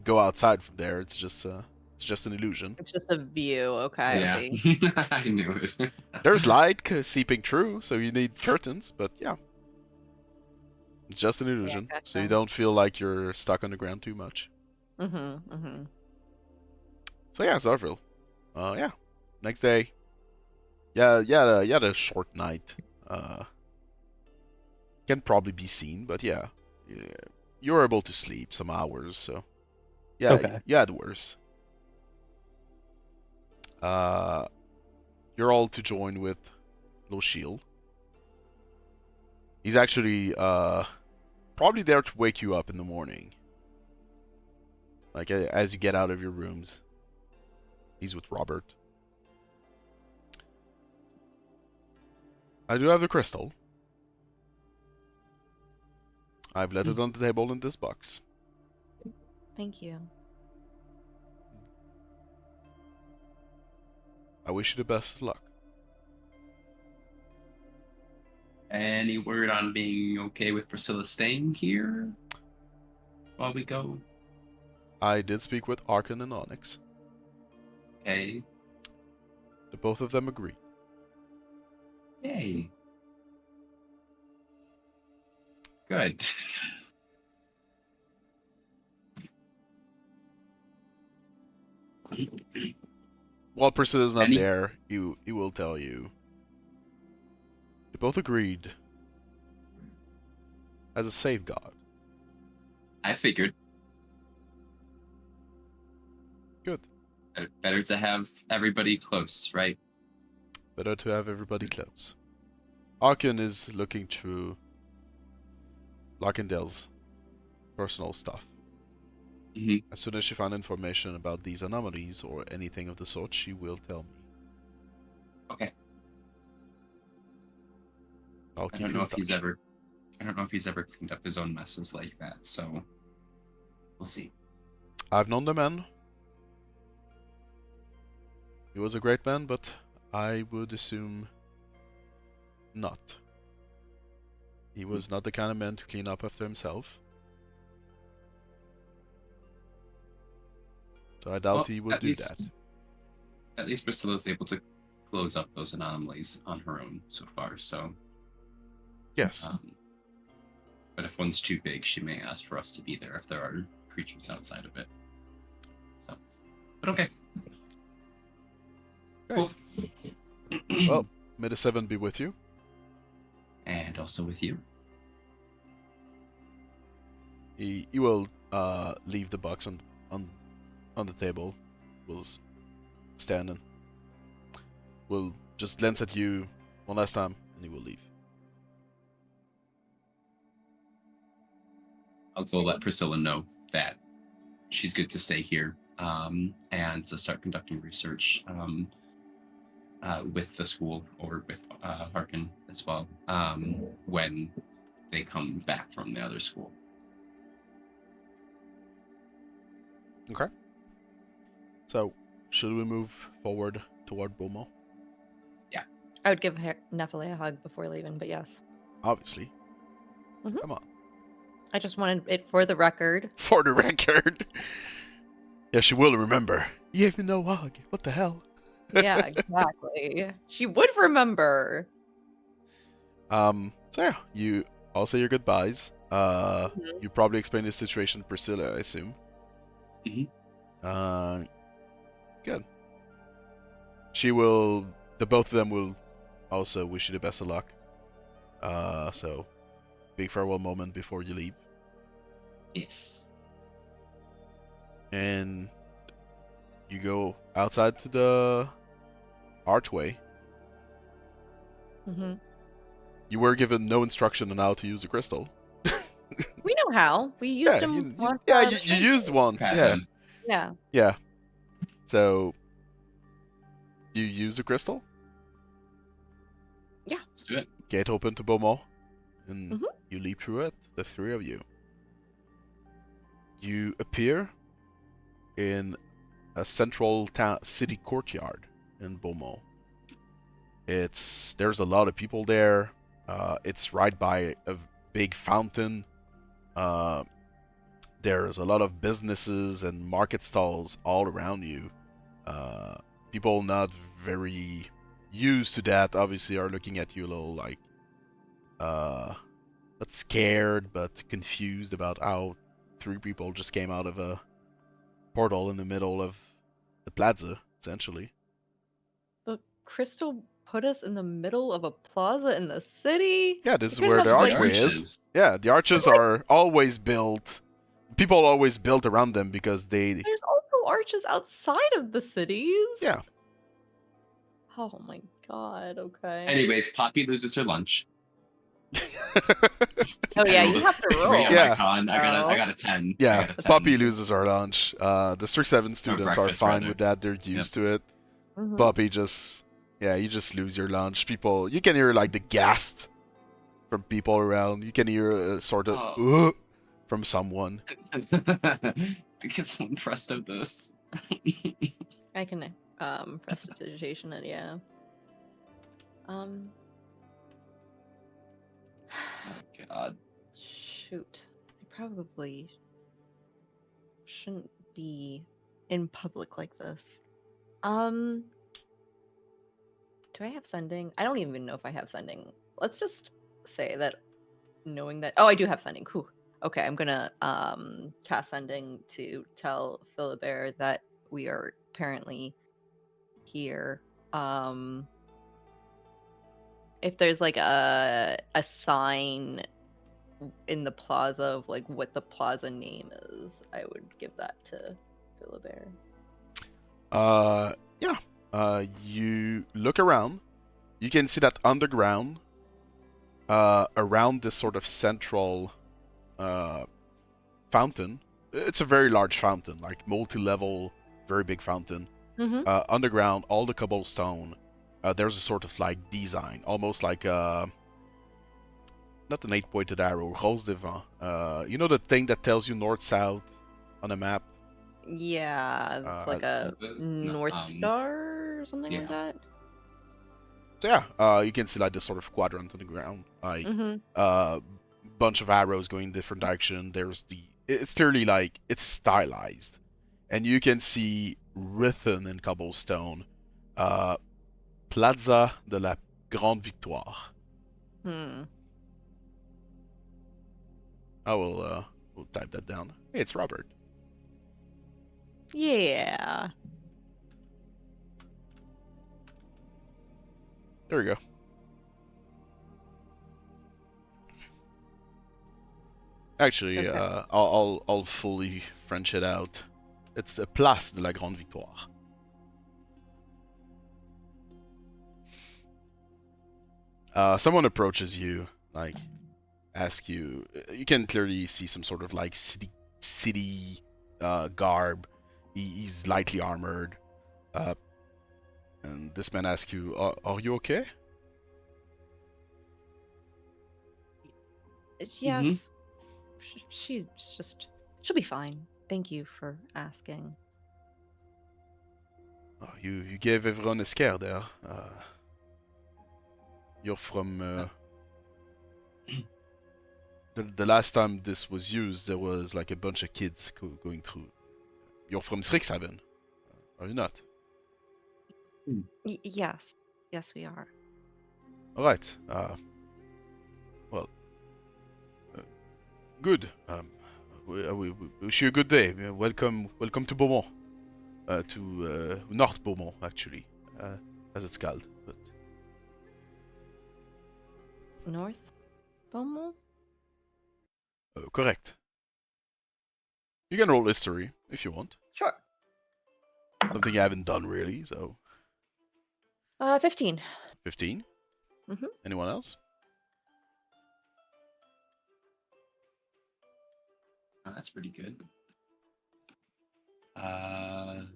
go outside from there. It's just an illusion. It's just a view. Okay, I Yeah, see. I knew it. There's light seeping through, so you need curtains. But yeah, it's just an illusion, so you gotcha. don't feel like you're stuck on the ground too much. Mm-hmm. So yeah, Zovril. Yeah. Next day. Yeah, you had a short night. Can probably be seen, but yeah, you're able to sleep some hours. So yeah, Okay. you had worse. You're all to join with Lo'Shiel. He's actually probably there to wake you up in the morning. Like as you get out of your rooms. He's with Robert. I do have the crystal. I've left it on the table in this box. Thank you. I wish you the best of luck. Any word on being okay with Priscilla staying here while we go? I did speak with Archon and Onyx. Okay. The both of them agreed. Yay. Good. While Priscilla's not Any- there, he will tell you. They both agreed. As a safeguard. I figured. Good. Better to have everybody close, right? Better to have everybody close. Arkin is looking through Larkindale's personal stuff. Mhm. As soon as she found information about these anomalies or anything of the sort, she will tell me. Okay. I'll I keep don't you know in if he's touch. ever. I don't know if he's ever cleaned up his own messes like that. So we'll see. I've known the man. He was a great man, but I would assume not. He was not the kind of man to clean up after himself. So I doubt Well, he would at do least, that. At least Priscilla's able to close up those anomalies on her own so far. So, Yes. but if one's too big, she may ask for us to be there if there are creatures outside of it. So, but okay. Great. Cool. Well, may the 7 be with you. And also with you. He will leave the box on the table. Will stand and will just glance at you one last time, and he will leave. I'll go let Priscilla know that she's good to stay here and to start conducting research with the school or with Harkin as well when they come back from the other school. Okay. So, should we move forward toward Beaumont? I would give Nephilim a hug before leaving, but yes. Obviously. Mhm. Come on. I just wanted it for the record. For the record. Yeah, she will remember. You gave me no hug. What the hell? Yeah, exactly. She would remember. So yeah, you all say your goodbyes. Mhm. You probably explain the situation to Priscilla, I assume. Mhm. Good. The both of them will also wish you the best of luck. So big farewell moment before you leave. Yes. And you go outside to the archway. Mhm. You were given no instruction on how to use the crystal. We know how. We used Yeah, him. you used once. Had Yeah, them. Yeah. yeah. So you use the crystal. Let's do it. Gate open to Beaumont, and Mhm. you leap through it. The three of you. You appear in a central city courtyard in Beaumont. There's a lot of people there. It's right by a big fountain. There's a lot of businesses and market stalls all around you. People not very used to that obviously are looking at you a little like not scared but confused about how 3 people just came out of a portal in the middle of the plaza, essentially. The crystal put us in the middle of a plaza in the city. Yeah, this We is couldn't where have, the like, archway is. Arches. Yeah, the arches are always built. People always built around them because they. There's also arches outside of the cities. Yeah. Oh my god. Okay. Anyways, Poppy loses her lunch. Oh yeah, I you rolled have to a 3 roll. on Yeah. my con. I got a 10. Yeah. I got a 10. Poppy loses her lunch. The Strixhaven students are breakfast, fine rather. with that. They're used to it. Mhm. Poppy just. Yeah, you just lose your lunch. People. You can hear like the gasps from people around. You can hear a sort of. Oh. From someone. Get some impressed of this. I can prestidigitation it, yeah. Oh God. Shoot. I probably shouldn't be in public like this. Do I have sending? I don't even know if I have sending. Let's just say that knowing that I do have sending. Whew. Okay, I'm gonna cast sending to tell Philibert that we are apparently here. If there's like a sign in the plaza of like what the plaza name is, I would give that to Philibert. Yeah. You look around. You can see that underground, around this sort of central fountain. It's a very large fountain, like multi-level, very big fountain. Mm-hmm. Underground, all the cobblestone. There's a sort of like design, almost like not an 8-pointed arrow, rose de vent. You know the thing that tells you north-south on a map? Yeah, it's like a North Star or something like that. So yeah, you can see like this sort of quadrant on the ground, like bunch of arrows going in different direction. It's clearly like it's stylized, and you can see written in cobblestone, Plaza de la Grande Victoire. I will we'll type that down. Hey, it's Robert. Yeah. There we go. Actually, Okay. I'll fully French it out. It's a Place de la Grande Victoire. Someone approaches you, like, ask you. You can clearly see some sort of like city garb. He's lightly armored. And this man asks you, "Are you okay?" Yes. She'll be fine. Thank you for asking. Oh, you gave everyone a scare there. You're from. The last time this was used, there was like a bunch of kids going through. You're from Strixhaven, are you not? Yes. Yes, we are. All right. Well, good. We wish you a good day. Welcome to Beaumont. To North Beaumont, actually, as it's called. But North Beaumont? correct. You can roll history if you want. Sure. Something you haven't done really, so. 15. 15. Mhm. Anyone else? Oh, that's pretty good. Are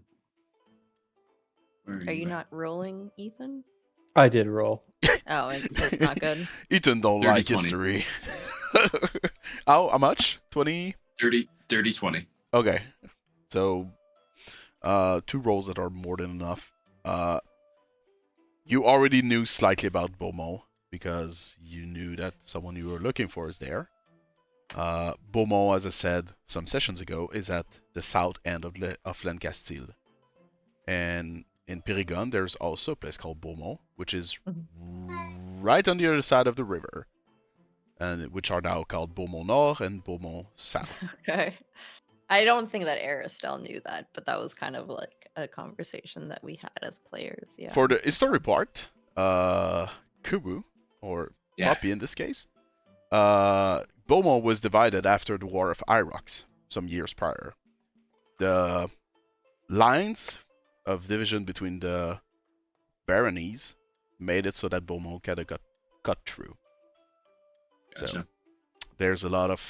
you not rolling, Ethan? I did roll. Oh, it's not good. Ethan don't 30, like 20. history. How much? 20? 30, 20. Okay. So, 2 rolls that are more than enough. You already knew slightly about Beaumont because you knew that someone you were looking for is there. Beaumont, as I said some sessions ago, is at the south end of Lancastile. And in Périgord, there's also a place called Beaumont, which is right on the other side of the river, and which are now called Beaumont Nord and Beaumont South. Okay. I don't think that Arastelle knew that, but that was kind of like a conversation that we had as players. Yeah. For the history part, Kubu, or Yeah. Poppy in this case, Beaumont was divided after the War of Irox some years prior. The lines of division between the baronies made it so that Beaumont kind of got cut through. Gotcha. So there's a lot of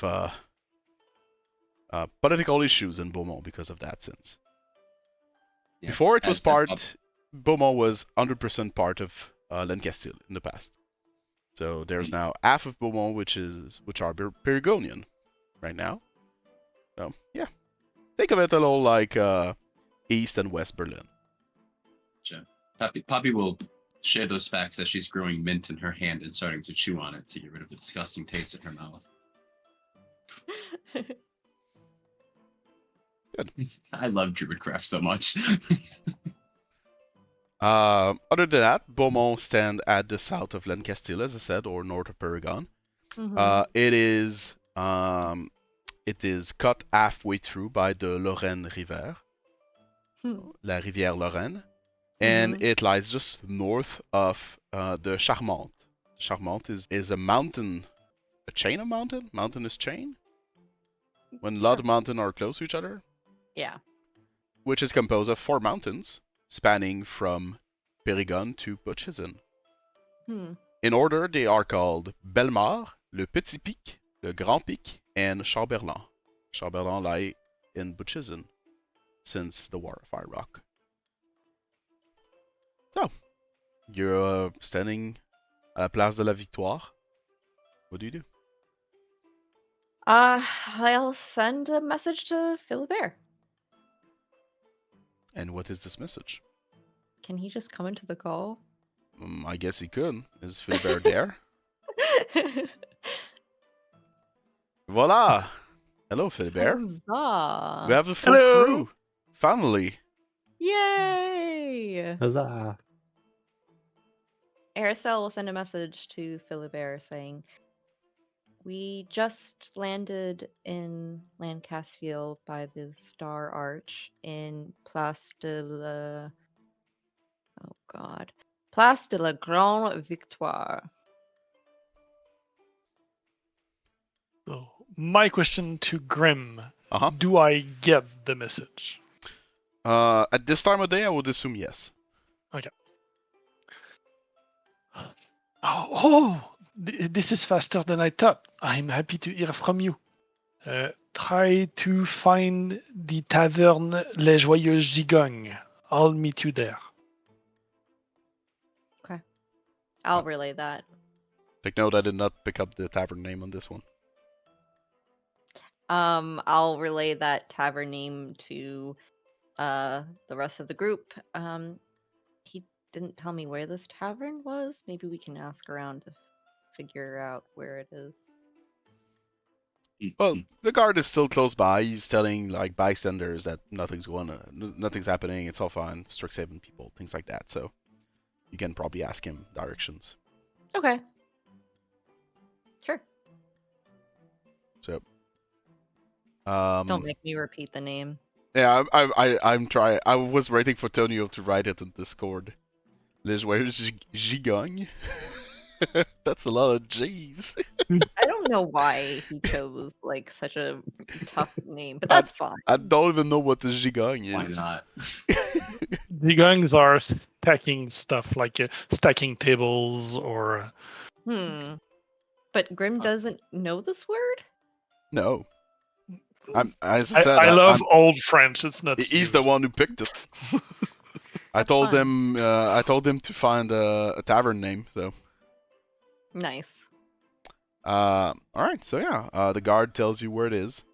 political issues in Beaumont because of that since. Yeah. Before it was As part, Beaumont was 100% part of Lancastile in the past. So there's now half of Beaumont which are Perigonian right now. So yeah, think of it a little like East and West Berlin. Gotcha. Poppy will share those facts as she's growing mint in her hand and starting to chew on it to get rid of the disgusting taste in her mouth. Good. I love Druidcraft so much. Other than that, Beaumont stands at the south of Lancastile, as I said, or north of Périgord. It is cut halfway through by the Lorraine River, La Rivière Lorraine, and it lies just north of the Charmante. Charmante is a mountain, a chain of mountain? Mountainous chain? When a lot of mountains are close to each other? Yeah. which is composed of 4 mountains, spanning from Périgord to Beauchisson. In order, they are called Bellemare, Le Petit Pic, Le Grand Pic, and Chamberlain. Chamberlain lie in Beauchisson since the War of Fire Rock. So, you're standing à la Place de la Victoire. What do you do? I'll send a message to Philibert. And what is this message? Can he just come into the call? I guess he could. Is Philibert there? Voila! Hello, Philibert. Huzzah! We have a full Hello. crew. Finally. Yay! Huzzah. Arastelle will send a message to Philibert saying, "We just landed in Lancastile by the Star Arch in Place de la... Oh God. Place de la Grande Victoire." So, my question to Grim: Uh-huh. do I get the message? At this time of day, I would assume yes. This is faster than I thought. I'm happy to hear from you. Try to find the tavern Les Joyeuses Gigognes. I'll meet you there. Okay. I'll relay that. Take note, I did not pick up the tavern name on this one. I'll relay that tavern name to the rest of the group. He didn't tell me where this tavern was. Maybe we can ask around to figure out where it is. Well, the guard is still close by. He's telling like bystanders that nothing's going on, nothing's happening. It's all fine. Strixhaven people, things like that. So you can probably ask him directions. Okay. Sure. So, Don't make me repeat the name. yeah, I'm trying. I was waiting for Tonio to write it in Discord. Les Joyeuses Gigognes. That's a lot of G's. I don't know why he chose like such a tough name, but that's fine. I don't even know what the Gigogne Why is. not? Gigognes are stacking stuff like stacking tables or. But Grim doesn't know this word? No. As I I, said, I love old French. It's not. he's the used. one who picked it. I That's told fine. him. I told him to find a tavern name. So. Nice. All right. So yeah, the guard tells you where it is.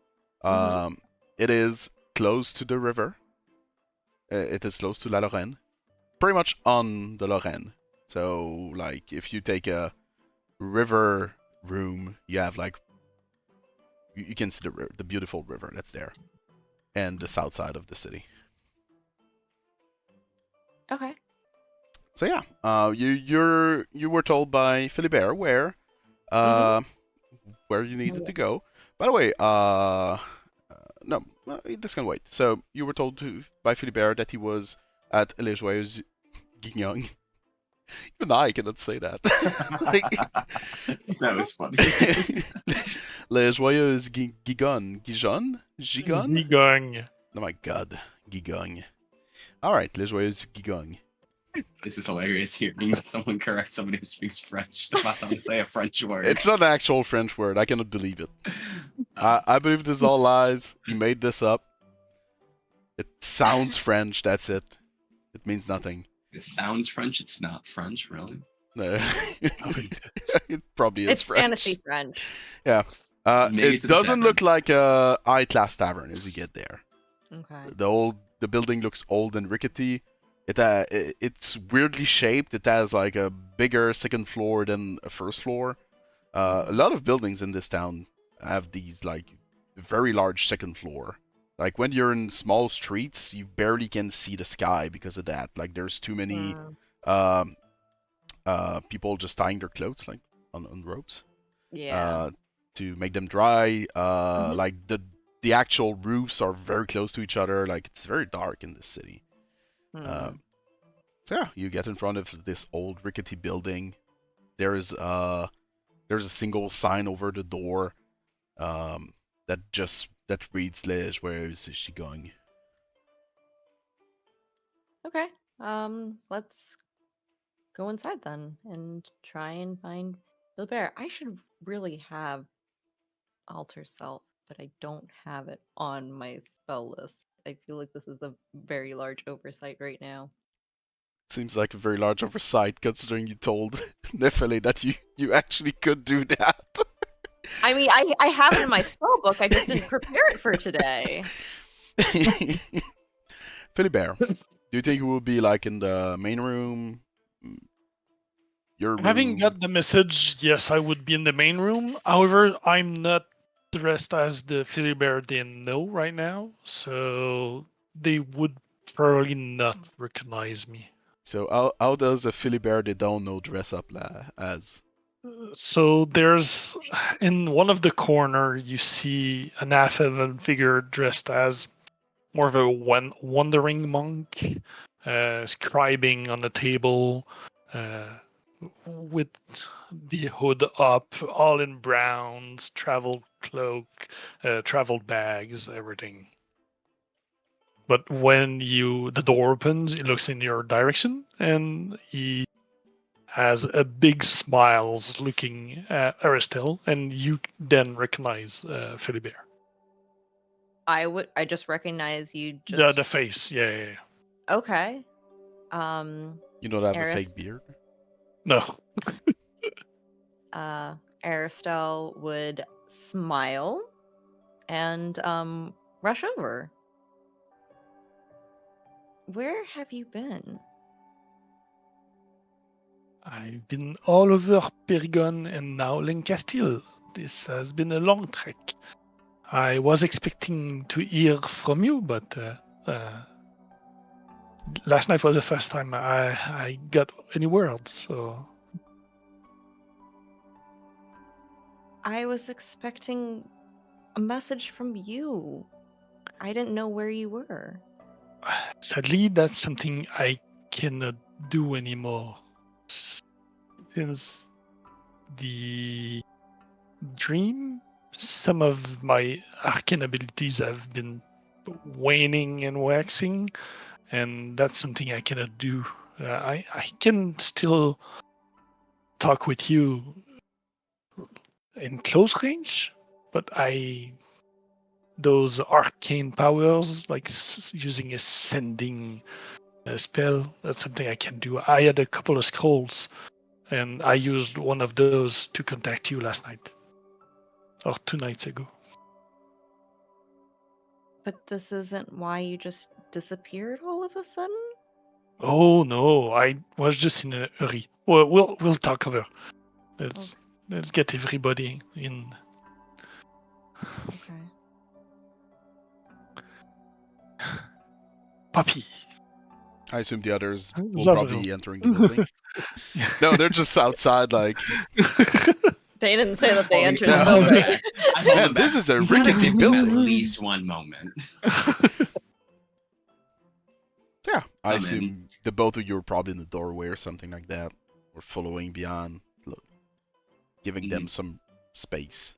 It is close to the river. It is close to La Lorraine, pretty much on the Lorraine. So like, if you take a river room, you have like you can see the beautiful river that's there, and the south side of the city. Okay. So yeah, you were told by Philibert where you needed to go. By the way, no, this can wait. So you were told by Philibert that he was at Les Joyeuses Gigognes. Even I cannot say that. That was funny. Les Joyeuses Gigognes. Gigon? Gigogne. Oh my god, Gigognes. Alright, Les Joyeuses Gigognes. This is hilarious hearing someone correct somebody who speaks French about how to say a French word. It's not an actual French word. I cannot believe it. I believe this is all lies. He made this up. It sounds French. That's it. It means nothing. It sounds French. It's not French, really. No. It probably is It's French. fantasy French. Yeah. Maybe It to the doesn't tavern. look like a high-class tavern as you get there. Okay. The building looks old and rickety. It's weirdly shaped. It has like a bigger second floor than a first floor. A lot of buildings in this town have these like very large second floor. Like when you're in small streets, you barely can see the sky because of that. Like there's too many people just tying their clothes like on ropes. Yeah. To make them dry. Like the actual roofs are very close to each other. Like it's very dark in this city. So yeah, you get in front of this old rickety building. There's a single sign over the door that reads Les Joyeuses Gigognes. Okay. Let's go inside then and try and find Philibert. I should really have Alter Self, but I don't have it on my spell list. I feel like this is a very large oversight right now. Seems like a very large oversight considering you told Nefeli that you actually could do that. I mean, I have it in my spell book. I just didn't prepare it for today. Philibert, do you think it will be like in the main room? Your Having room? got the message, yes, I would be in the main room. However, I'm not dressed as the Philibert they know right now, so they would probably not recognize me. So how does a Philibert they don't know dress up as? So there's in one of the corner you see an half-elven figure dressed as more of a wandering monk, scribing on the table, with the hood up, all in browns, travel cloak, travel bags, everything. But when the door opens, he looks in your direction, and he has a big smiles looking at Arastelle, and you then recognize Philibert. I just recognize you just The face, yeah. okay. You don't have a Aris, fake beard? No. Arastelle would smile and rush over. Where have you been? I've been all over Perigon and now Lancastile. This has been a long trek. I was expecting to hear from you, but last night was the first time I got any word, so... I was expecting a message from you. I didn't know where you were. Sadly, that's something I cannot do anymore. Since the dream, some of my arcane abilities have been waning and waxing, and that's something I cannot do. I can still talk with you in close range, but those arcane powers, like using a sending spell, that's something I can do. I had a couple of scrolls, and I used one of those to contact you last night, or 2 nights ago. But this isn't why you just disappeared all of a sudden? Oh no, I was just in a hurry. Well, we'll talk over. Let's get everybody in. Okay. Puppy. I assume the others will Zovril. probably be entering the building. No, they're just outside like, They didn't say that they Holding- entered Yeah. the I hold them building. back. I hold man, them back. this is a We gotta rickety give them at building. least one moment. Yeah, I Come in. assume the both of you are probably in the doorway or something like that, or following beyond, giving them some space.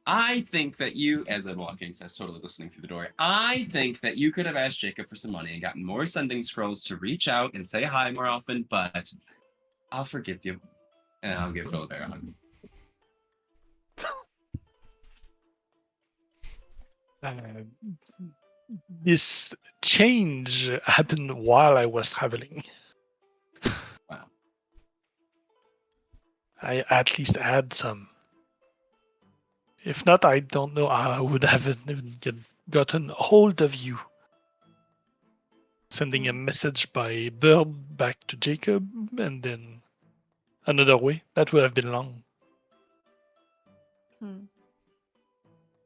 I think that you, as I'm walking, because I was totally listening through the door, I think that you could have asked Jacob for some money and gotten more sending scrolls to reach out and say hi more often, but I'll forgive you. And I'll give Philibert a hug. This change happened while I was traveling. Wow. I at least had some. If not, I don't know how I would have even gotten hold of you. Sending a message by bird back to Jacob, and then another way. That would have been long.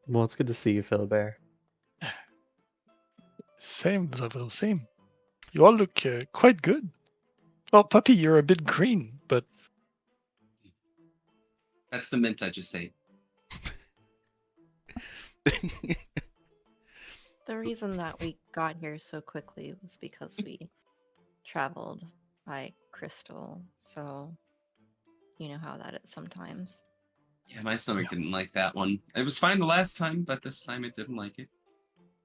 Well, it's good to see you, Philibert. Same, Zovril, same. You all look quite good. Well, Puppy, you're a bit green, but That's the mint I just ate. The reason that we got here so quickly was because we traveled by crystal, so you know how that is sometimes. Yeah, my stomach didn't like that one. It was fine the last time, but this time it didn't like it.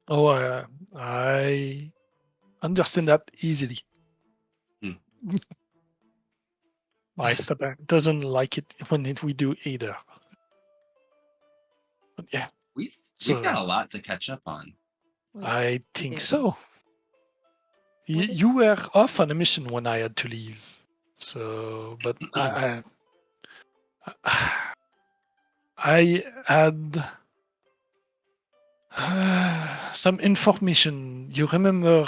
oh, I understand that easily. Hmm. My stomach doesn't like it when we do either. But yeah, We've So- got a lot to catch up on. I think do. so. What did- You were off on a mission when I had to leave. So, but I had some information. You remember?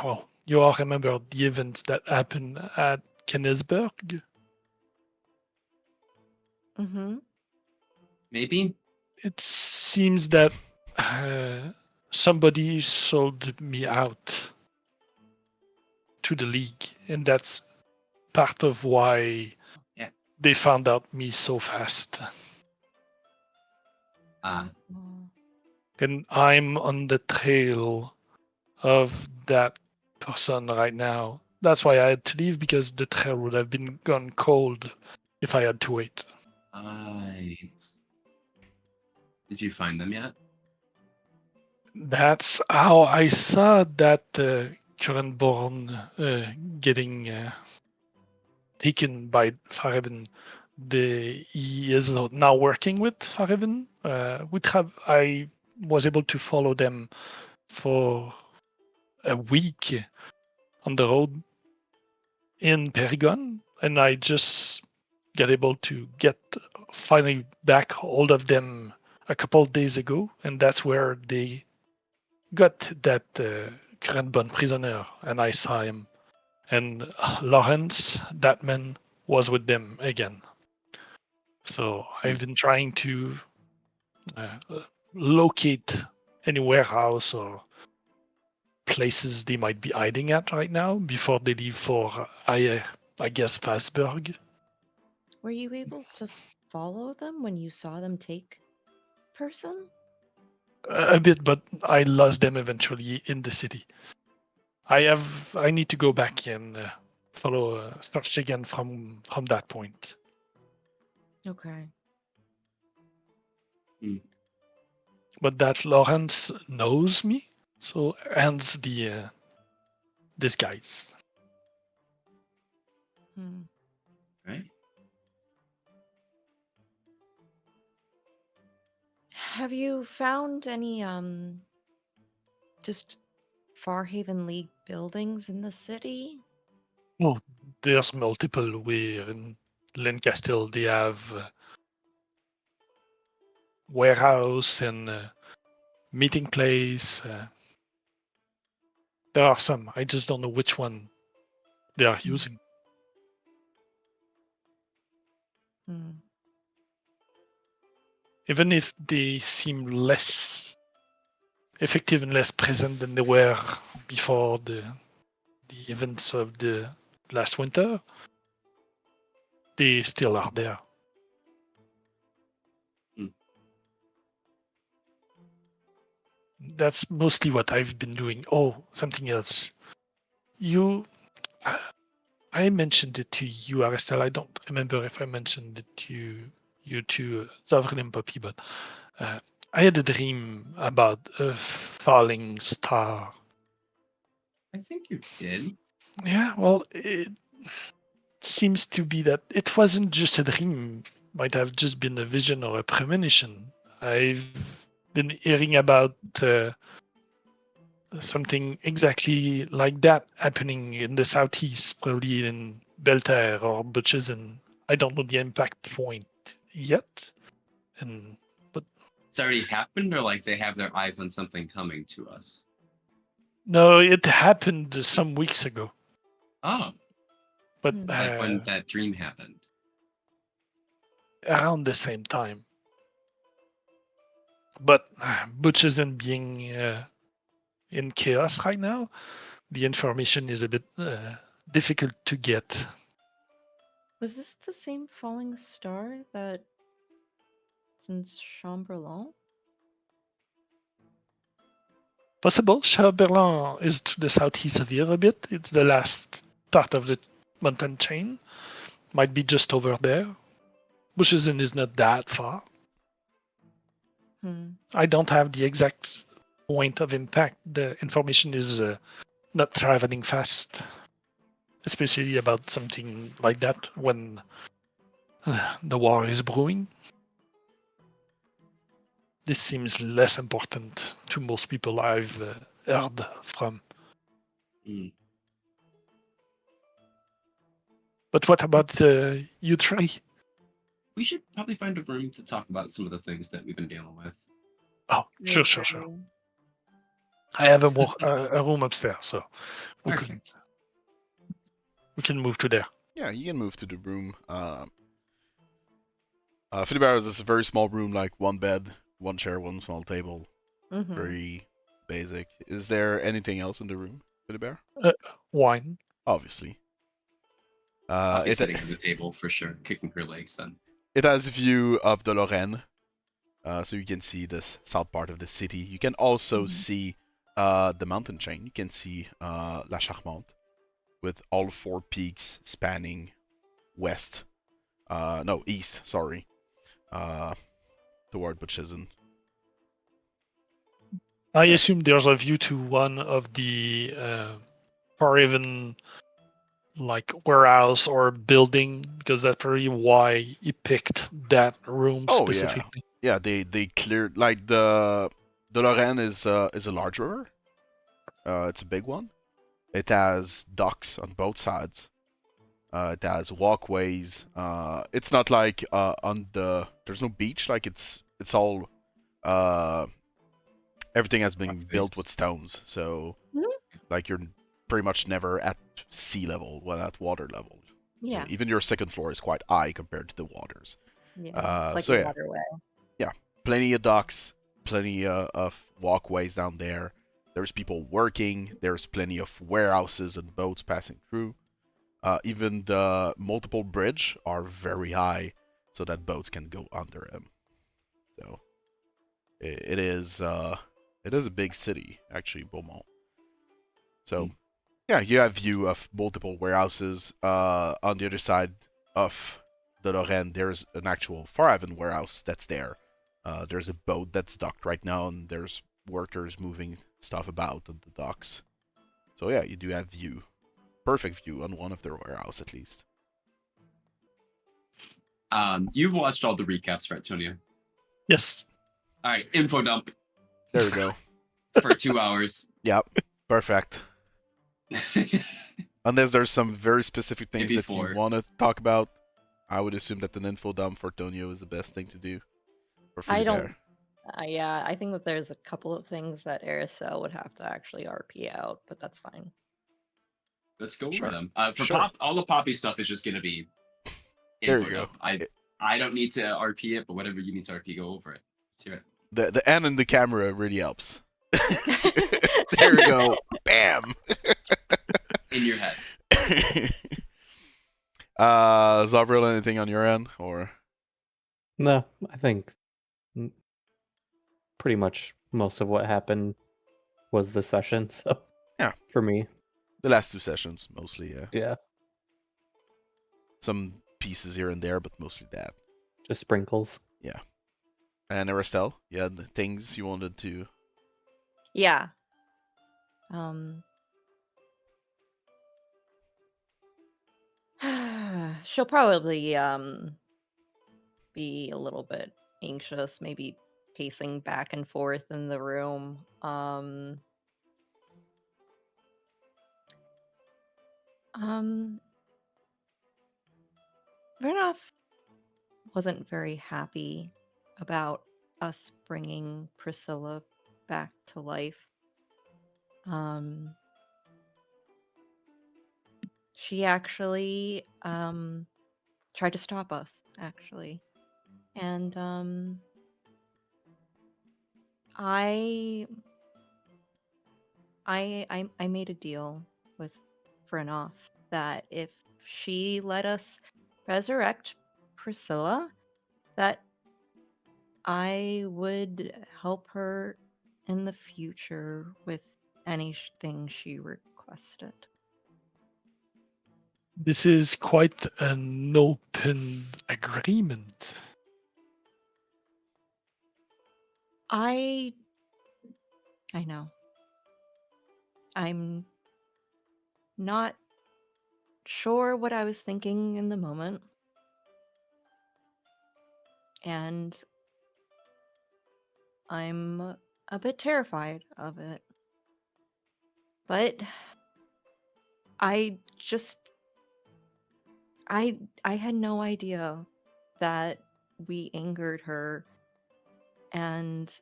Well, you all remember the events that happened at Kennesburg? Mhm. Maybe. It seems that somebody sold me out to the League, and that's part of why Yeah. they found out me so fast. Uh, Oh. And I'm on the trail of that person right now. That's why I had to leave, because the trail would have been gone cold if I had to wait. right. Did you find them yet? That's how I saw that Currentborn getting taken by Farhaven. He is now working with Farhaven. I was able to follow them for a week on the road in Paragon, and I just got able to get finally back hold of them a couple of days ago, and that's where they got that Currentborn prisoner, and I saw him. And Lawrence, that man, was with them again. So I've been trying to uh, locate any warehouse or places they might be hiding at right now before they leave for, I guess, Fassberg. Were you able to follow them when you saw them take person? A bit, but I lost them eventually in the city. I need to go back and follow search again from that point. Okay. But that Lawrence knows me, so hence the disguise. Hmm. Right. Have you found any just Farhaven League buildings in the city? Oh, there's multiple. Where in Lancastile they have warehouse and meeting place. There are some. I just don't know which one they are using. Hmm. Even if they seem less effective and less present than they were before the events of the last winter, they still are there. That's mostly what I've been doing. Oh, something else. I mentioned it to you, Arastelle. I don't remember if I mentioned it to you to Zovril and Poppy, but I had a dream about a falling star. I think you did. Yeah, well, it seems to be that it wasn't just a dream. Might have just been a vision or a premonition. I've been hearing about something exactly like that happening in the southeast, probably in Belter or Butchison. I don't know the impact point yet, but It's already happened, or like they have their eyes on something coming to us. no, it happened some weeks ago. Oh, But like when that dream happened. around the same time. But Butchison being in chaos right now, the information is a bit difficult to get. Was this the same falling star that since Chamberlain? Possible. Chamberlain is to the southeast of here a bit. It's the last part of the mountain chain. Might be just over there. Bushisen is not that far. Hmm. I don't have the exact point of impact. The information is not traveling fast, especially about something like that when the war is brewing. This seems less important to most people I've heard from. Mm. But what about you, Trey? We should probably find a room to talk about some of the things that we've been dealing with. Oh, sure. I have a room upstairs, so we Perfect. can move to there. Yeah, you can move to the room. Philibert is a very small room, like one bed, one chair, one small table. Mm-hmm. Very basic. Is there anything else in the room, Philibert? Wine. Obviously. I'll be It sitting at the table for sure, kicking her legs then. it has a view of the Lorraine, so you can see this south part of the city. You can also see the mountain chain. You can see La Charmante, with all 4 peaks spanning east, sorry, toward Butchison. I assume there's a view to one of the Farhaven like warehouse or building, because that's probably why he picked that room Oh specifically. yeah. They cleared, like, the Lorraine is a large river. It's a big one. It has docks on both sides. It has walkways. It's not like there's no beach. Like, it's all everything has been built with stones. So like, you're pretty much never at sea level, well, at water level. Yeah. Even your second floor is quite high compared to the waters. Yeah. It's like so a yeah. waterway. Plenty of docks, plenty of walkways down there. There's people working. There's plenty of warehouses and boats passing through. Even the multiple bridge are very high, so that boats can go under them. So it is a big city, actually, Beaumont. So yeah, you have view of multiple warehouses. On the other side of the Lorraine, there's an actual Farhaven warehouse that's there. There's a boat that's docked right now, and there's workers moving stuff about on the docks. So yeah, you do have view, perfect view on one of their warehouse at least. You've watched all the recaps, right, Tonya? Yes. All right, info dump There we go. for 2 hours. Yep, perfect. Unless there's some very specific things Maybe that 4. you want to talk about, I would assume that an info dump for Tonio is the best thing to do. For I don't. Philibert. Yeah, I think that there's a couple of things that Arastelle would have to actually RP out, but that's fine. Let's go Sure. over them. For Sure. Pop, all the Poppy stuff is just gonna be There info you go. dump. I don't need to RP it, but whatever you need to RP, go over it. Let's hear it. The N in the camera really helps. There we go. Bam. In your head. Zovril, anything on your end, or? No, I think pretty much most of what happened was the session. So Yeah. for me, The last 2 sessions, mostly, yeah. yeah, Some pieces here and there, but mostly that. just sprinkles. Yeah. And Arastelle, you had things you wanted to. Yeah. She'll probably be a little bit anxious, maybe pacing back and forth in the room. Vernoff wasn't very happy about us bringing Priscilla back to life. She actually tried to stop us, actually. And I made a deal with Vernoff that if she let us resurrect Priscilla, that I would help her in the future with anything she requested. This is quite an open agreement. I know. I'm not sure what I was thinking in the moment. And I'm a bit terrified of it. But I just I had no idea that we angered her, and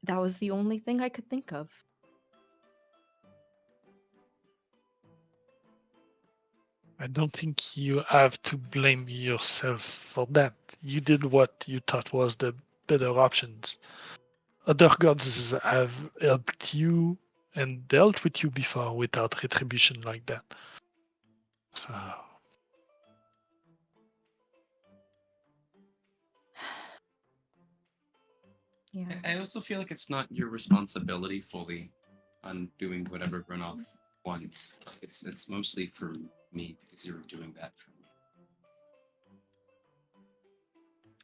that was the only thing I could think of. I don't think you have to blame yourself for that. You did what you thought was the better options. Other gods have helped you and dealt with you before without retribution like that. So Yeah. I also feel like it's not your responsibility fully on doing whatever Runoff wants. It's mostly for me because you're doing that for me.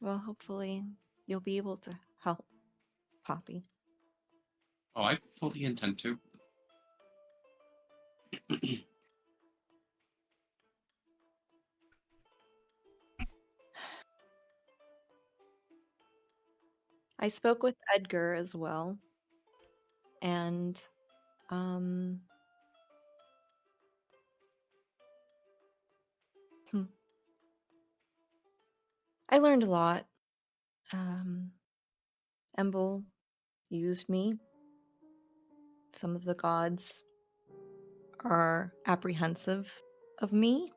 Well, hopefully you'll be able to help Poppy. Oh, I fully intend to. I spoke with Edgar as well, and hmm. I learned a lot. Embel used me. Some of the gods are apprehensive of me.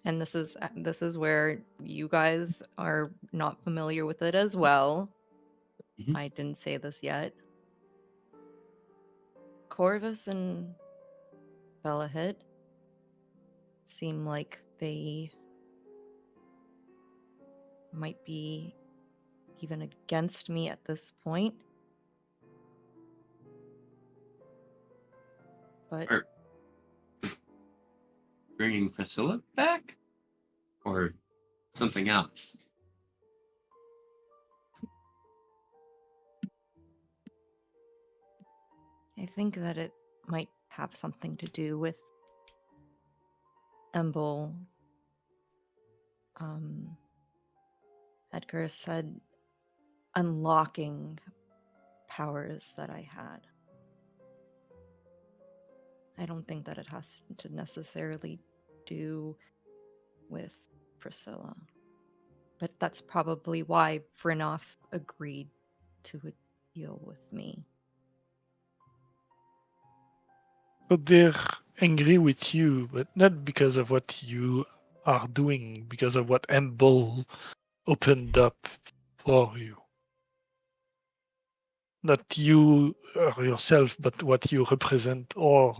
And this is where you guys are not familiar with it as well. Mhm. I didn't say this yet. Korvus and Belahid seem like they might be even against me at this point. But Or bringing Priscilla back? Or something else? I think that it might have something to do with Embel. Edgar said unlocking powers that I had. I don't think that it has to necessarily do with Priscilla. But that's probably why Vrinoff agreed to a deal with me. so they're angry with you, but not because of what you are doing, because of what Embol opened up for you. Not you yourself, but what you represent or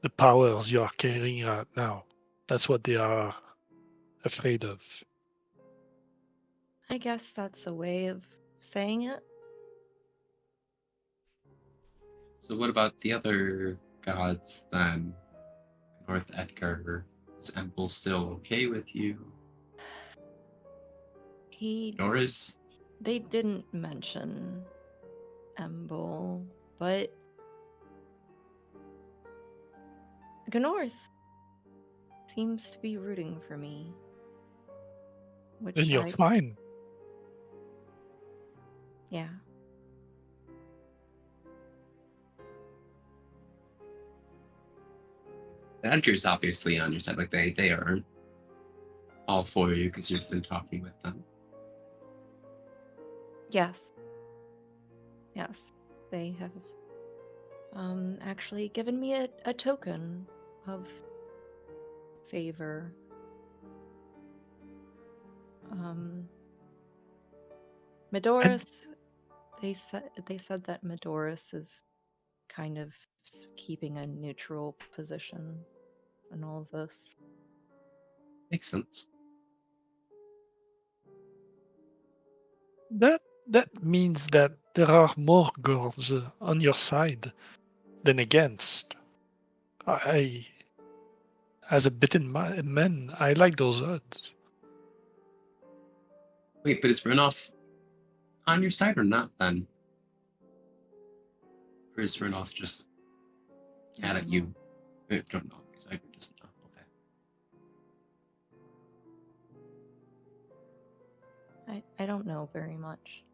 the powers you are carrying out now. That's what they are afraid of. I guess that's a way of saying it. So what about the other gods then? North Edgar, is Emple still okay with you? Doris? They didn't mention Embol, but Gnorth seems to be rooting for me. Then Which you're fine. Yeah. Edgar's obviously on your side. Like they are all for you because you've been talking with them. Yes. Yes. They have actually given me a token of favor. Medoris, they said that Medoris is kind of keeping a neutral position in all of this. Makes sense. That means that there are more gods on your side than against. I, as a bitten man, I like those odds. Wait, but is Runoff on your side or not then? Or is Renoff just mad at you? I don't know. I doesn't know. Okay. I don't know very much.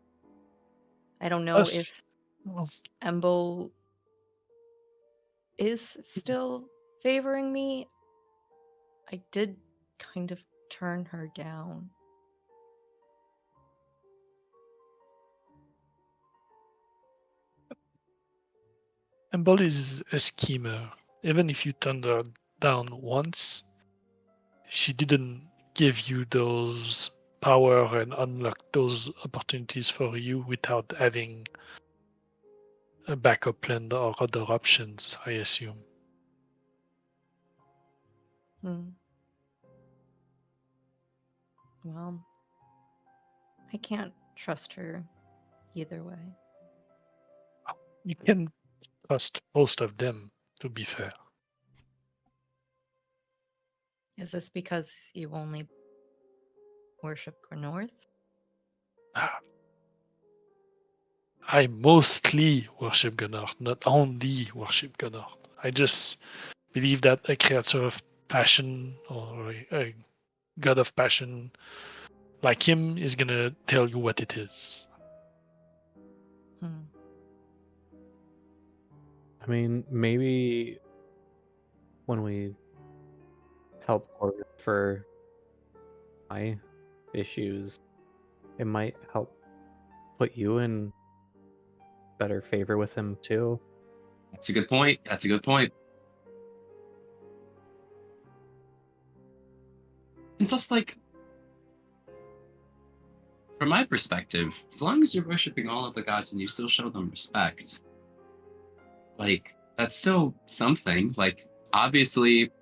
I don't know That's- if well, Emble is still favoring me. I did kind of turn her down. Embol is a schemer. Even if you turned her down once, she didn't give you those power and unlock those opportunities for you without having a backup plan or other options, I assume. Well, I can't trust her either way. You can trust most of them, to be fair. Is this because you only worship North? I mostly worship Gunnar, not only worship Gunnar. I just believe that a creature of passion or a god of passion like him is gonna tell you what it is. I mean, maybe when we help Korvus for my issues, it might help put you in better favor with him too. That's a good point. That's a good point. And plus, like, from my perspective, as long as you're worshiping all of the gods and you still show them respect, like, that's still something. Like, obviously,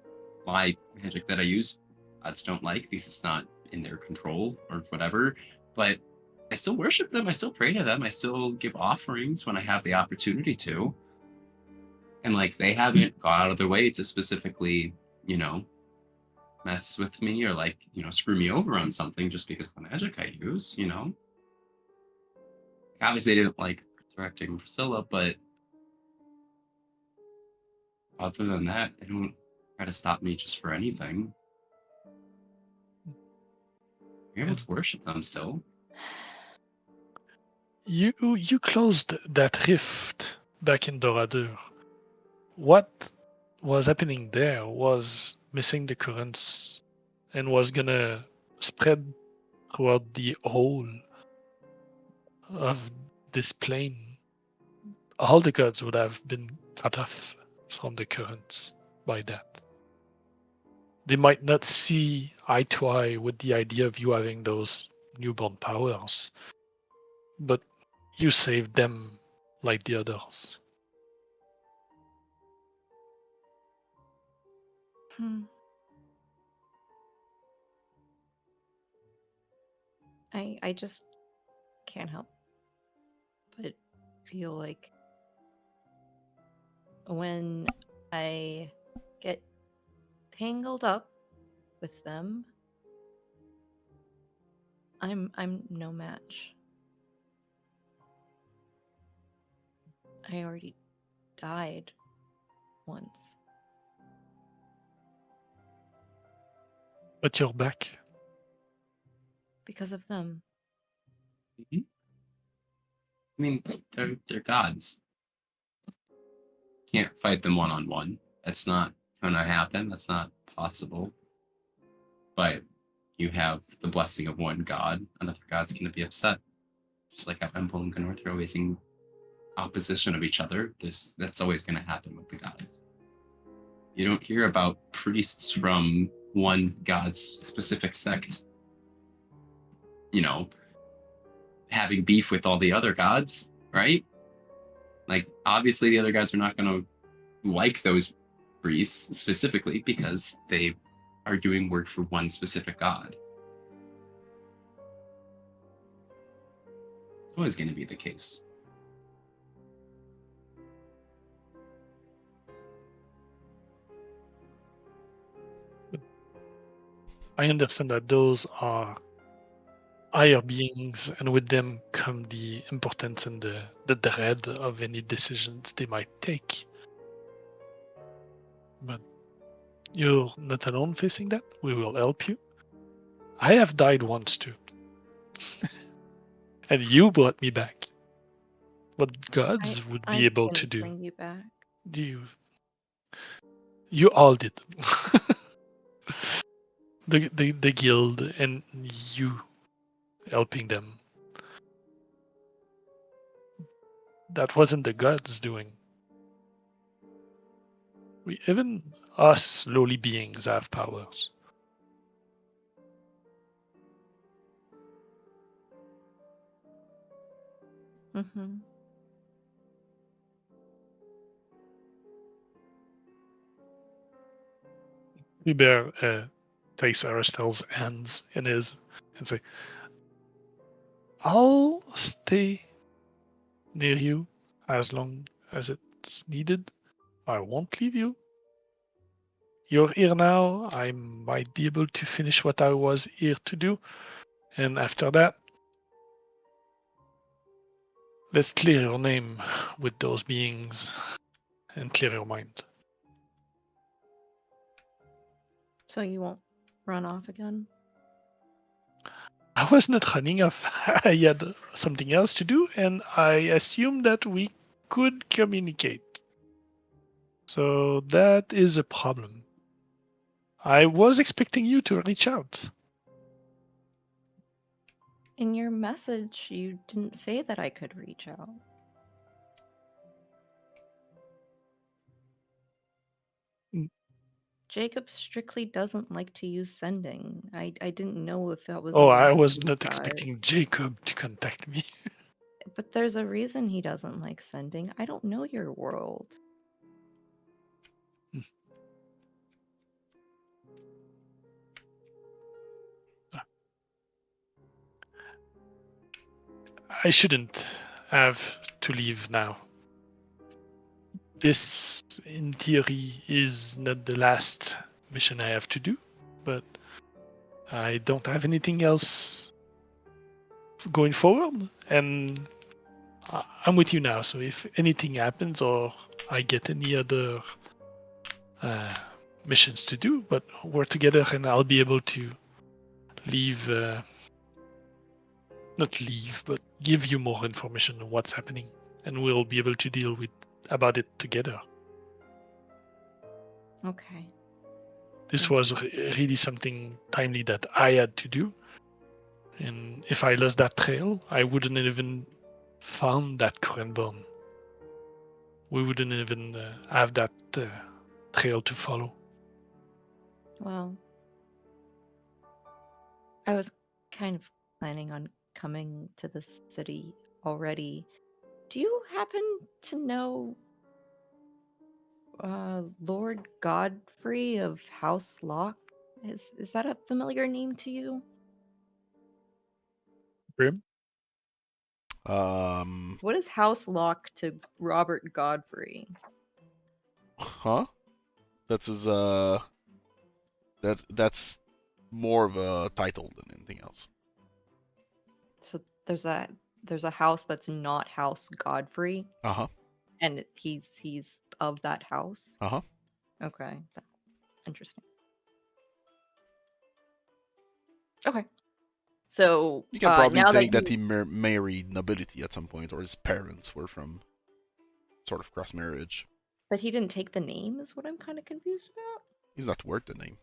my magic that I use, gods don't like because it's not in their control or whatever. But I still worship them. I still pray to them. I still give offerings when I have the opportunity to. And, like, they haven't gone out of their way to specifically, mess with me or, like, screw me over on something just because of the magic I use, Obviously, they didn't like resurrecting Priscilla, but other than that, they don't try to stop me just for anything. You're able to worship them still. You closed that rift back in Doradur. What was happening there was missing the currents and was gonna spread throughout the whole of this plane. All the gods would have been cut off from the currents by that. They might not see eye to eye with the idea of you having those newborn powers, but you saved them like the others. I just can't help but feel like when I get tangled up with them, I'm no match. I already died once. But you're back. Because of them. I mean, they're gods. Can't fight them one-on-one. That's not gonna happen. That's not possible. But you have the blessing of one god. Another god's gonna be upset. Just like how Emble and Gunnorth are always in opposition of each other. That's always gonna happen with the gods. You don't hear about priests from one god's specific sect, having beef with all the other gods, right? Like, obviously, the other gods are not going to like those priests specifically because they are doing work for one specific god. It's always going to be the case. I understand that those are higher beings, and with them come the importance and the dread of any decisions they might take. But you're not alone facing that. We will help you. I have died once too. And you brought me back. What gods would be I able to didn't do. bring you back. You all did. the guild and you helping them. That wasn't the gods doing. Even us lowly beings have powers. Mm-hmm. Philibert takes Arastelle's hands in his and say, I'll stay near you as long as it's needed. I won't leave you. You're here now. I might be able to finish what I was here to do. And after that, let's clear your name with those beings and clear your mind. So you won't run off again? I was not running off. I had something else to do, and I assumed that we could communicate. So that is a problem. I was expecting you to reach out. In your message, you didn't say that I could reach out. Mm. Jacob strictly doesn't like to use sending. I didn't know if that was Oh, I allowed was in not the guard. expecting Jacob to contact me. But there's a reason he doesn't like sending. I don't know your world. I shouldn't have to leave now. This, in theory, is not the last mission I have to do, but I don't have anything else going forward, and I'm with you now. So if anything happens or I get any other missions to do, but we're together, and I'll be able to leave. Not leave, but give you more information on what's happening, and we'll be able to deal with about it together. Okay. This Thank was really something timely that I had to do, and if I lost that trail, I wouldn't even found that current bone. We wouldn't even have that trail to follow. Well, I was kind of planning on coming to the city already. Do you happen to know Lord Godfrey of House Locke? Is that a familiar name to you? Grim? What is House Locke to Robert Godfrey? Huh? That's his that's more of a title than anything else. So there's a house that's not House Godfrey, Uh-huh. and he's of that house. Uh-huh. Okay, that's interesting. Okay, so You can probably now think that that he married nobility at some point, or his parents were from sort of cross marriage. but he didn't take the name, is what I'm kind of confused He's not worth the name.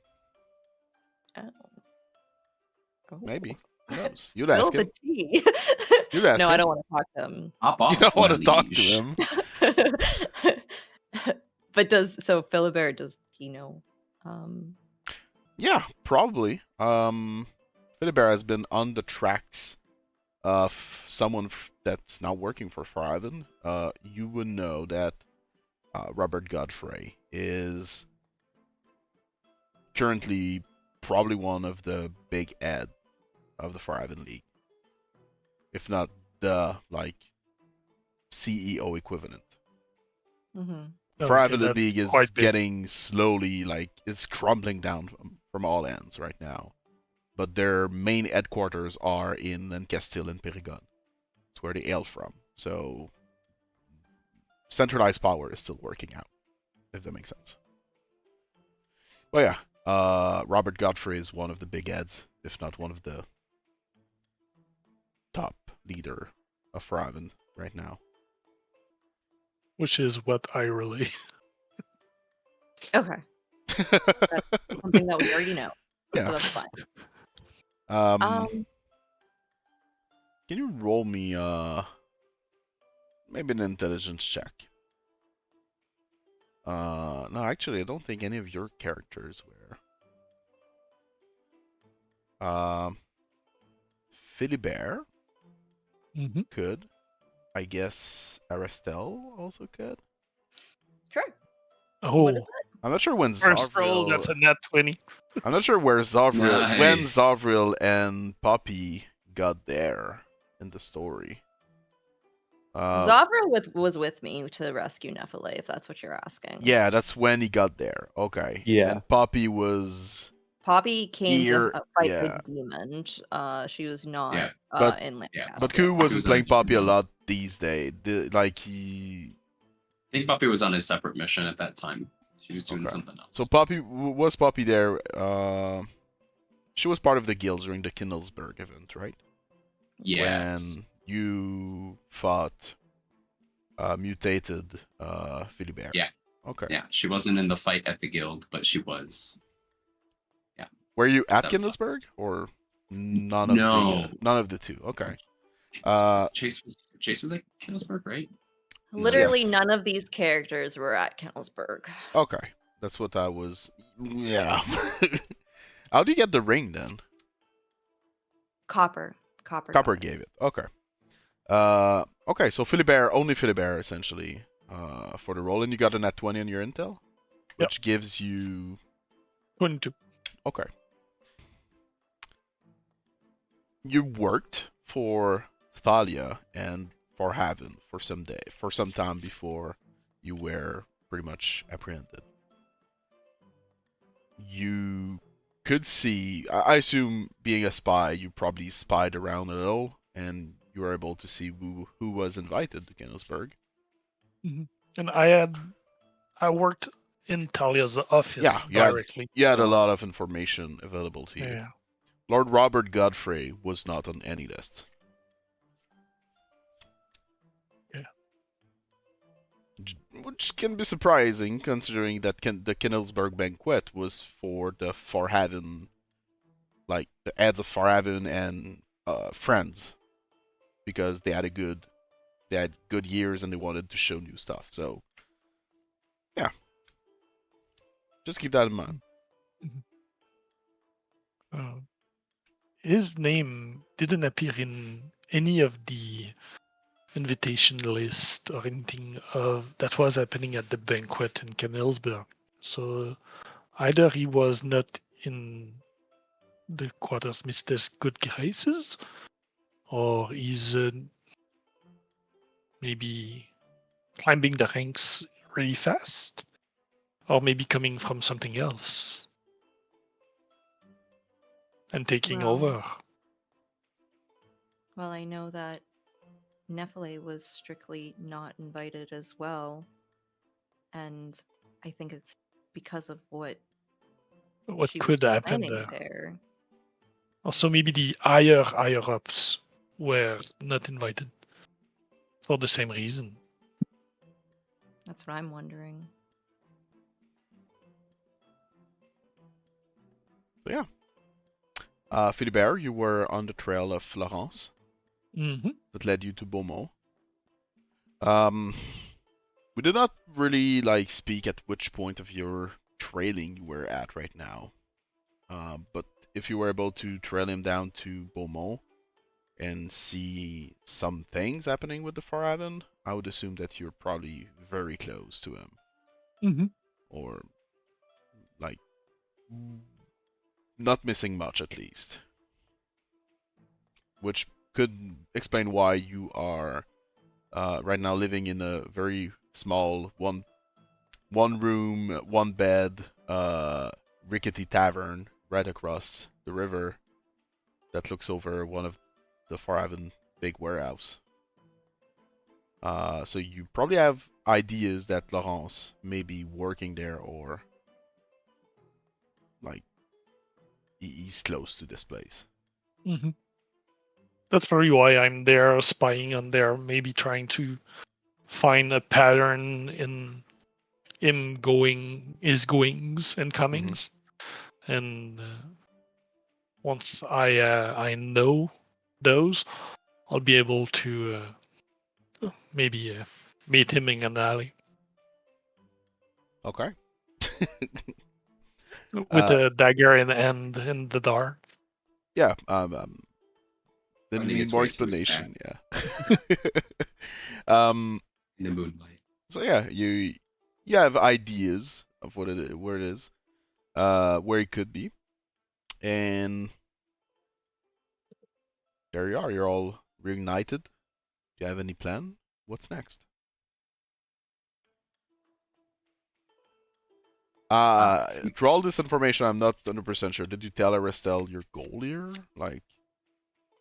about. Oh. Maybe. Who knows? Spill You'd ask the him. tea. You'd ask No, him. I don't want to talk to him. Hop You off. don't want to talk to Leash. him. But Philibert, does he know? Yeah, probably. Philibert has been on the tracks of someone that's now working for Farhaven. You would know that Robert Godfrey is currently probably one of the big head of the Farhaven League, if not the CEO equivalent. Mm-hmm. Farhaven that's League is quite big. getting slowly it's crumbling down from all ends right now. but their main headquarters are in Lancastile and Périgord. It's where they hail from. So centralized power is still working out, if that makes sense. Well, yeah, Robert Godfrey is one of the big heads, if not one of the top leader of Farhaven right now. Which is what I relay. Okay, something that we already know. Yeah. So that's fine. Can you roll me maybe an intelligence check? No, actually, I don't think any of your characters were. Philibert Mm-hmm. could. I guess Arastelle also could. Sure. Oh, What is it? I'm not sure when first roll, Zovril. that's a net 20. I'm not sure where Zovril, when Nice. Zovril and Poppy got there in the story. Zovril was with me to rescue Nephile, if that's what you're asking. Yeah, that's when he got there. Okay. Yeah. And Poppy was Poppy came Here, to fight yeah. the demon. She was not Yeah, but- in Lancastile. yeah, But Ku was wasn't on a playing different Poppy a one. lot these days. Like he. I think Poppy was on a separate mission at that time. She was doing Okay. something else. So Poppy was Poppy there. She was part of the guild during the Kindlesberg event, right? yeah. When you fought mutated Philibert. Yeah. Okay. Yeah, she wasn't in the fight at the guild, but she was. Were you at So that was Kindlesberg or none No. of the two? Okay. Chase was at Kindlesberg, right? Literally, Yes. none of these characters were at Kindlesberg. Okay. That's what I was. Yeah. How do you get the ring then? Copper Copper got it. gave it. Okay. Okay, so only Philibert essentially, for the roll, and you got a nat 20 on your intel, which gives you 22. okay. You worked for Thalia and Farhaven for some time before you were pretty much apprehended. You could see, I assume, being a spy, you probably spied around a little, and you were able to see who was invited to Kindlesberg. And I worked in Talia's office Yeah, directly. You had a so, lot of information available to you. Yeah. Lord Robert Godfrey was not on any list. Yeah. Which can be surprising, considering that the Kindlesberg banquet was for the Farhaven, like the heads of Farhaven and friends, because they had good years and they wanted to show new stuff. So, yeah, just keep that in mind. His name didn't appear in any of the invitation list or anything of that was happening at the banquet in Canelsberg. So either he was not in the Quartermaster's good graces, or he's maybe climbing the ranks really fast, or maybe coming from something else and taking Well, over. Well, I know that Nephile was strictly not invited as well, and I think it's because of what What she could was happen planning there? there. Also, maybe the higher ups were not invited for the same reason. That's what I'm wondering. So yeah. Philibert, you were on the trail of Florence Mm-hmm. that led you to Beaumont. We did not really speak at which point of your trailing you were at right now. But if you were able to trail him down to Beaumont and see some things happening with the Farhaven, I would assume that you're probably very close to him. Mm-hmm. Or not missing much at least. Which could explain why you are right now living in a very small one room, one bed, rickety tavern right across the river that looks over one of the Farhaven big warehouse. So you probably have ideas that Laurence may be working there, or like he's close to this place. Mm-hmm. That's probably why I'm there, spying on there, maybe trying to find a pattern in his goings and comings. And once I know those, I'll be able to maybe meet him in an alley Okay. with a dagger in the end in the dark. Yeah. Didn't Finding need its more way to his explanation. Yeah. in the moonlight. So yeah, you have ideas of where it is, where it could be, and there you are. You're all reunited. Do you have any plan? What's next? Through all this information, I'm not 100% sure. Did you tell Arastelle your goal here, like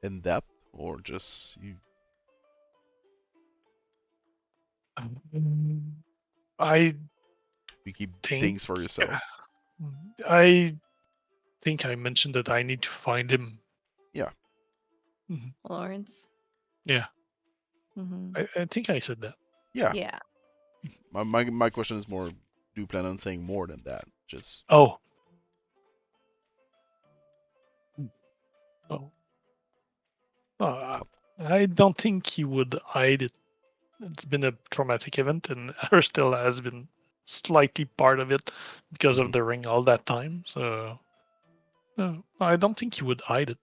in depth, or just I you keep think things for yourself? I think I mentioned that I need to find him. Yeah. Lawrence. Yeah, Mm-hmm. I think I said that. Yeah. Yeah. My question is more, do you plan on saying more than that? Just Oh. Oh. I don't think he would hide it. It's been a traumatic event, and Arastelle has been slightly part of it because of the ring all that time. So I don't think he would hide it.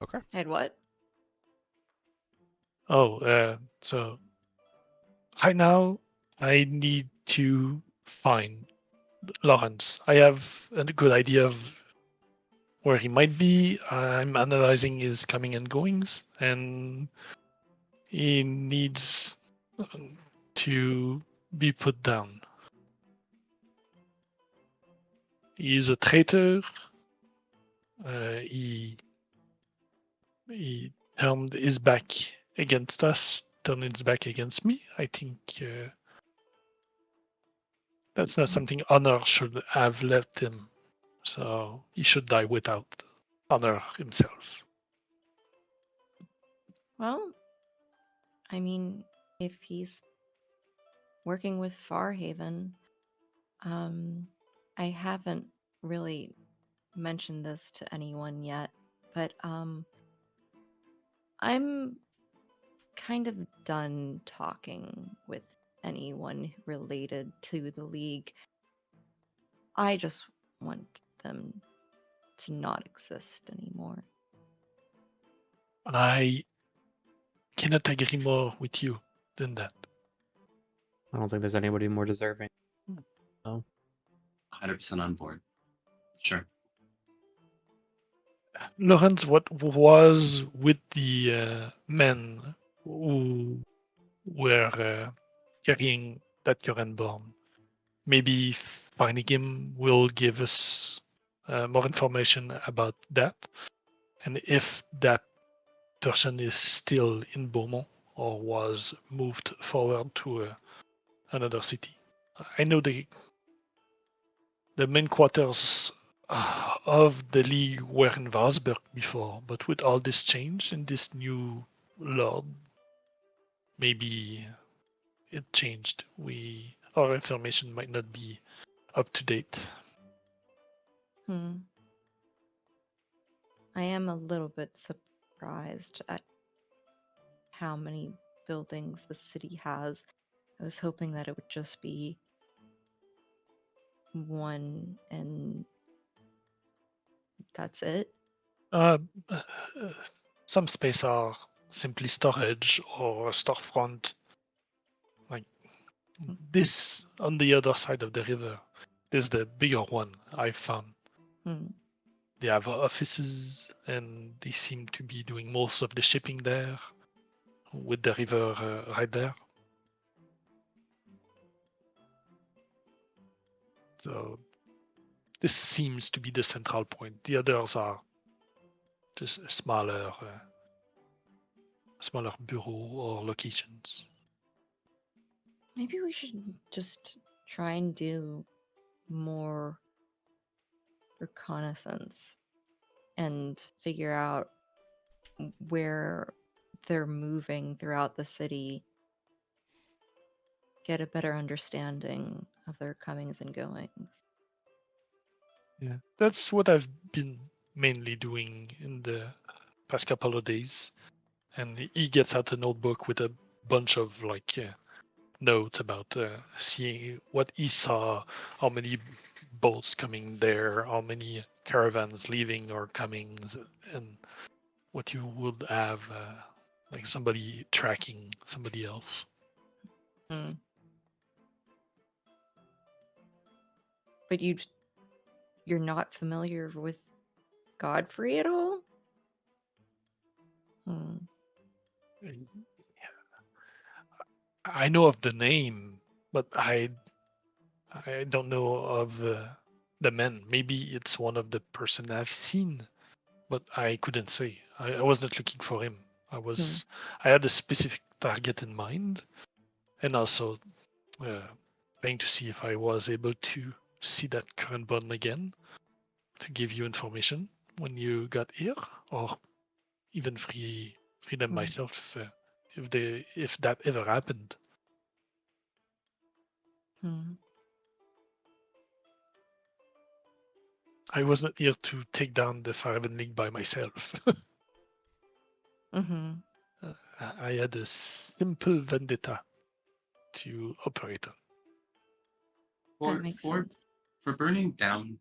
okay. Had what? Oh, so right now I need to find Lawrence. I have a good idea of where he might be. I'm analyzing his coming and goings, and he needs to be put down. He is a traitor. He turned his back against us, turned his back against me. I think that's not something honor should have left him. So he should die without honor himself. Well, I mean, if he's working with Farhaven, I haven't really mentioned this to anyone yet, but I'm kind of done talking with anyone related to the League. I just want them to not exist anymore. I cannot agree more with you than that. I don't think there's anybody more deserving. No. 100% on board. Sure. Lawrence, what was with the men who were carrying that current bomb? Maybe finding him will give us more information about that. And if that person is still in Beaumont or was moved forward to another city. I know the main quarters of the League were in Varsberg before, but with all this change and this new lord, maybe it changed. Our information might not be up to date. I am a little bit surprised at how many buildings the city has. I was hoping that it would just be one and that's it. Some space are simply storage or storefront. Like this on the other side of the river is the bigger one I've found. They have offices and they seem to be doing most of the shipping there with the river right there. So this seems to be the central point. The others are just smaller bureau or locations. Maybe we should just try and do more reconnaissance and figure out where they're moving throughout the city, get a better understanding of their comings and goings. Yeah, that's what I've been mainly doing in the past couple of days. And he gets out a notebook with a bunch of notes about seeing what he saw, how many boats coming there, how many caravans leaving or coming, and what you would have like somebody tracking somebody else. Hmm. But you're not familiar with Godfrey at all? Hmm. I know of the name, but I don't know of the men. Maybe it's one of the person I've seen, but I couldn't say. I was not looking for him. I had a specific target in mind, and also trying to see if I was able to see that current button again to give you information when you got here, or even free them myself if that ever happened. Hmm. I was not here to take down the Farhaven League by myself. Mm-hmm. I had a simple vendetta to operate on. That makes sense. For burning down,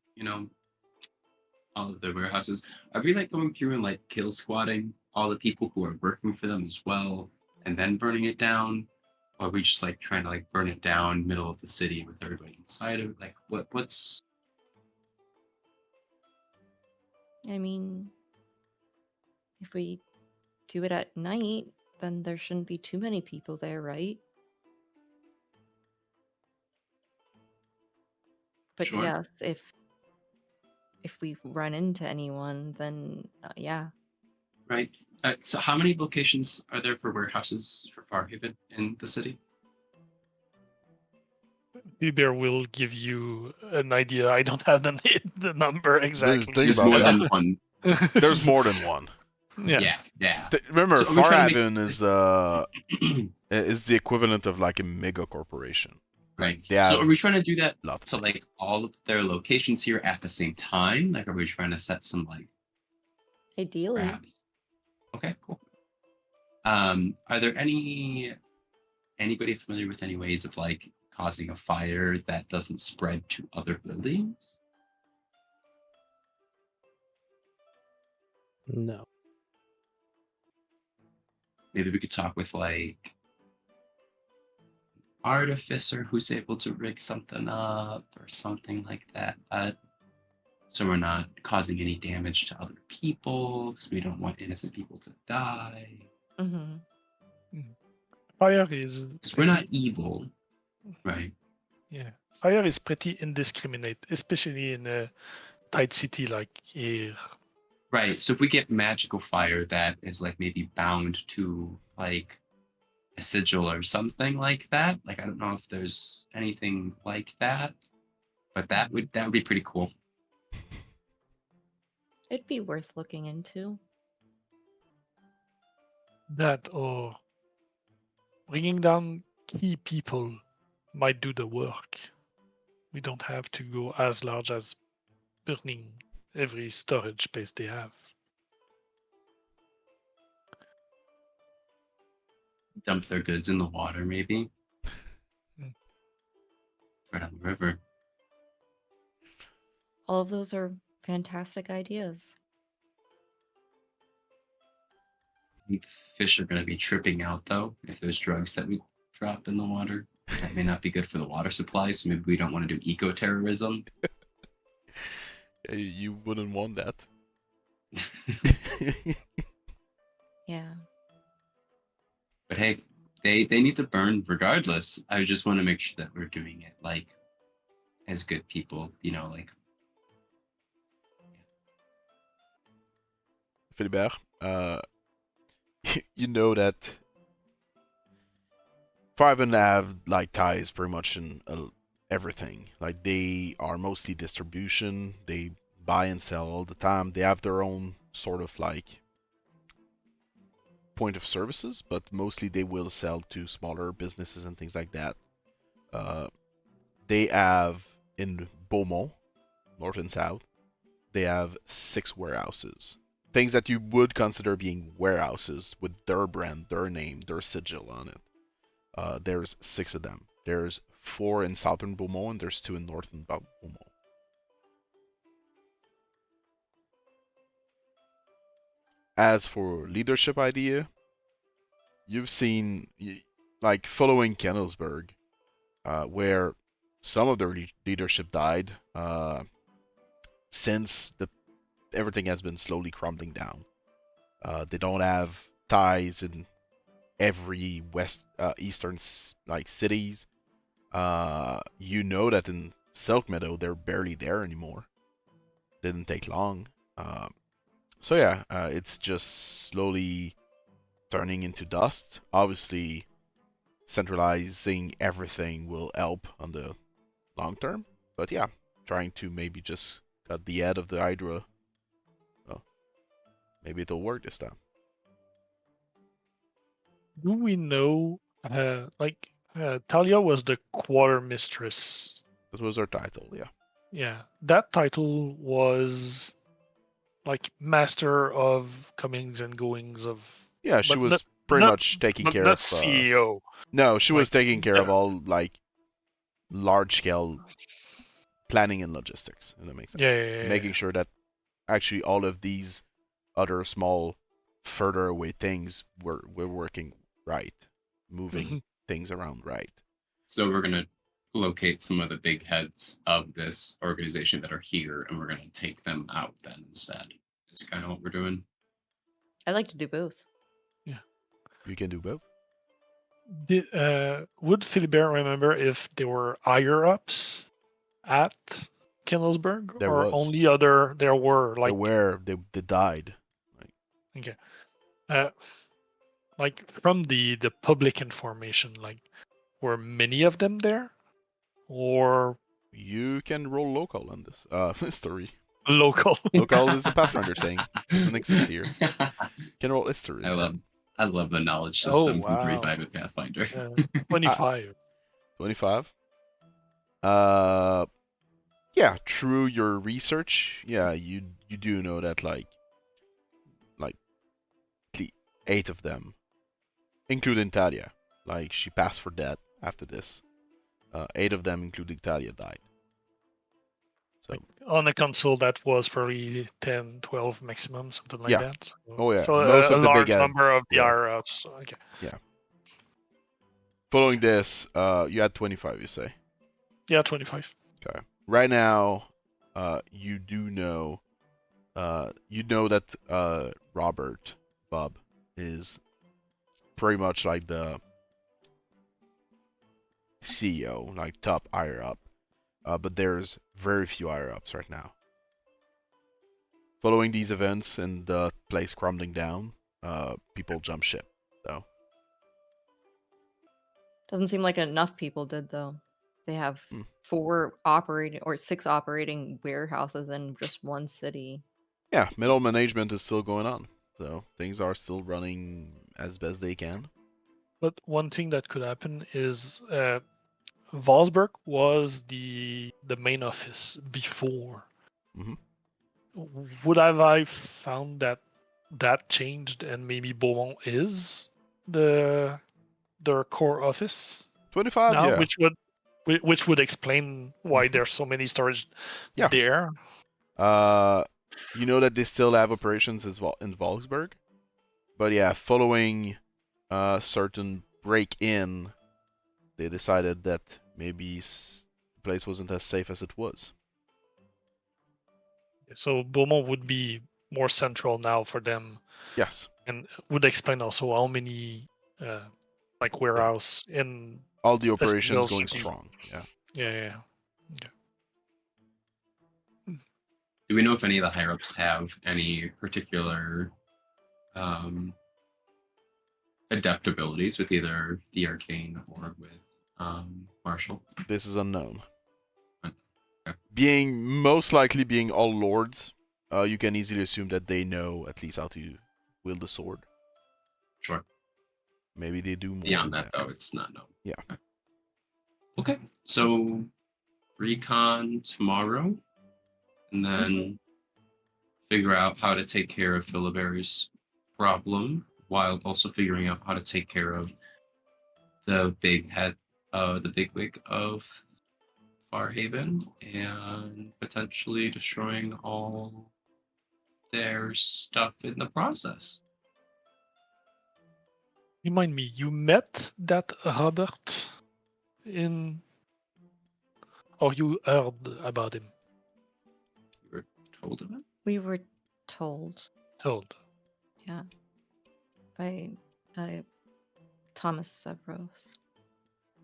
all of the warehouses, are we like going through and like kill squatting all the people who are working for them as well, and then burning it down? Or are we just like trying to like burn it down middle of the city with everybody inside of it? Like what's I mean, if we do it at night, then there shouldn't be too many people there, right? But Sure. yes, if we run into anyone, then yeah. Right. So how many locations are there for warehouses for Farhaven in the city? Philibert will give you an idea. I don't have the number exactly. Think There's about more it. than one. There's more than one. Yeah. Yeah. Remember, So are we trying to Farhaven is the equivalent of like a mega corporation. Right. They So have are we trying to do that lots. to like all of their locations here at the same time? Like, are we trying to set some like Ideally. perhaps? Okay, cool. Are there anybody familiar with any ways of like causing a fire that doesn't spread to other buildings? No. Maybe we could talk with like artificer who's able to rig something up or something like that. So we're not causing any damage to other people because we don't want innocent people to die. Mm-hmm. Fire is Because we're not evil, right? Yeah, fire is pretty indiscriminate, especially in a tight city like here. Right. So if we get magical fire that is like maybe bound to like a sigil or something like that, like I don't know if there's anything like that, but that would be pretty cool. It'd be worth looking into. That or bringing down key people might do the work. We don't have to go as large as burning every storage space they have. Dump their goods in the water, maybe. Mm. Right on the river. All of those are fantastic ideas. I think fish are going to be tripping out though if there's drugs that we drop in the water. That may not be good for the water supply, so maybe we don't want to do eco-terrorism. You wouldn't want that. Yeah. But hey, they need to burn regardless. I just want to make sure that we're doing it like as good people, like Philibert, you know that Farhaven have like ties pretty much in everything. Like they are mostly distribution. They buy and sell all the time. They have their own sort of like point of services, but mostly they will sell to smaller businesses and things like that. They have in Beaumont, north and south, they have 6 warehouses. Things that you would consider being warehouses with their brand, their name, their sigil on it. There's 6 of them. There's 4 in southern Beaumont and there's 2 in northern Beaumont. As for leadership idea, you've seen like following Kennelsberg, where some of their leadership died since everything has been slowly crumbling down. They don't have ties in every eastern like cities. You know that in Silk Meadow they're barely there anymore. Didn't take long. So yeah, it's just slowly turning into dust. Obviously, centralizing everything will help on the long term. But yeah, trying to maybe just cut the head of the Hydra. Well, maybe it'll work this time. Do we know, Talia was the quartermistress? That was her title, yeah. Yeah, that title was like master of comings and goings of. Yeah, she but was not- pretty not- much taking but care not of. CEO. No, she was Like, taking care of yeah. all like large scale planning and logistics. If that makes sense. Yeah. Making sure that actually all of these other small, further away things were working right, moving Mhm. things around right. So we're gonna locate some of the big heads of this organization that are here, and we're gonna take them out then instead. Is kind of what we're doing. I like to do both. You can do both. Would Philibert remember if there were higher ups at Kindlesburg, There or was. only there were like they died. okay, like from the public information, like were many of them there, or You can roll local on this history. local? Local is a Pathfinder thing. Doesn't exist here. You can roll history. I love the knowledge Oh, system from wow. 3.5 at Pathfinder. 25. 25. Yeah, through your research, yeah, you do know that like 8 of them, including Talia, like she passed for dead after this. 8 of them, including Talia, died. So On a console that was probably 10, 12 maximum, something like Yeah. that. Oh, yeah. So Most a of the big large number heads, of the yeah. higher ups. Okay. following this, you had 25, you say. Yeah, 25. Okay. Right now, you do know, that Robert Bub is pretty much like the CEO, like top higher up. But there's very few higher ups right now. Following these events and the place crumbling down, people jump ship. So Doesn't seem like enough people did though. They have Hmm. 4 operating or 6 operating warehouses in just one city. yeah, middle management is still going on. So things are still running as best they can. But one thing that could happen is Valsburg was the main office before. Mhm. Would I found that changed and maybe Beaumont is their core office 25, now, yeah. which would explain why Mhm. there's so many storage Yeah. there. You know that they still have operations in Volksburg, but yeah, following a certain break-in, they decided that maybe the place wasn't as safe as it was. So Beaumont would be more central now for them, Yes. and would explain also how many like warehouse in All the a operations single going city. strong. Yeah. Yeah. Do we know if any of the higher ups have any particular adept abilities with either the arcane or with martial? This is unknown. Okay. Most likely being all lords, you can easily assume that they know at least how to wield the sword. Sure. Maybe they do more Beyond than that, though, it's not known. Yeah. Okay. So recon tomorrow, and then figure out how to take care of Philibert's problem, while also figuring out how to take care of the the bigwig of Farhaven, and potentially destroying all their stuff in the process. Remind me, you met that Robert in, or you heard about him? You were told of it? We were told, Told. yeah, by Thomas Sevros.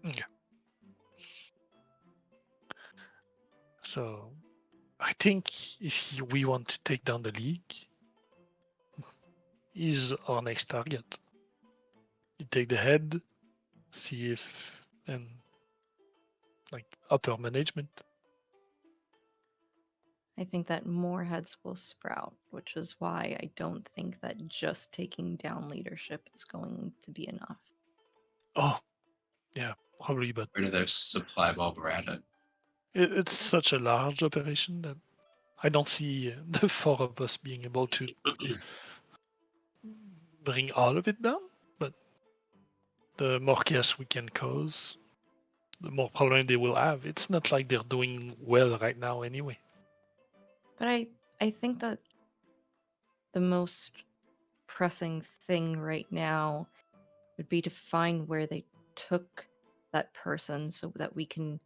Okay. So, I think if we want to take down the League, he's our next target. You take the head, see if, and like upper management. I think that more heads will sprout, which is why I don't think that just taking down leadership is going to be enough. Oh, yeah, probably, but Rid of their supply while we're at it. it's such a large operation that I don't see the four of us being able to bring all of it down. But the more chaos we can cause, the more problem they will have. It's not like they're doing well right now anyway. But I think that the most pressing thing right now would be to find where they took that person so that we can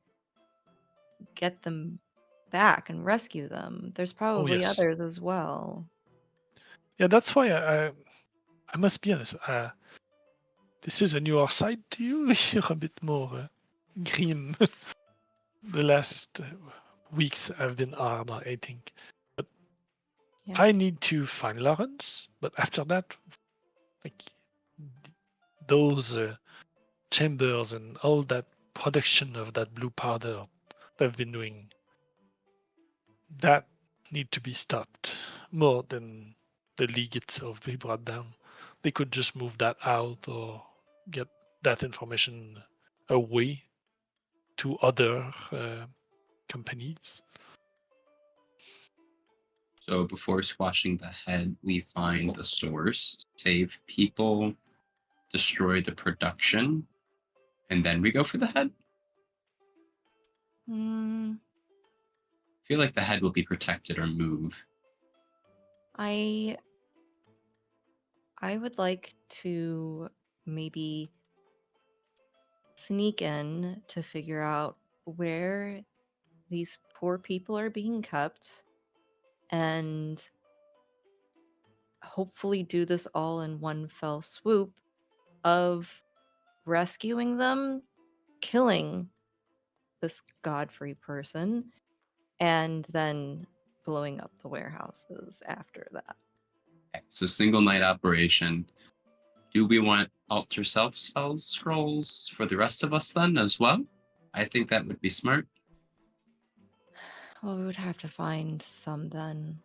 get them back and rescue them. There's probably yes. others as well. Yeah, that's why I must be honest. This is a newer side to you. You're a bit more grim. The last weeks have been hard, I think. But Yes. I need to find Lawrence. But after that, like those chambers and all that production of that blue powder they've been doing, that need to be stopped more than the League itself be brought down. They could just move that out or get that information away to other companies. So before squashing the head, we find the source, save people, destroy the production, and then we go for the head. Hmm. I feel like the head will be protected or move. I would like to maybe sneak in to figure out where these poor people are being kept and hopefully do this all in one fell swoop of rescuing them, killing this Godfrey person, and then blowing up the warehouses after that. Okay, so single night operation. Do we want alter self spells scrolls for the rest of us then as well? I think that would be smart. Well, we would have to find some then.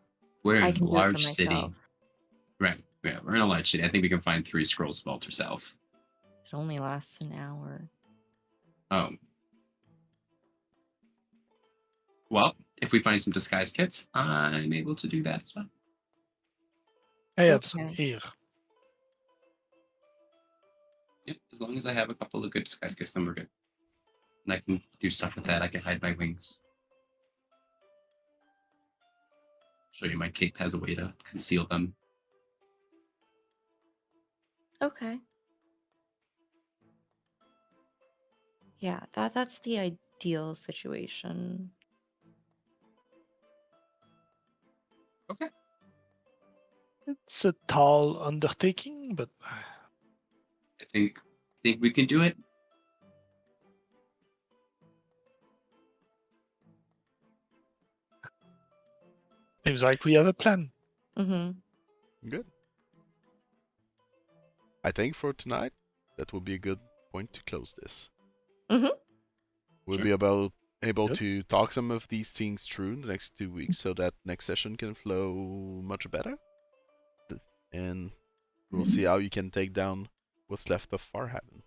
We're I in a can do it for large city. myself. Right. Yeah, we're in a large city. I think we can find 3 scrolls of alter self. It only lasts an hour. Oh. Well, if we find some disguise kits, I'm able to do that as well. I have some Okay. here. Yep, as long as I have a couple of good disguise kits, then we're good. And I can do stuff with that. I can hide my wings. Show you my cape has a way to conceal them. Okay. Yeah, that's the ideal situation. Okay. It's a tall undertaking, but I think we can do it. seems like we have a plan. Mm-hmm. Good. I think for tonight, that would be a good point to close this. Mhm. We'll Sure. be able Yep. to talk some of these things through in the next 2 weeks so that next session can flow much better. And we'll see how you can take down what's left of Farhaven.